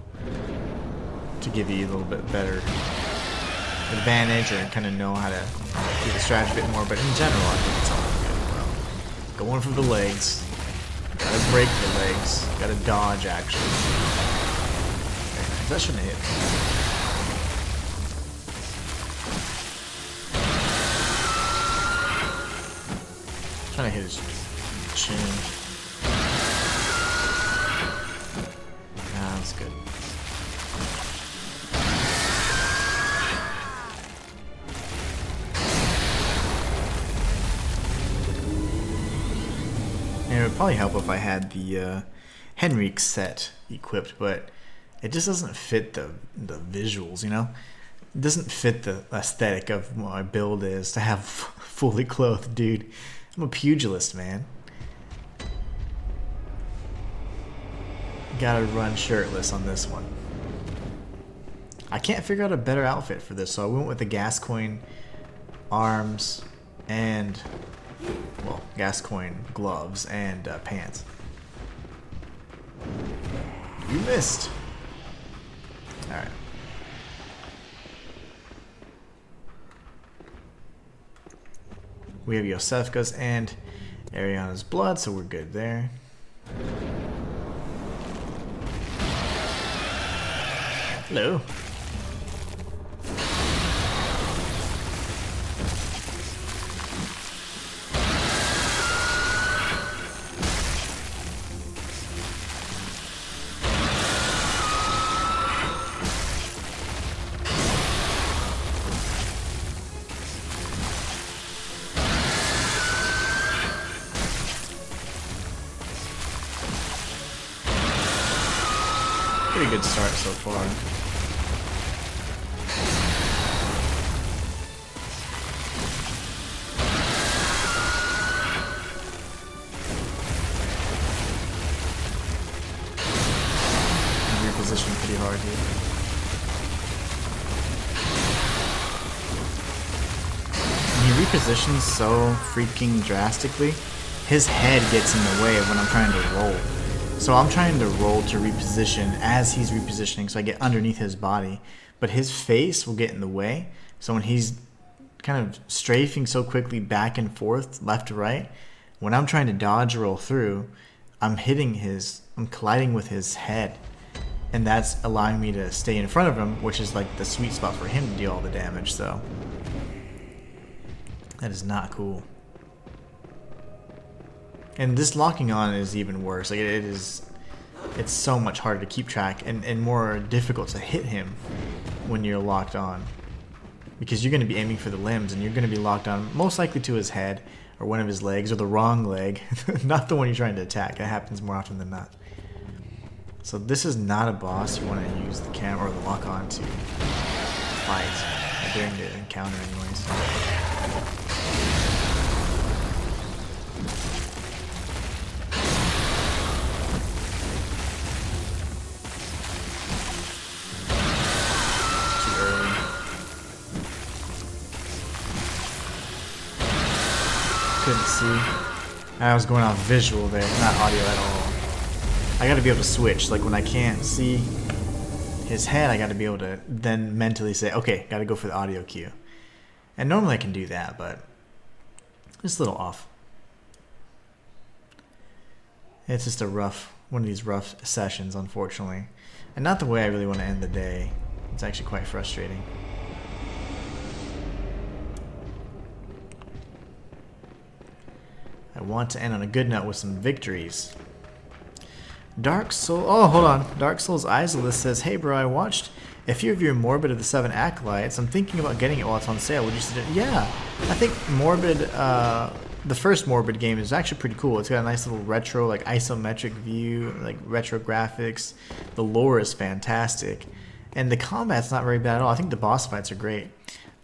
to give you a little bit better advantage or kind of know how to do the strategy a bit more. But in general, I think it's all good. Well, going for the legs. Gotta break the legs. Gotta dodge, actually. That shouldn't hit. Trying to hit his chin. Ah, that's good. And it would probably help if I had the Henrik set equipped, but it just doesn't fit the visuals, you know? It doesn't fit the aesthetic of what my build is to have fully clothed dude. I'm a pugilist, man. Gotta run shirtless on this one. I can't figure out a better outfit for this, so I went with the Gascoigne arms and, well, Gascoigne gloves and pants. You missed. Alright. We have Yosefka's and Ariana's blood, so we're good there. Hello. Pretty good start so far. Reposition pretty hard here. When he repositions so freaking drastically, his head gets in the way of when I'm trying to roll. So I'm trying to roll to reposition as he's repositioning, so I get underneath his body. But his face will get in the way. So when he's kind of strafing so quickly back and forth, left to right, when I'm trying to dodge roll through, I'm colliding with his head, and that's allowing me to stay in front of him, which is like the sweet spot for him to deal all the damage. So that is not cool. And this locking on is even worse. Like it's so much harder to keep track and more difficult to hit him when you're locked on, because you're going to be aiming for the limbs and you're going to be locked on most likely to his head or one of his legs, or the wrong leg, not the one you're trying to attack. That happens more often than not. So this is not a boss you want to use the camera or the lock on to fight during the encounter anyways. Couldn't see. I was going off visual there, not audio at all. I gotta be able to switch. Like when I can't see his head, I gotta be able to then mentally say, okay, gotta go for the audio cue. And normally I can do that, but it's a little off. It's just one of these rough sessions, unfortunately. And not the way I really want to end the day. It's actually quite frustrating. I want to end on a good note with some victories. Dark Soul. Oh, hold on. Dark Souls Isolus says, "Hey, bro, I watched a few of your Morbid of the Seven Acolytes. I'm thinking about getting it while it's on sale. Would you suggest?" Yeah, I think Morbid, the first Morbid game is actually pretty cool. It's got a nice little retro, like isometric view, like retro graphics. The lore is fantastic, and the combat's not very bad at all. I think the boss fights are great.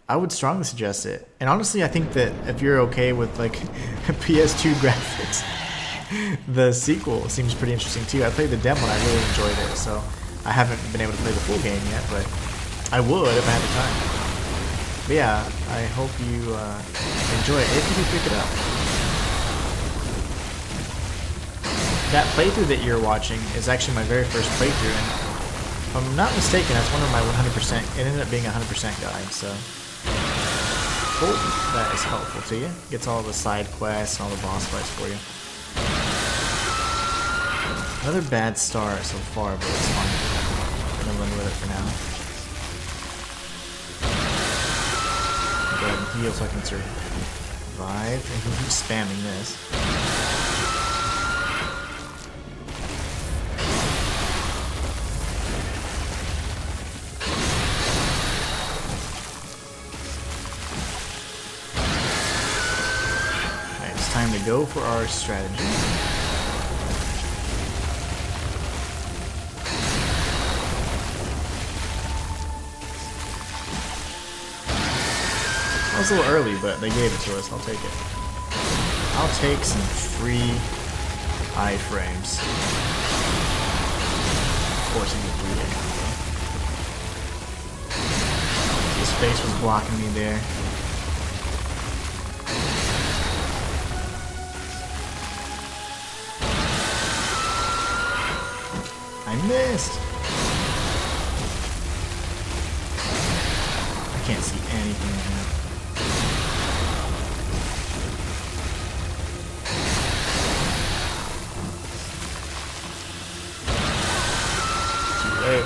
I would strongly suggest it. And honestly, I think that if you're okay with like PS2 graphics, the sequel seems pretty interesting too. I played the demo and I really enjoyed it, so I haven't been able to play the full game yet, but I would if I had the time. But yeah, I hope you enjoy it if you do pick it up. That playthrough that you're watching is actually my very first playthrough, and if I'm not mistaken, that's one of my 100%. It ended up being a 100% guide, so hope that is helpful to you. Gets all the side quests and all the boss fights for you. Another bad start so far, but it's fine. I'm gonna run with it for now. Go ahead and heal so I can survive. And he keeps spamming this. Alright, it's time to go for our strategy. It was a little early, but they gave it to us. I'll take it. I'll take some free iframes. Of course, I need 3 His face was blocking me there. I missed. I can't see anything right now. Hey.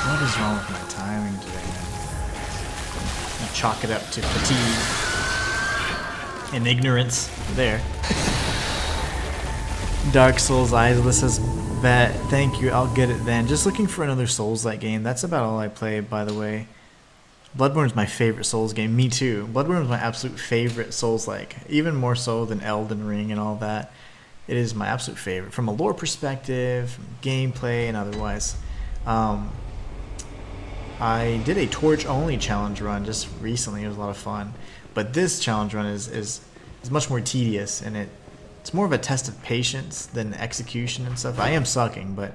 What is wrong with my timing today, man? Chalk it up to fatigue and ignorance. There. Dark Souls Isolus says, "Bet, thank you, I'll get it then. Just looking for another Souls-like game. That's about all I play, by the way. Bloodborne is my favorite Souls game. Me too. Bloodborne is my absolute favorite Souls-like. Even more so than Elden Ring and all that. It is my absolute favorite. From a lore perspective, from gameplay, and otherwise. I did a torch-only challenge run just recently. It was a lot of fun. But this challenge run is much more tedious, and it's more of a test of patience than execution and stuff. I am sucking, but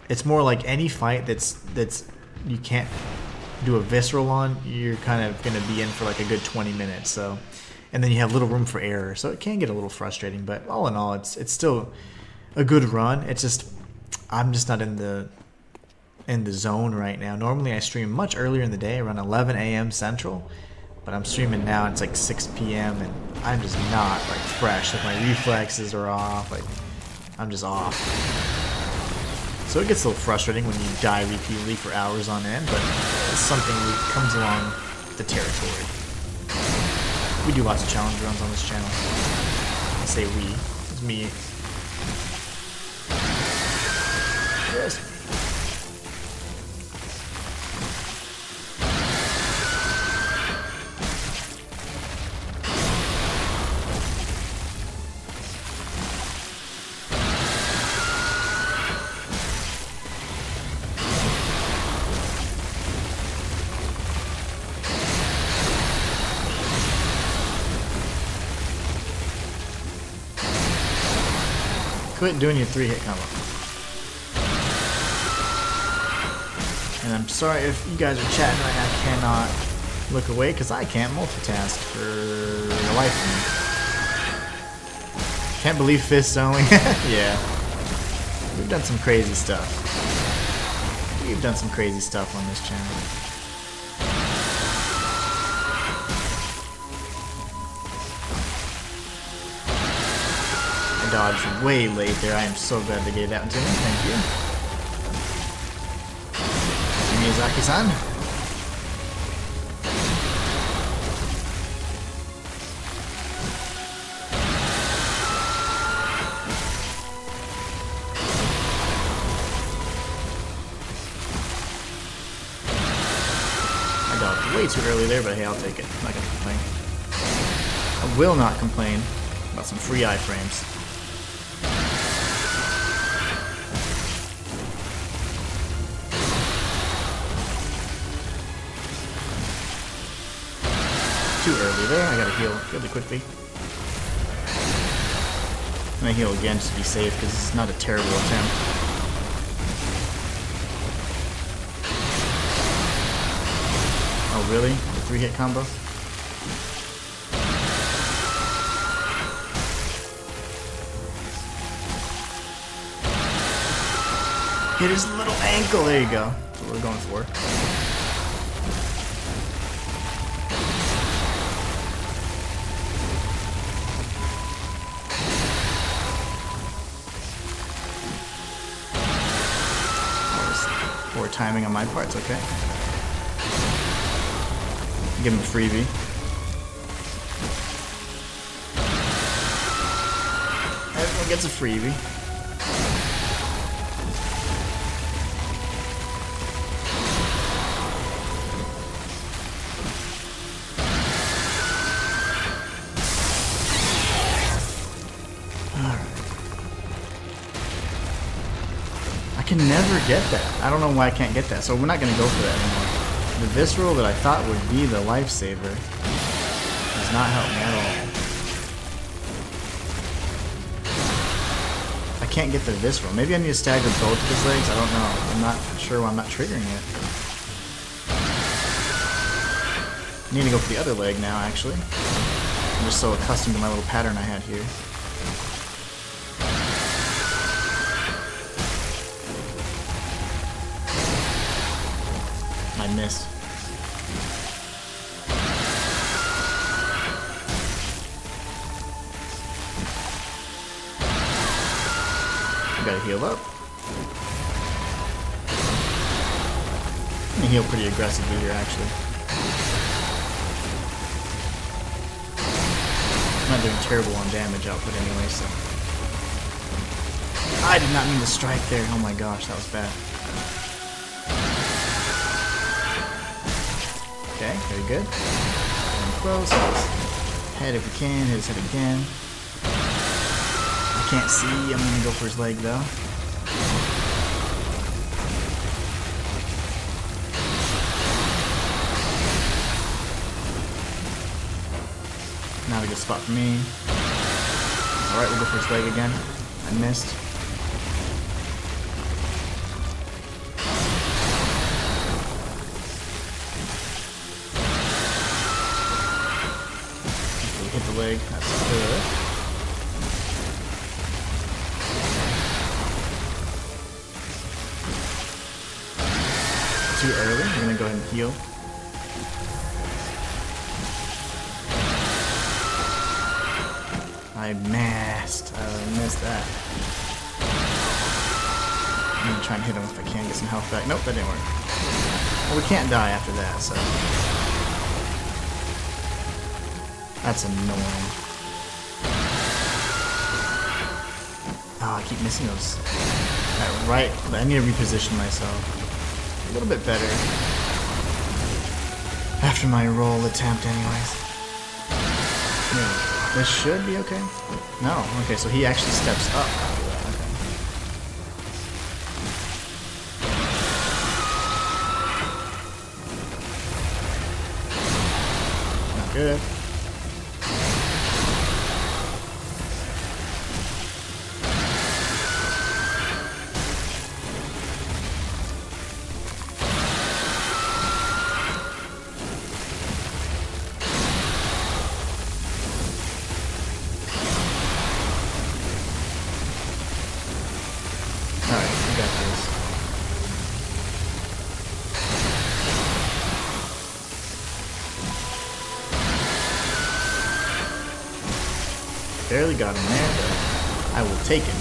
It's more like any fight that's you can't do a visceral on, you're kind of going to be in for like a good 20 minutes. So, and then you have little room for error, so it can get a little frustrating. But all in all, it's still a good run. It's just I'm just not in the zone right now. Normally I stream much earlier in the day, around 11 a.m. Central, but I'm streaming now and it's like 6 p.m. and I'm just not like fresh. Like my reflexes are off. Like I'm just off. So it gets a little frustrating when you die repeatedly for hours on end, but it's something that comes along with the territory. We do lots of challenge runs on this channel. I say we. It's me. Just me. Quit doing your 3-hit combo. And I'm sorry if you guys are chatting right now, I cannot look away because I can't multitask for the life of me. Can't believe fists only. Yeah. We've done some crazy stuff. We've done some crazy stuff on this channel. I dodged way late there. I am so glad they gave that one to me. Thank you. Miyazaki-san. I dodged way too early there, but hey, I'll take it. I'm not gonna complain. I will not complain about some free iframes. Too early there. I gotta heal really quickly. I'm gonna heal again just to be safe because this is not a terrible attempt. Oh really? The 3-hit combo? Hit his little ankle. There you go. That's what we're going for. Poor timing on my part, it's okay. Give him a freebie. Everyone gets a freebie. I can never get that. I don't know why I can't get that, so we're not going to go for that anymore. The visceral that I thought would be the lifesaver does not help me at all. I can't get the visceral. Maybe I need to stagger both of his legs. I don't know. I'm not sure why I'm not triggering it. I need to go for the other leg now, actually. I'm just so accustomed to my little pattern I had here. I missed. Gotta heal up. I'm gonna heal pretty aggressively here, actually. I'm not doing terrible on damage output anyway, so. I did not mean to strike there. Oh my gosh, that was bad. Okay, very good. And close. Head if we can. Hit his head again. I can't see. I'm gonna go for his leg though. Not a good spot for me. Alright, we'll go for his leg again. I missed. leg. That's good. Too early. I'm gonna go ahead and heal. I missed. I missed that. I'm gonna try and hit him if I can, get some health back. Nope, that didn't work. Well, we can't die after that, so. That's annoying. Oh, I keep missing those. That right, I need to reposition myself a little bit better. After my roll attempt, anyways. Yeah, this should be okay. No, okay, so he actually steps up after that. Okay. Not good. Barely got him there, but I will take him.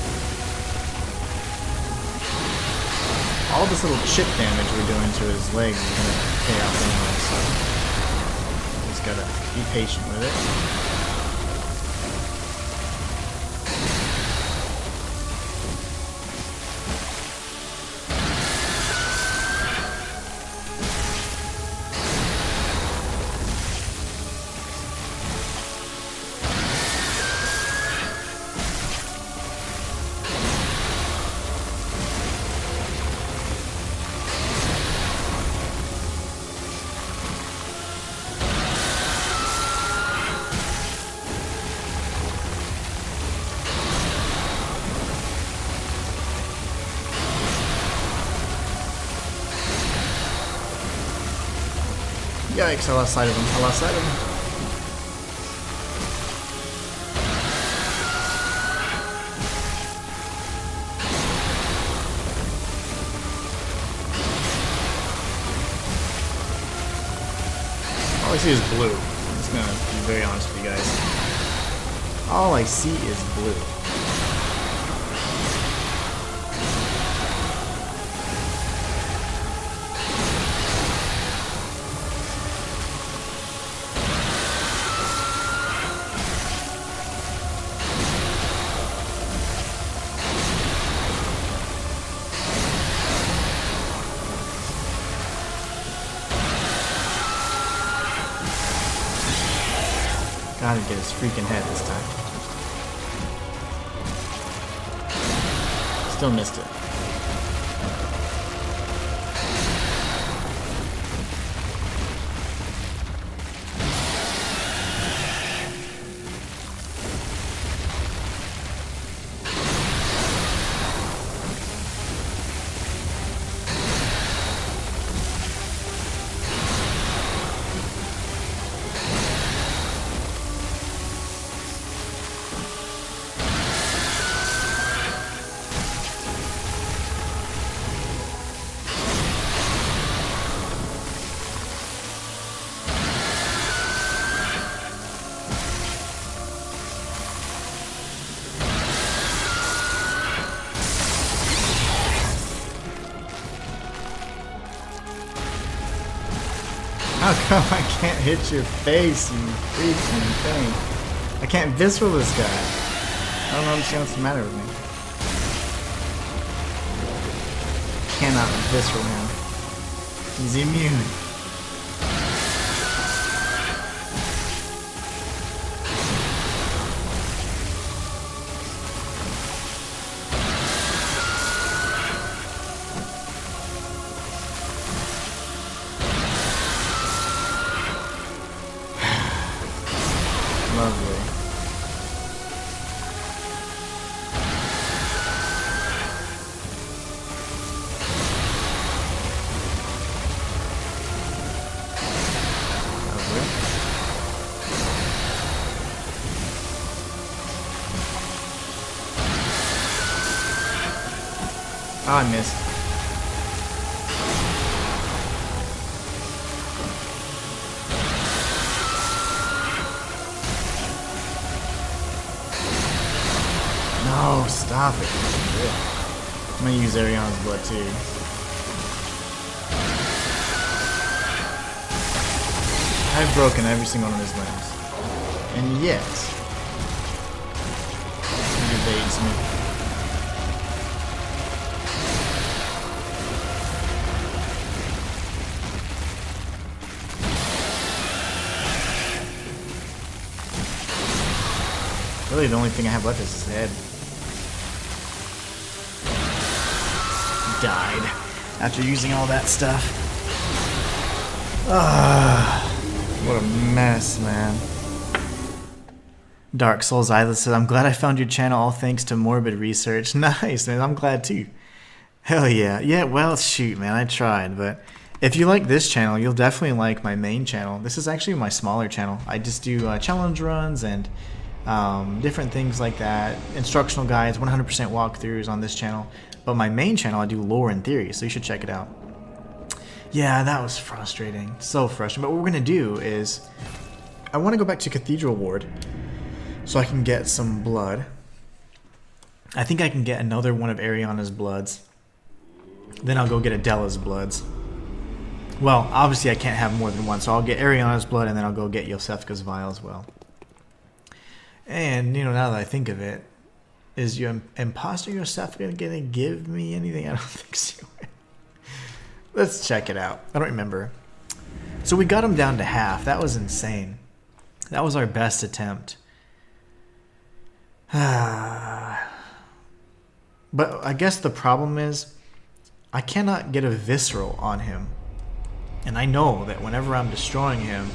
All this little chip damage we're doing to his legs is going to pay off anyway, so just gotta be patient with it. Yikes, I lost sight of him. I lost sight of him. All I see is blue. I'm just gonna be very honest with you guys. All I see is blue. Gotta get his freaking head this time. Still missed it. How come I can't hit your face, you freaking thing? I can't visceral this guy. I don't understand what's the matter with me. Cannot visceral him. He's immune. Lovely. Oh, I missed. No, stop it. I'm gonna use Ariana's blood too. I've broken every single one of his limbs. And yet, he evades me. Really, the only thing I have left is his head. Died after using all that stuff. What a mess, man. Dark Souls Isla says, I'm glad I found your channel, all thanks to morbid research. Nice, man. I'm glad too. Hell yeah. Yeah, well, shoot, man. I tried, but if you like this channel, you'll definitely like my main channel. This is actually my smaller channel. I just do challenge runs and different things like that. Instructional guides, 100% walkthroughs on this channel. But my main channel, I do lore and theory, so you should check it out. Yeah, that was frustrating. So frustrating. But what we're going to do is, I want to go back to Cathedral Ward so I can get some blood. I think I can get another one of Ariana's bloods. Then I'll go get Adela's bloods. Well, obviously I can't have more than one, so I'll get Ariana's blood and then I'll go get Yosefka's vial as well. And, you know, now that I think of it, is your imposter Yosefka gonna give me anything? I don't think so. Let's check it out. I don't remember. So we got him down to half. That was insane. That was our best attempt. But I guess the problem is I cannot get a visceral on him. And I know that whenever I'm destroying him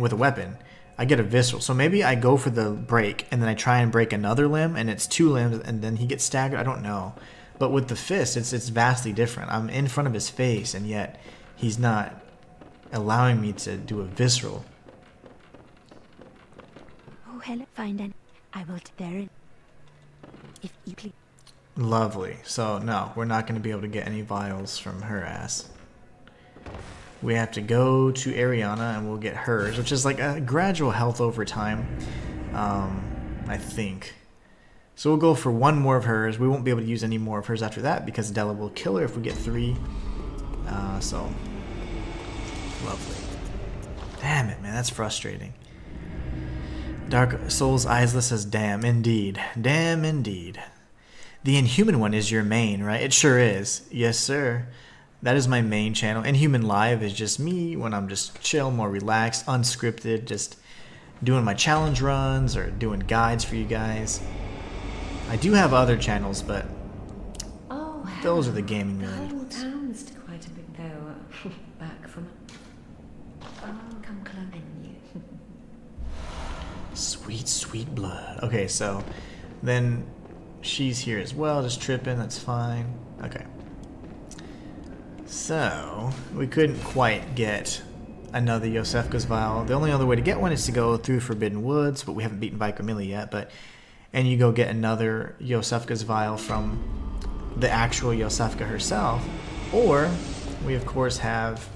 with a weapon, I get a visceral. So maybe I go for the break and then I try and break another limb and it's 2 limbs and then he gets staggered. I don't know. But with the fist, it's vastly different. I'm in front of his face and yet he's not allowing me to do a visceral. Oh, hello, find an. I will there. If you please. Lovely. So no, we're not going to be able to get any vials from her ass. We have to go to Ariana and we'll get hers, which is like a gradual health over time, I think. So we'll go for 1 more of hers. We won't be able to use any more of hers after that because Adela will kill her if we get 3. So, lovely. Damn it, man, that's frustrating. Dark Souls Isla says, damn, indeed. Damn, indeed. The Inhuman one is your main, right? It sure is. Yes, sir. That is my main channel. Inhuman Live is just me when I'm just chill, more relaxed, unscripted, just doing my challenge runs or doing guides for you guys. I do have other channels, but those are the gaming related ones. Danced quite a bit though, back from. Oh, come close you. Sweet, sweet blood. Okay, so then she's here as well, just tripping. That's fine. Okay. So, we couldn't quite get another Yosefka's vial. The only other way to get one is to go through Forbidden Woods, but we haven't beaten Vicromili yet, and you go get another Yosefka's vial from the actual Yosefka herself, or we of course have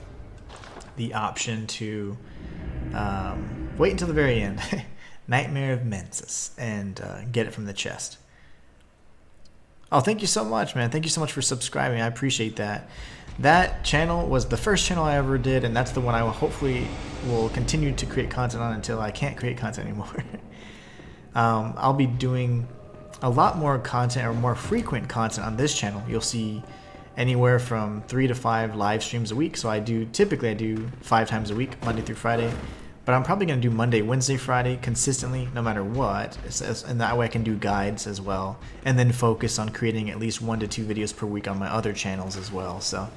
the option to wait until the very end, Nightmare of Mensis, and get it from the chest. Oh, thank you so much, man. Thank you so much for subscribing. I appreciate that. That channel was the first channel I ever did, and that's the one I will hopefully will continue to create content on until I can't create content anymore. I'll be doing a lot more content or more frequent content on this channel. You'll see anywhere from 3 to 5 live streams a week. So typically I do 5 times a week, Monday through Friday. But I'm probably going to do Monday, Wednesday, Friday consistently, no matter what. And that way I can do guides as well. And then focus on creating at least 1 to 2 videos per week on my other channels as well. So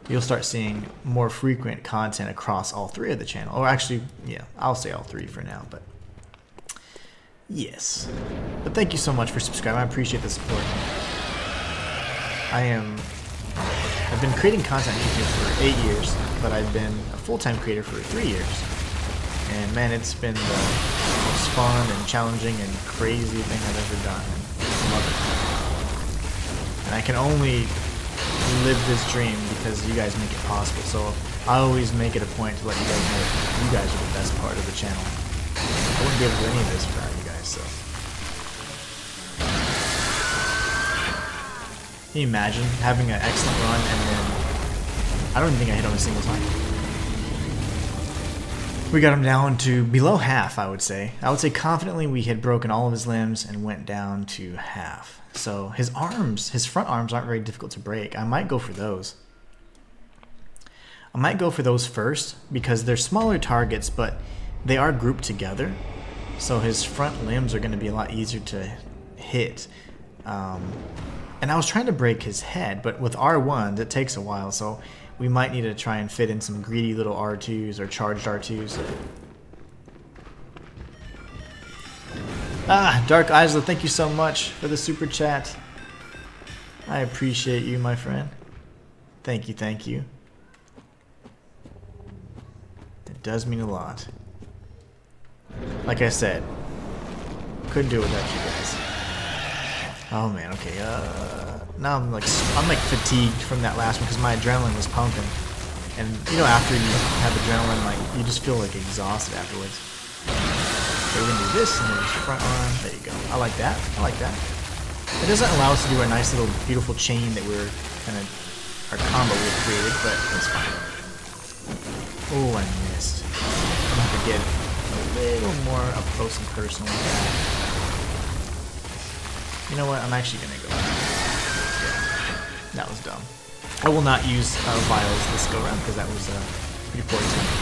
you'll start seeing more frequent content across all 3 of the channels. Or actually, yeah, I'll say all 3 for now. But yes. But thank you so much for subscribing. I appreciate the support. I've been creating content on YouTube for 8 years, but I've been a full-time creator for 3 years. And man, it's been the most fun and challenging and crazy thing I've ever done. I love it. I can only live this dream because you guys make it possible. So I always make it a point to let you guys know that you guys are the best part of the channel. I wouldn't be able to do any of this without you guys, so. Can you imagine having an excellent run and then I don't even think I hit him a single time. We got him down to below half, I would say. I would say confidently we had broken all of his limbs and went down to half. So his arms, his front arms aren't very difficult to break. I might go for those. I might go for those first because they're smaller targets, but they are grouped together. So his front limbs are going to be a lot easier to hit. And I was trying to break his head, but with R1, it takes a while. So we might need to try and fit in some greedy little R2s or charged R2s. Dark Isla, thank you so much for the super chat. I appreciate you, my friend. Thank you, thank you. It does mean a lot. Like I said, couldn't do it without you guys. Oh man, okay. Now I'm like fatigued from that last one because my adrenaline was pumping, and you know after you have adrenaline, like you just feel like exhausted afterwards. So we're gonna do this and then just front arm. There you go. I like that. I like that. It doesn't allow us to do our nice little beautiful chain that we're kind of our combo we had created, but it's fine. Oh, I missed. I'm gonna have to get a little more up close and personal with that. You know what? I'm actually gonna go. Yeah, that was dumb. I will not use vials this go around because that was pretty poor attempt.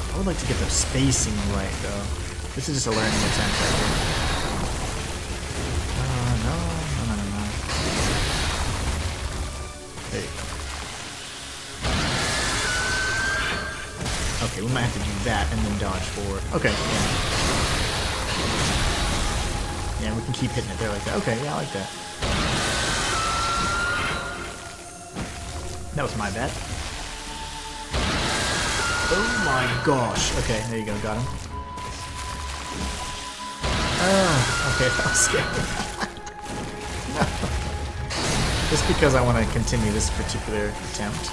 I would like to get the spacing right though. This is just a learning attempt right here. No. There you go. Okay, we might have to do that and then dodge forward. Okay, yeah. Yeah, we can keep hitting it there like that. Okay, yeah, I like that. That was my bad. Oh my gosh. Okay, there you go, got him. Okay, that was scary. No. Just because I want to continue this particular attempt.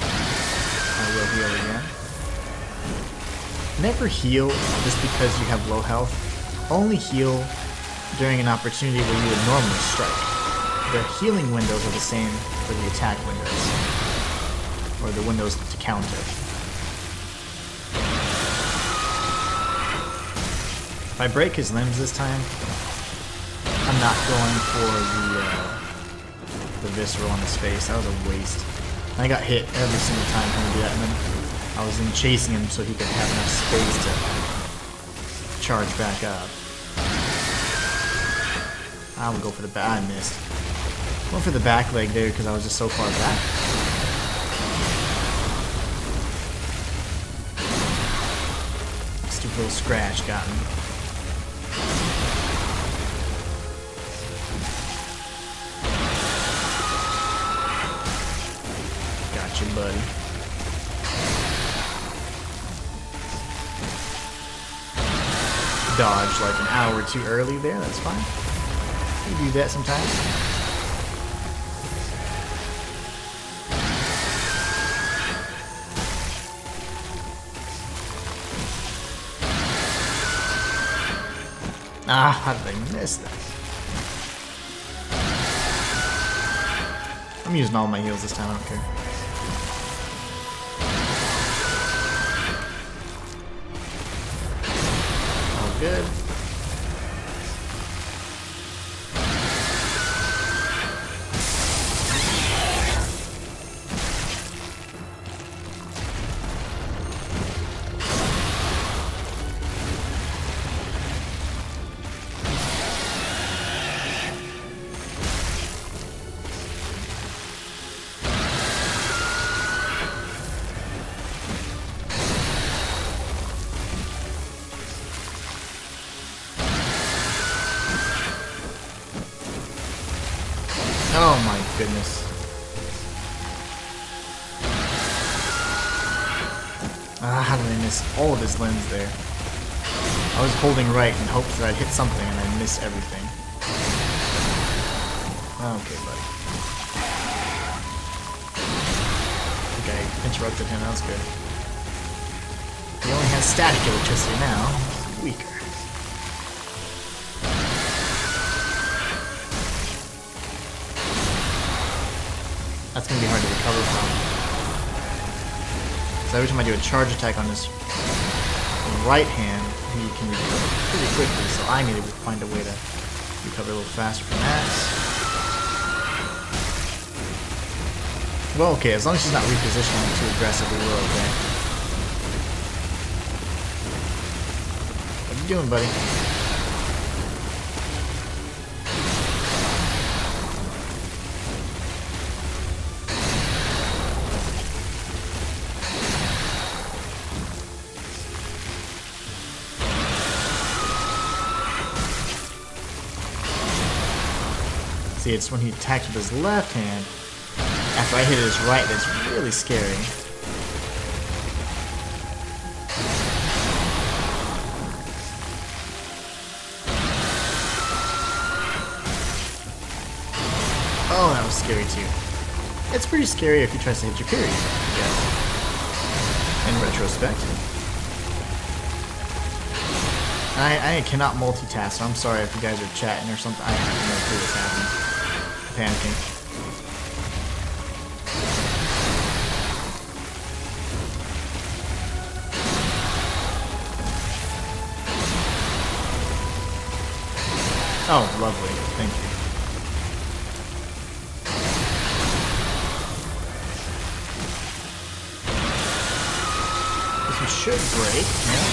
I will heal again. Never heal just because you have low health. Only heal during an opportunity where you would normally strike. The healing windows are the same for the attack windows. Or the windows to counter. If I break his limbs this time, I'm not going for the visceral on his face. That was a waste. I got hit every single time trying to do that, and then I was then chasing him so he could have enough space to charge back up. I would go for the back. I missed. Went for the back leg there because I was just so far back. Stupid little scratch got me. Gotcha, buddy. Dodged like an hour too early there, that's fine. You do that sometimes. How did I miss that? I'm using all my heals this time, I don't care. All good. Oh my goodness. How did I miss all of his limbs there? I was holding right in hopes that I'd hit something and I missed everything. Okay, buddy. Okay, interrupted him. That was good. He only has static electricity now. Weaker. That's gonna be hard to recover from. So every time I do a charge attack on his right hand, he can recover pretty quickly. So I need to find a way to recover a little faster from that. Well, okay, as long as she's not repositioning too aggressively, we're okay. What are you doing, buddy? See, it's when he attacks with his left hand, after I hit his right, that's really scary. Oh, that was scary too. It's pretty scary if he tries to hit your period, yes. In retrospect. I cannot multitask, so I'm sorry if you guys are chatting or something. I have no clue what's happening. Panicking. Oh, lovely. Thank you. This one should break, yeah.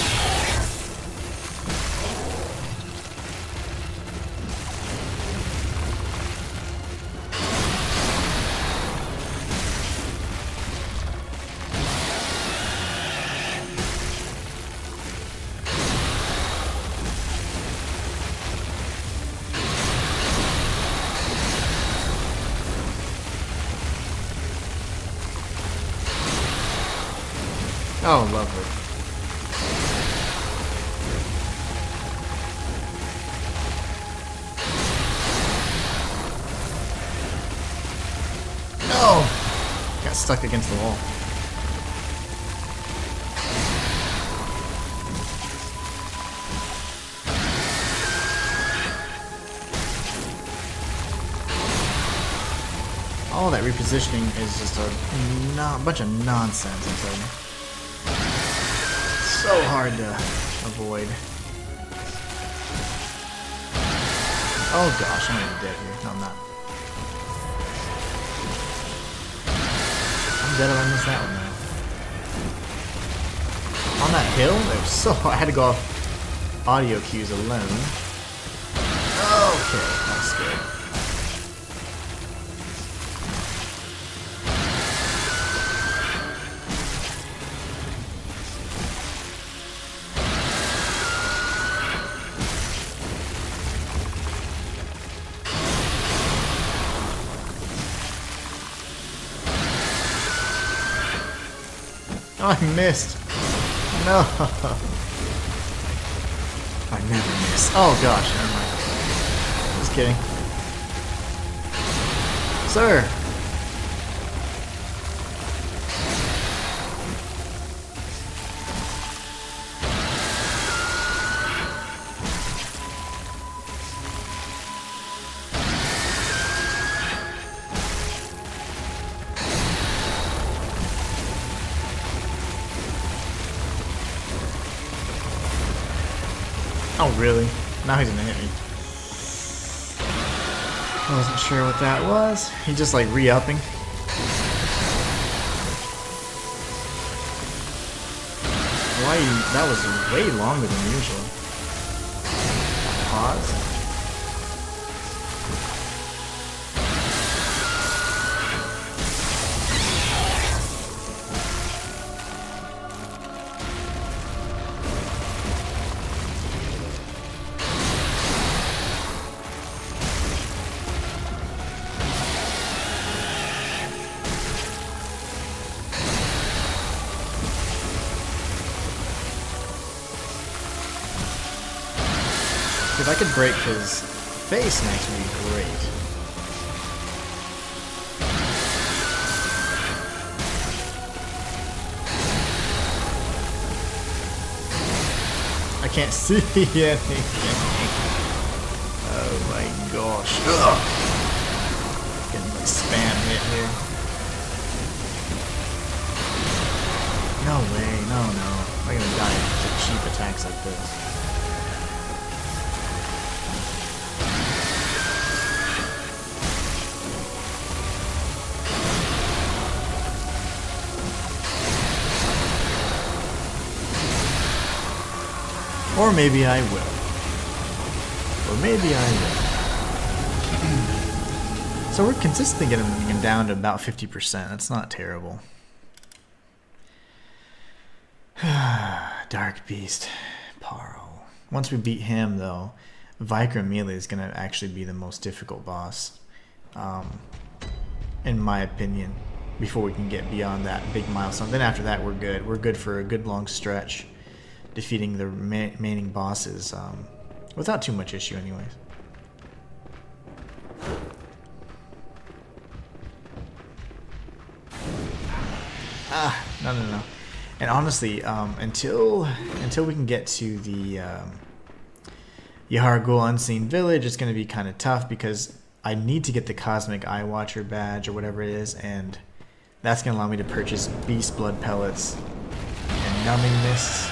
Oh, lovely. No! Got stuck against the wall. All that repositioning is just a bunch of nonsense, I'm telling you. So hard to avoid. Oh gosh, I'm gonna be dead here. No, I'm not. I'm dead if I miss that one now. On that hill, it was so hard. I had to go off audio cues alone. Okay, that's good. Oh, I missed. No. I never miss. Oh gosh, never mind. Just kidding. Sir. Oh, really? Now he's gonna hit me. I wasn't sure what that was. He just like re-upping. Why? That was way longer than usual. Pause. If I could break his face next would be great. can't see anything. Oh my gosh. Ugh. Getting like spam hit here. No way, no. I'm not gonna die to cheap attacks like this. Or maybe I will. Or maybe I will. So we're consistently getting him down to about 50%. That's not terrible. Darkbeast, Paarl. Once we beat him, though, Viker Melee is going to actually be the most difficult boss, in my opinion, before we can get beyond that big milestone. Then after that, we're good. We're good for a good long stretch, defeating the remaining bosses without too much issue anyways. No. And honestly, until we can get to the Yahar'gul Unseen Village, it's going to be kind of tough because I need to get the Cosmic Eye Watcher badge or whatever it is, and that's going to allow me to purchase Beast Blood Pellets and Numbing Mists.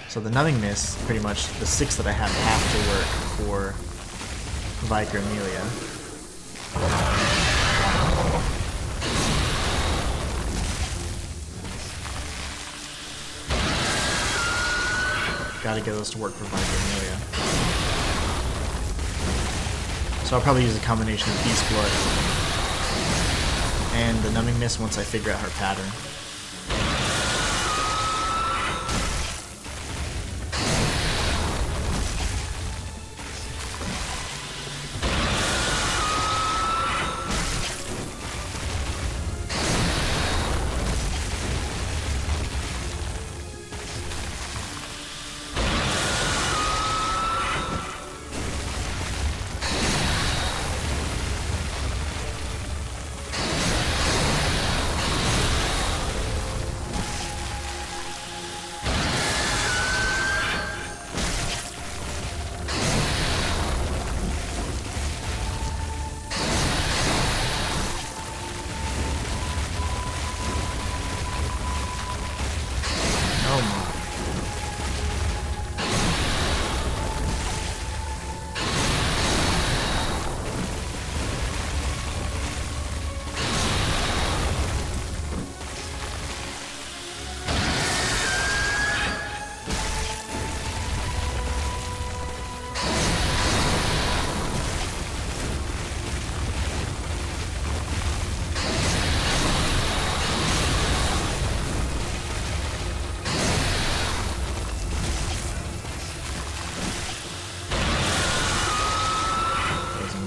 So the Numbing Mists, pretty much the 6 that I have to work for Viker Amelia. Gotta get those to work for Viker Amelia. So I'll probably use a combination of Beast Blood and the Numbing Mist once I figure out her pattern.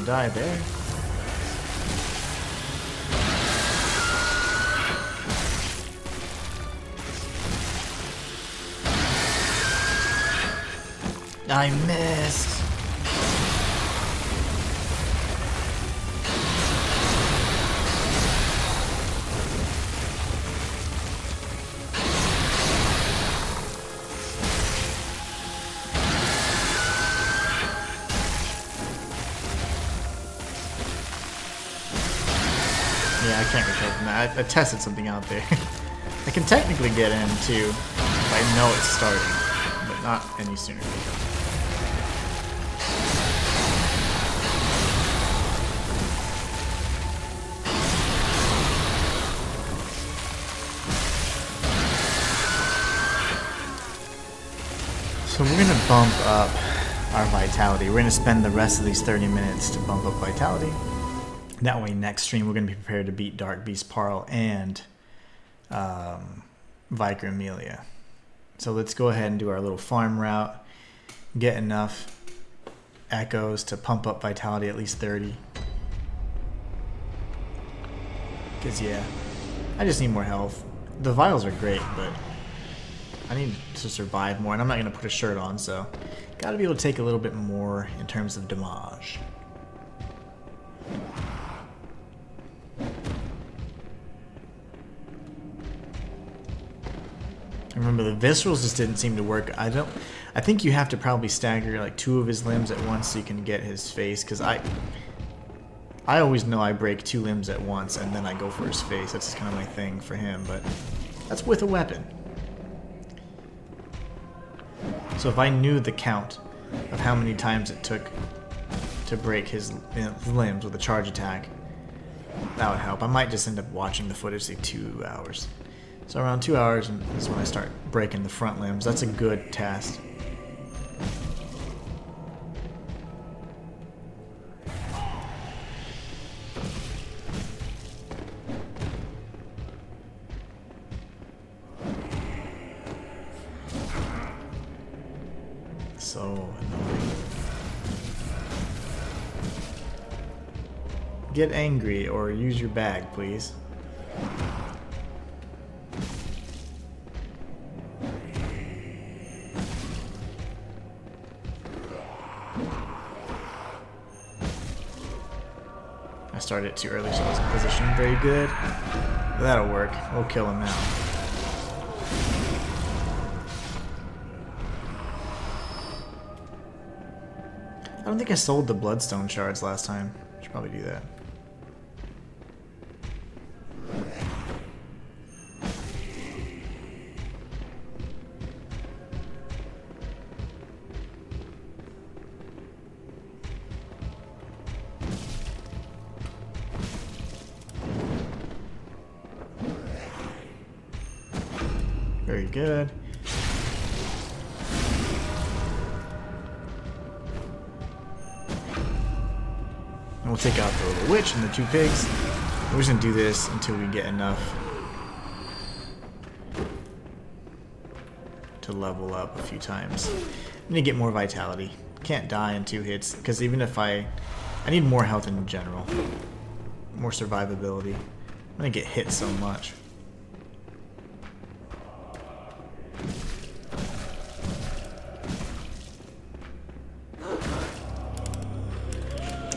Die there. I missed. Yeah, I can't recover from that. I tested something out there. I can technically get in too if I know it's starting, but not any sooner. So we're going to bump up our vitality. We're going to spend the rest of these 30 minutes to bump up vitality. That way next stream we're going to be prepared to beat Darkbeast, Paarl, and Viker Amelia. So let's go ahead and do our little farm route. Get enough echoes to pump up vitality at least 30. Because yeah, I just need more health. The vials are great, but I need to survive more, and I'm not going to put a shirt on, so got to be able to take a little bit more in terms of damage. Remember, the viscerals just didn't seem to work. I I think you have to probably stagger like 2 of his limbs at once so you can get his face, because I always know I break 2 limbs at once and then I go for his face. That's just kind of my thing for him, but that's with a weapon. So if I knew the count of how many times it took to break his limbs with a charge attack, that would help. I might just end up watching the footage, say 2 hours. So around 2 hours is when I start breaking the front limbs. That's a good test. So annoying. Get angry or use your bag, please. I started it too early, so I wasn't positioned very good. But that'll work. We'll kill him now. I don't think I sold the bloodstone shards last time. Should probably do that. Very good. And we'll take out the little witch and the 2 pigs. We're just gonna do this until we get enough to level up a few times. I need to get more vitality. Can't die in 2 hits, because even if I need more health in general. More survivability. I'm gonna get hit so much.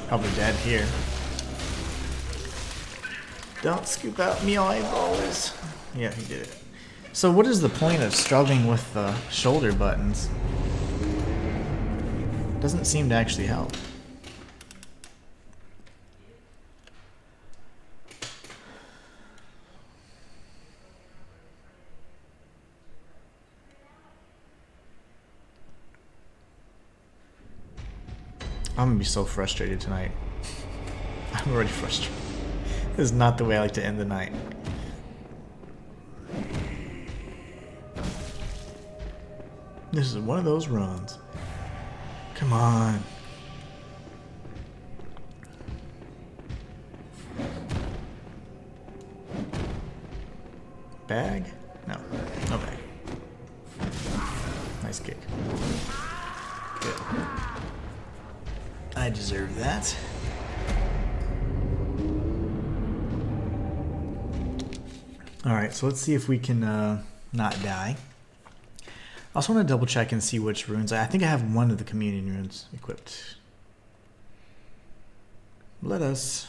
Probably dead here. Don't scoop out me eyeballs. Yeah, he did it. So what is the point of struggling with the shoulder buttons? Doesn't seem to actually help. I'm gonna be so frustrated tonight. I'm already frustrated. This is not the way I like to end the night. This is one of those runs. Come on. Bag? No. No bag. Nice kick. Good. I deserve that. Alright, so let's see if we can not die. I also want to double check and see which runes. I think I have one of the communion runes equipped. Let us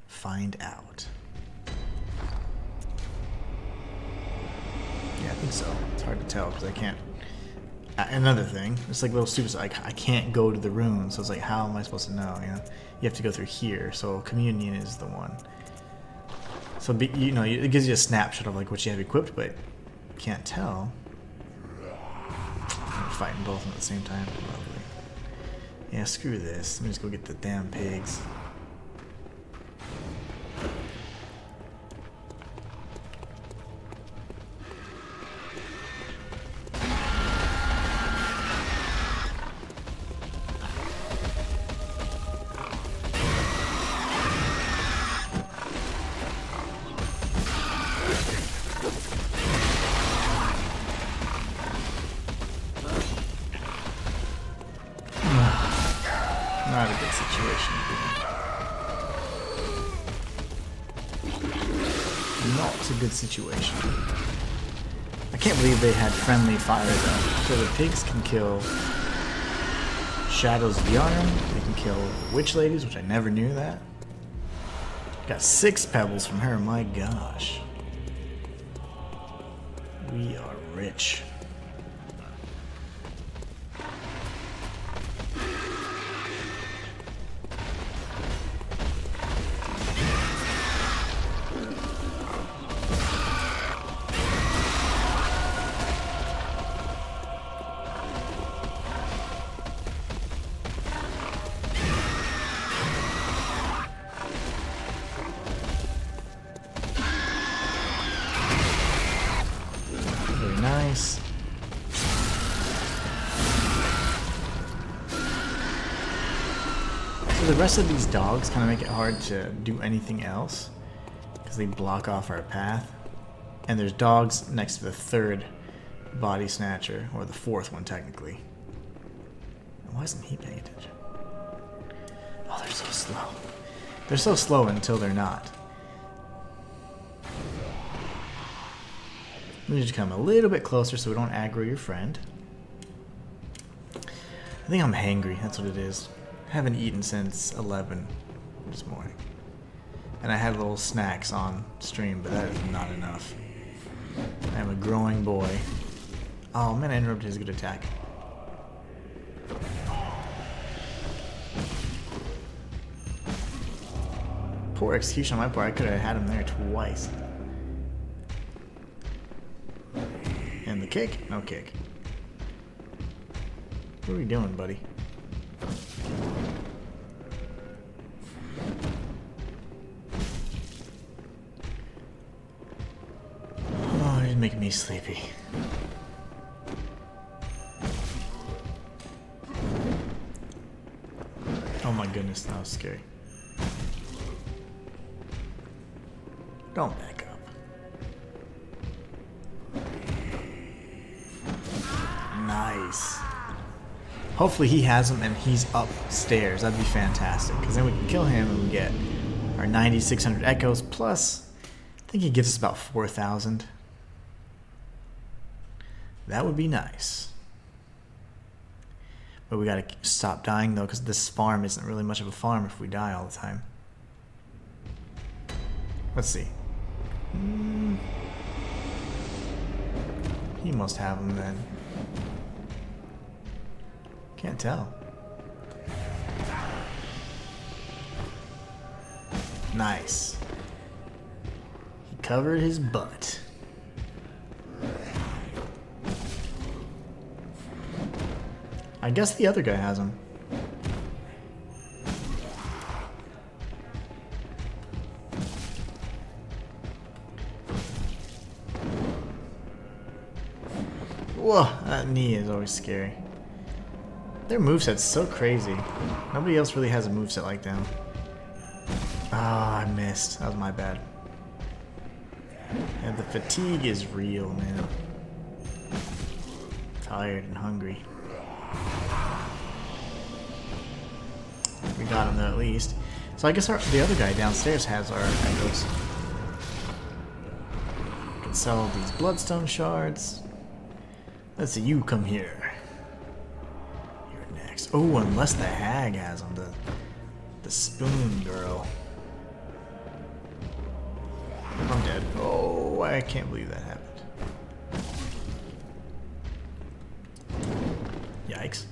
find out. Yeah, I think so. It's hard to tell because I can't. Another thing, it's like little stupid. I can't go to the runes, so it's like, how am I supposed to know? You know, you have to go through here. So communion is the one. So you know, it gives you a snapshot of like what you have equipped, but you can't tell. I'm fighting both of them at the same time. Probably. Yeah, screw this. Let me just go get the damn pigs. Not a good situation. Not a good situation. I can't believe they had friendly fire though. So the pigs can kill Shadow's Yharnam. They can kill witch ladies, which I never knew that. Got 6 pebbles from her, my gosh. We are rich. Nice. So the rest of these dogs kind of make it hard to do anything else because they block off our path. And there's dogs next to the third body snatcher, or the fourth one technically. Why isn't he paying attention? Oh, they're so slow. They're so slow until they're not. Let me just come a little bit closer so we don't aggro your friend. I think I'm hangry, that's what it is. I haven't eaten since 11 this morning. And I had little snacks on stream, but that is not enough. I am a growing boy. Oh man, I interrupted his good attack. Poor execution on my part, I could have had him there twice. And the kick? No kick. What are we doing, buddy? Oh, he's making me sleepy. Oh my goodness, that was scary. Don't back up. Nice. Hopefully he has him and he's upstairs. That'd be fantastic. Because then we can kill him and we get our 9,600 echoes. Plus, I think he gives us about 4,000. That would be nice. But we gotta stop dying though, because this farm isn't really much of a farm if we die all the time. Let's see. He must have them then. Can't tell. Nice. He covered his butt. I guess the other guy has him. Whoa, that knee is always scary. Their moveset's so crazy. Nobody else really has a moveset like them. Ah, I missed. That was my bad. And the fatigue is real, man. Tired and hungry. We got him though, at least. So I guess the other guy downstairs has our echoes. We can sell these bloodstone shards. Let's see, you come here. You're next. Oh, unless the hag has them, the spoon girl. I'm dead. Oh, I can't believe that happened. Yikes.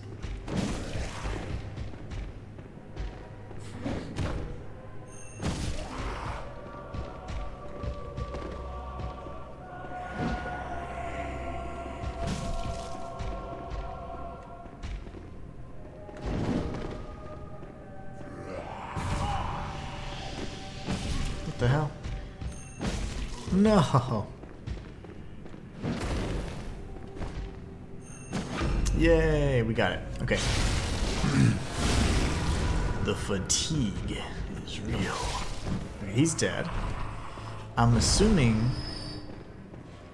What the hell? No. Yay, we got it. Okay. The fatigue is real. Okay, he's dead. I'm assuming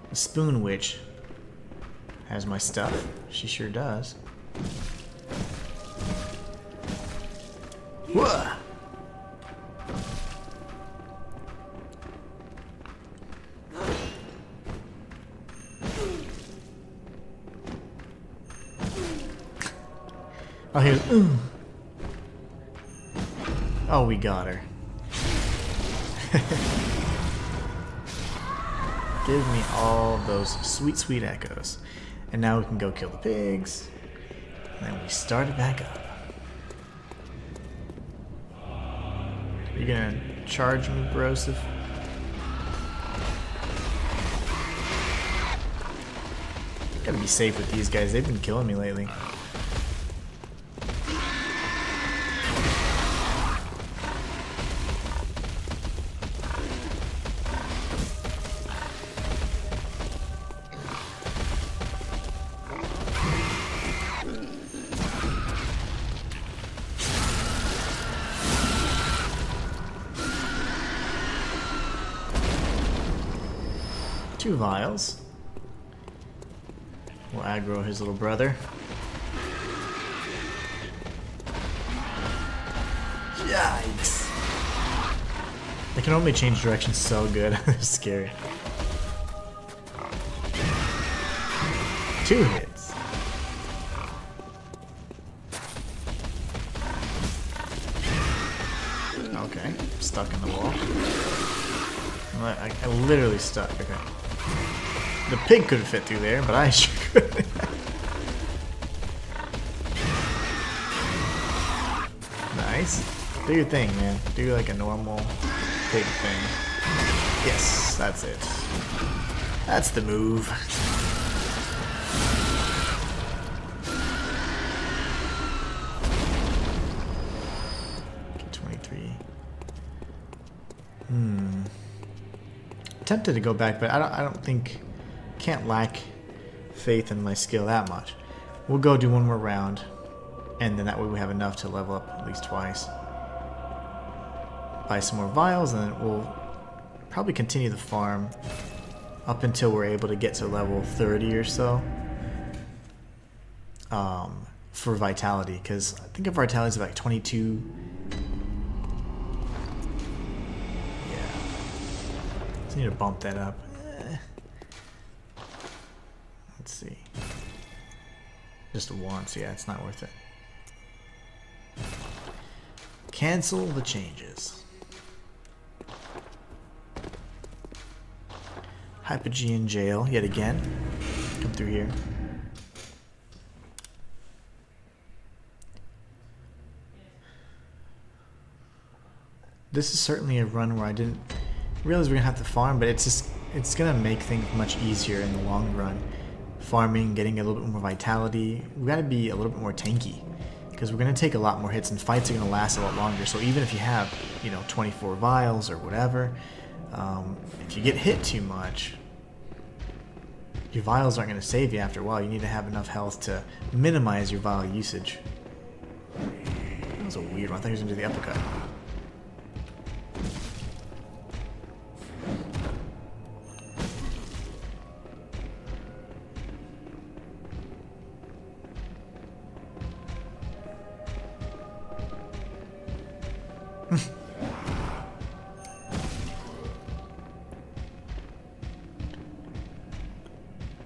the Spoon Witch has my stuff. She sure does. Whoa! Oh, here's. Oh, we got her. Give me all those sweet, sweet echoes. And now we can go kill the pigs. And then we start it back up. You gonna charge me, Broseph? Gotta be safe with these guys. They've been killing me lately. 2 vials. We'll aggro his little brother. Yikes! They can only change direction so good. They're scary. 2 hits. Okay, stuck in the wall. I literally stuck. Okay. The pig could fit through there, but I sure couldn't. Nice. Do your thing, man. Do like a normal pig thing. Yes, that's it. That's the move. Okay, 23. Tempted to go back, but I don't think, can't lack faith in my skill that much. We'll go do one more round, and then that way we have enough to level up at least twice. Buy some more vials, and then we'll probably continue the farm up until we're able to get to level 30 or so for vitality, because I think our vitality is about 22. Need to bump that up. Let's see. Just once, yeah, it's not worth it. Cancel the changes. Hypogean jail yet again. Come through here. This is certainly a run where I didn't realize we're gonna have to farm, but it's gonna make things much easier in the long run. Farming, getting a little bit more vitality. We gotta be a little bit more tanky because we're gonna take a lot more hits, and fights are gonna last a lot longer. So even if you have, 24 vials or whatever, if you get hit too much, your vials aren't gonna save you after a while. You need to have enough health to minimize your vial usage. That was a weird one. I thought he was gonna do the uppercut.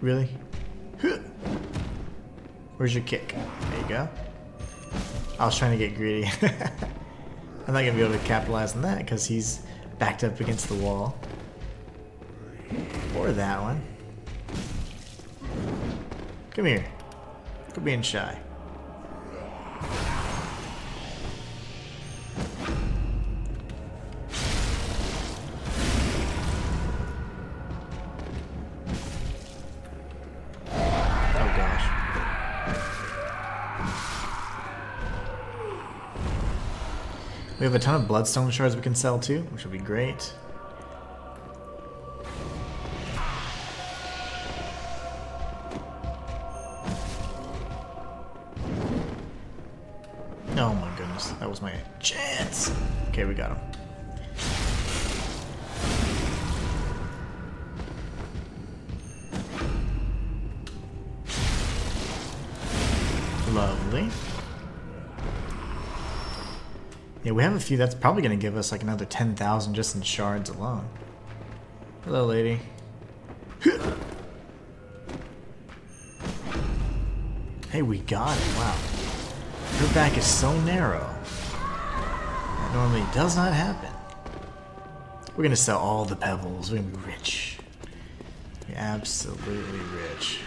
Really? Where's your kick? There you go. I was trying to get greedy. I'm not going to be able to capitalize on that because he's backed up against the wall. Or that one. Come here. Quit being shy. We have a ton of bloodstone shards we can sell too, which will be great. Oh my goodness, that was my chance. Okay, we got him. Lovely. Yeah, we have a few. That's probably going to give us like another 10,000 just in shards alone. Hello, lady. Hey, we got it. Wow. Her back is so narrow. That normally does not happen. We're going to sell all the pebbles. We're going to be rich. We're absolutely rich.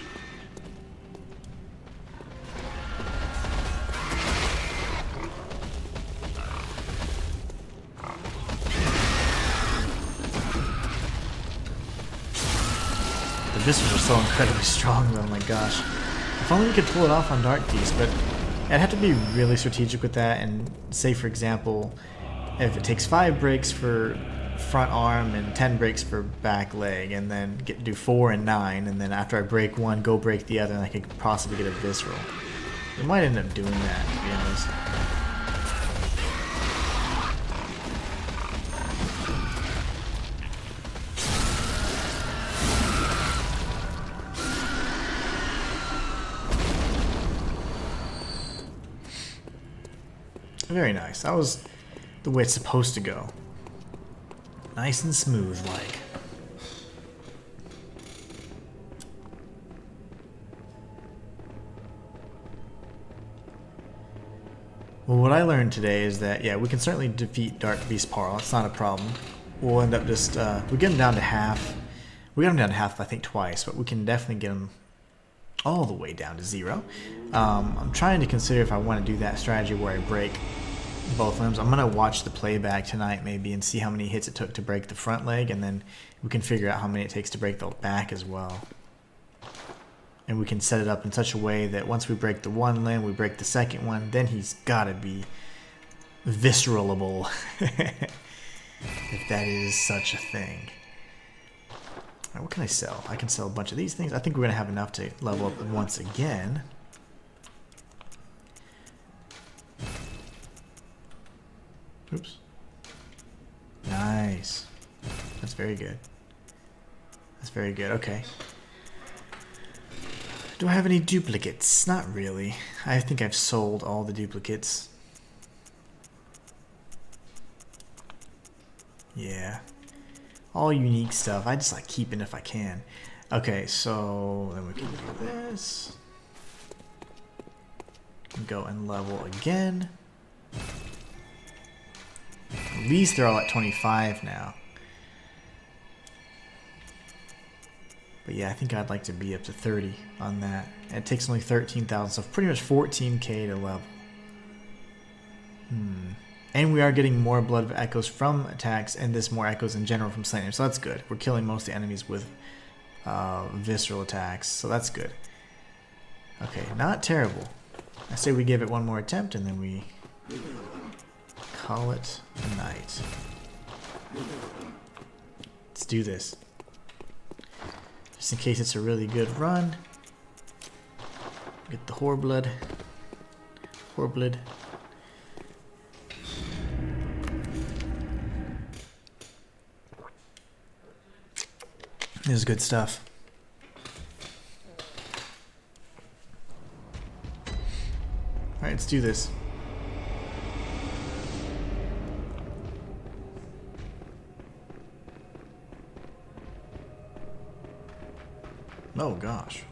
This was so incredibly strong though, my gosh. If only we could pull it off on Darkbeast, but I'd have to be really strategic with that and say, for example, if it takes 5 breaks for front arm and 10 breaks for back leg, and then do 4 and 9, and then after I break one, go break the other, and I could possibly get a visceral. We might end up doing that, to be honest. Very nice. That was the way it's supposed to go. Nice and smooth like. Well, what I learned today is that, yeah, we can certainly defeat Darkbeast Paarl. It's not a problem. We'll end up just, we get him down to half. We got him down to half, I think, twice, but we can definitely get him all the way down to 0. I'm trying to consider if I want to do that strategy where I break both limbs. I'm going to watch the playback tonight maybe and see how many hits it took to break the front leg, and then we can figure out how many it takes to break the back as well. And we can set it up in such a way that once we break the one limb, we break the second one, then he's got to be visceralable. If that is such a thing. Alright, what can I sell? I can sell a bunch of these things. I think we're going to have enough to level up once again. Oops. Nice. That's very good. That's very good. Okay. Do I have any duplicates? Not really. I think I've sold all the duplicates. Yeah. All unique stuff. I just like keeping if I can. Okay, so then we can do this. Go and level again. At least they're all at 25 now. But yeah, I think I'd like to be up to 30 on that. And it takes only 13,000, so pretty much 14k to level. And we are getting more blood echoes from attacks, and this more echoes in general from slaying. So that's good. We're killing most of the enemies with visceral attacks, so that's good. Okay, not terrible. I say we give it one more attempt, and then we call it a night. Let's do this. Just in case it's a really good run. Get the Whoreblood. Whoreblood. This is good stuff. Alright, let's do this. Oh gosh.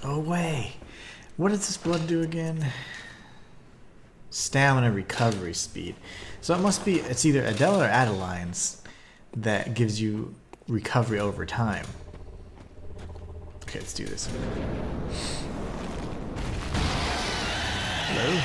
Oh way. What does this blood do again? Stamina recovery speed. So it must be, it's either Adela or Adeline's that gives you recovery over time. Okay, let's do this. Hello?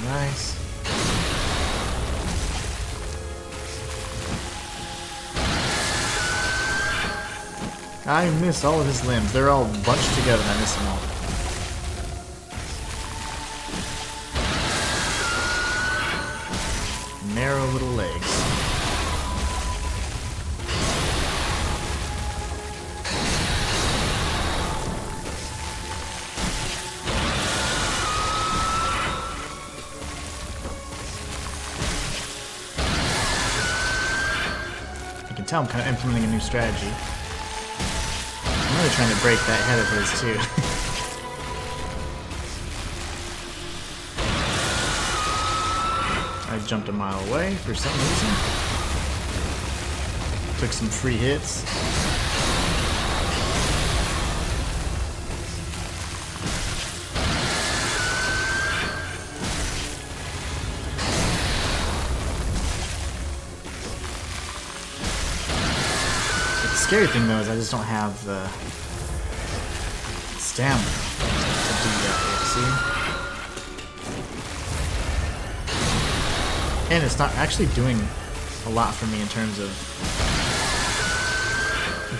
Nice. I miss all of his limbs. They're all bunched together and I miss them all. Narrow little legs. You can tell I'm kind of implementing a new strategy. I'm really trying to break that head of his too. I jumped a mile away for some reason. Took some free hits. scary thing though is I just don't have the stamina to do that yet, see? And it's not actually doing a lot for me in terms of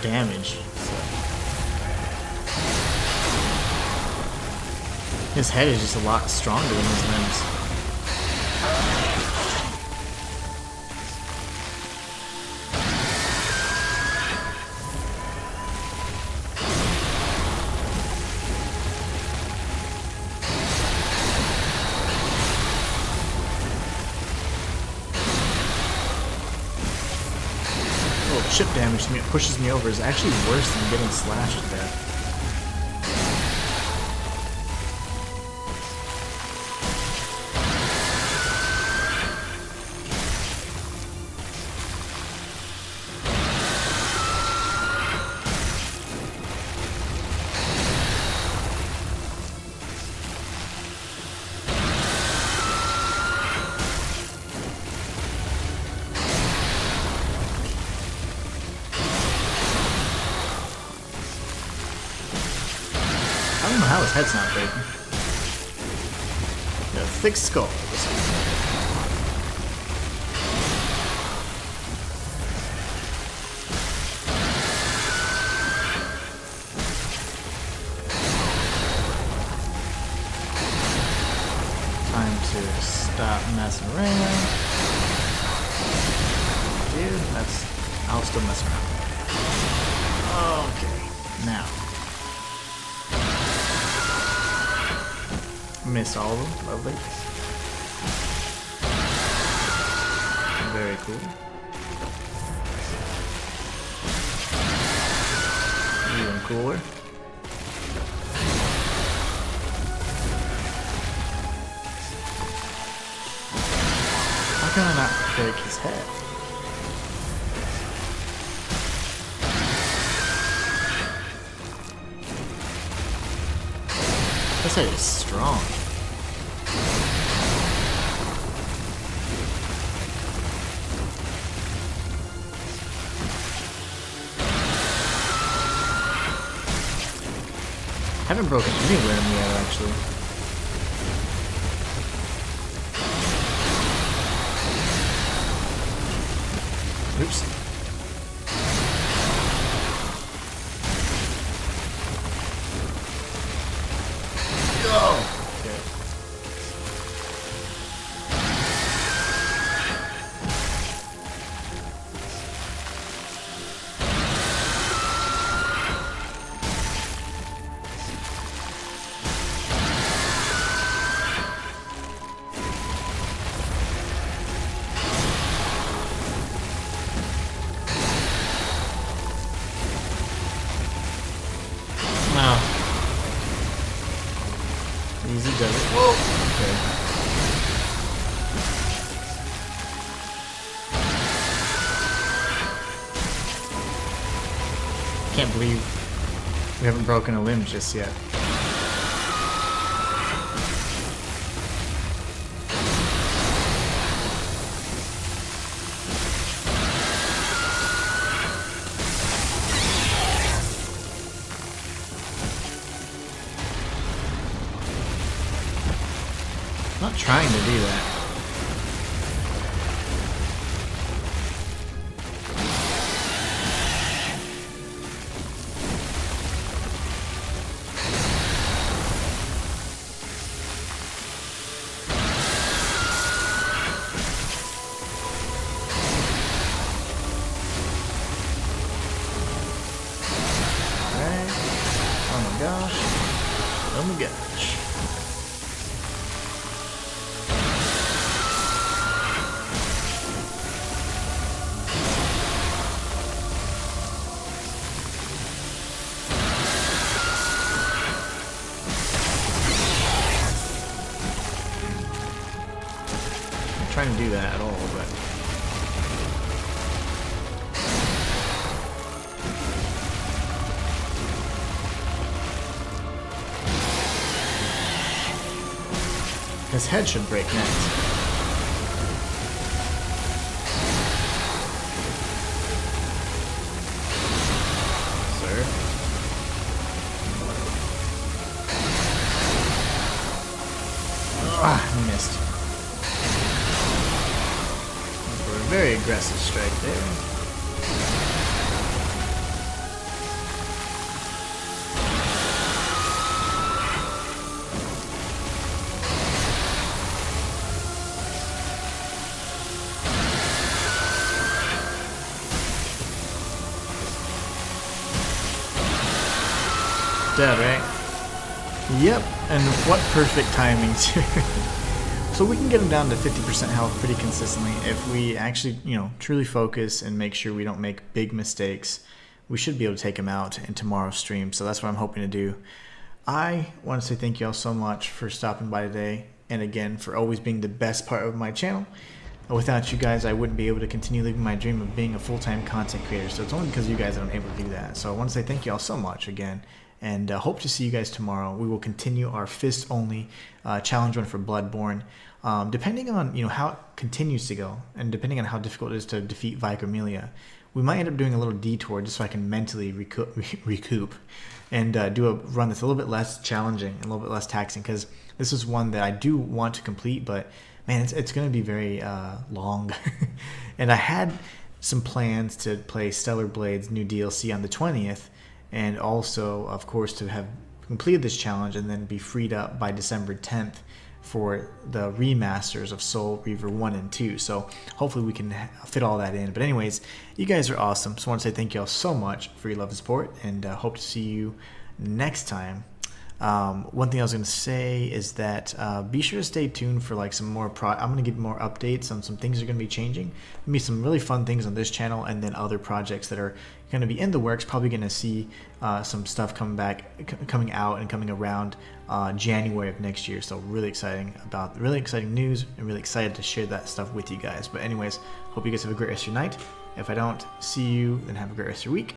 damage. So. His head is just a lot stronger than his limbs. Chip damage to me, it pushes me over, is actually worse than getting slashed to death. I don't know how his head's not breaking. Got a thick skull. Time to stop messing around. Dude, I'll still mess around. Okay, now. Missed all of them, lovely. Very cool. Even cooler. How can I not break his head? This head is strong. Haven't broken any limb yet, actually. Oops. Oh! Okay. Wow. Easy does it. Whoa! Okay. Can't believe we haven't broken a limb just yet. I'm not trying to do that. Alright. Oh my gosh. Oh my gosh. Trying to do that at all, but his head should break next. aggressive strike there. Dead, right? Yep, and what perfect timing too. So we can get him down to 50% health pretty consistently if we actually, truly focus and make sure we don't make big mistakes. We should be able to take him out in tomorrow's stream, so that's what I'm hoping to do. I want to say thank you all so much for stopping by today, and again, for always being the best part of my channel. Without you guys, I wouldn't be able to continue living my dream of being a full-time content creator, so it's only because of you guys that I'm able to do that. So I want to say thank you all so much again, and hope to see you guys tomorrow. We will continue our fist-only challenge run for Bloodborne. Depending on how it continues to go, and depending on how difficult it is to defeat Vikramelia, we might end up doing a little detour just so I can mentally recoup and do a run that's a little bit less challenging and a little bit less taxing, because this is one that I do want to complete, but man, it's going to be very long. And I had some plans to play Stellar Blade's new DLC on the 20th, and also, of course, to have completed this challenge and then be freed up by December 10th for the remasters of Soul Reaver 1 and 2. So hopefully we can fit all that in. But anyways, you guys are awesome. So I want to say thank you all so much for your love and support, and hope to see you next time. One thing I was going to say is that be sure to stay tuned for like some more I'm going to give more updates on some things that are going to be changing. There'll be some really fun things on this channel, and then other projects that are going to be in the works. Probably going to see some stuff coming out and coming around January of next year. So really exciting news, and really excited to share that stuff with you guys. But anyways, hope you guys have a great rest of your night. If I don't see you, then have a great rest of your week.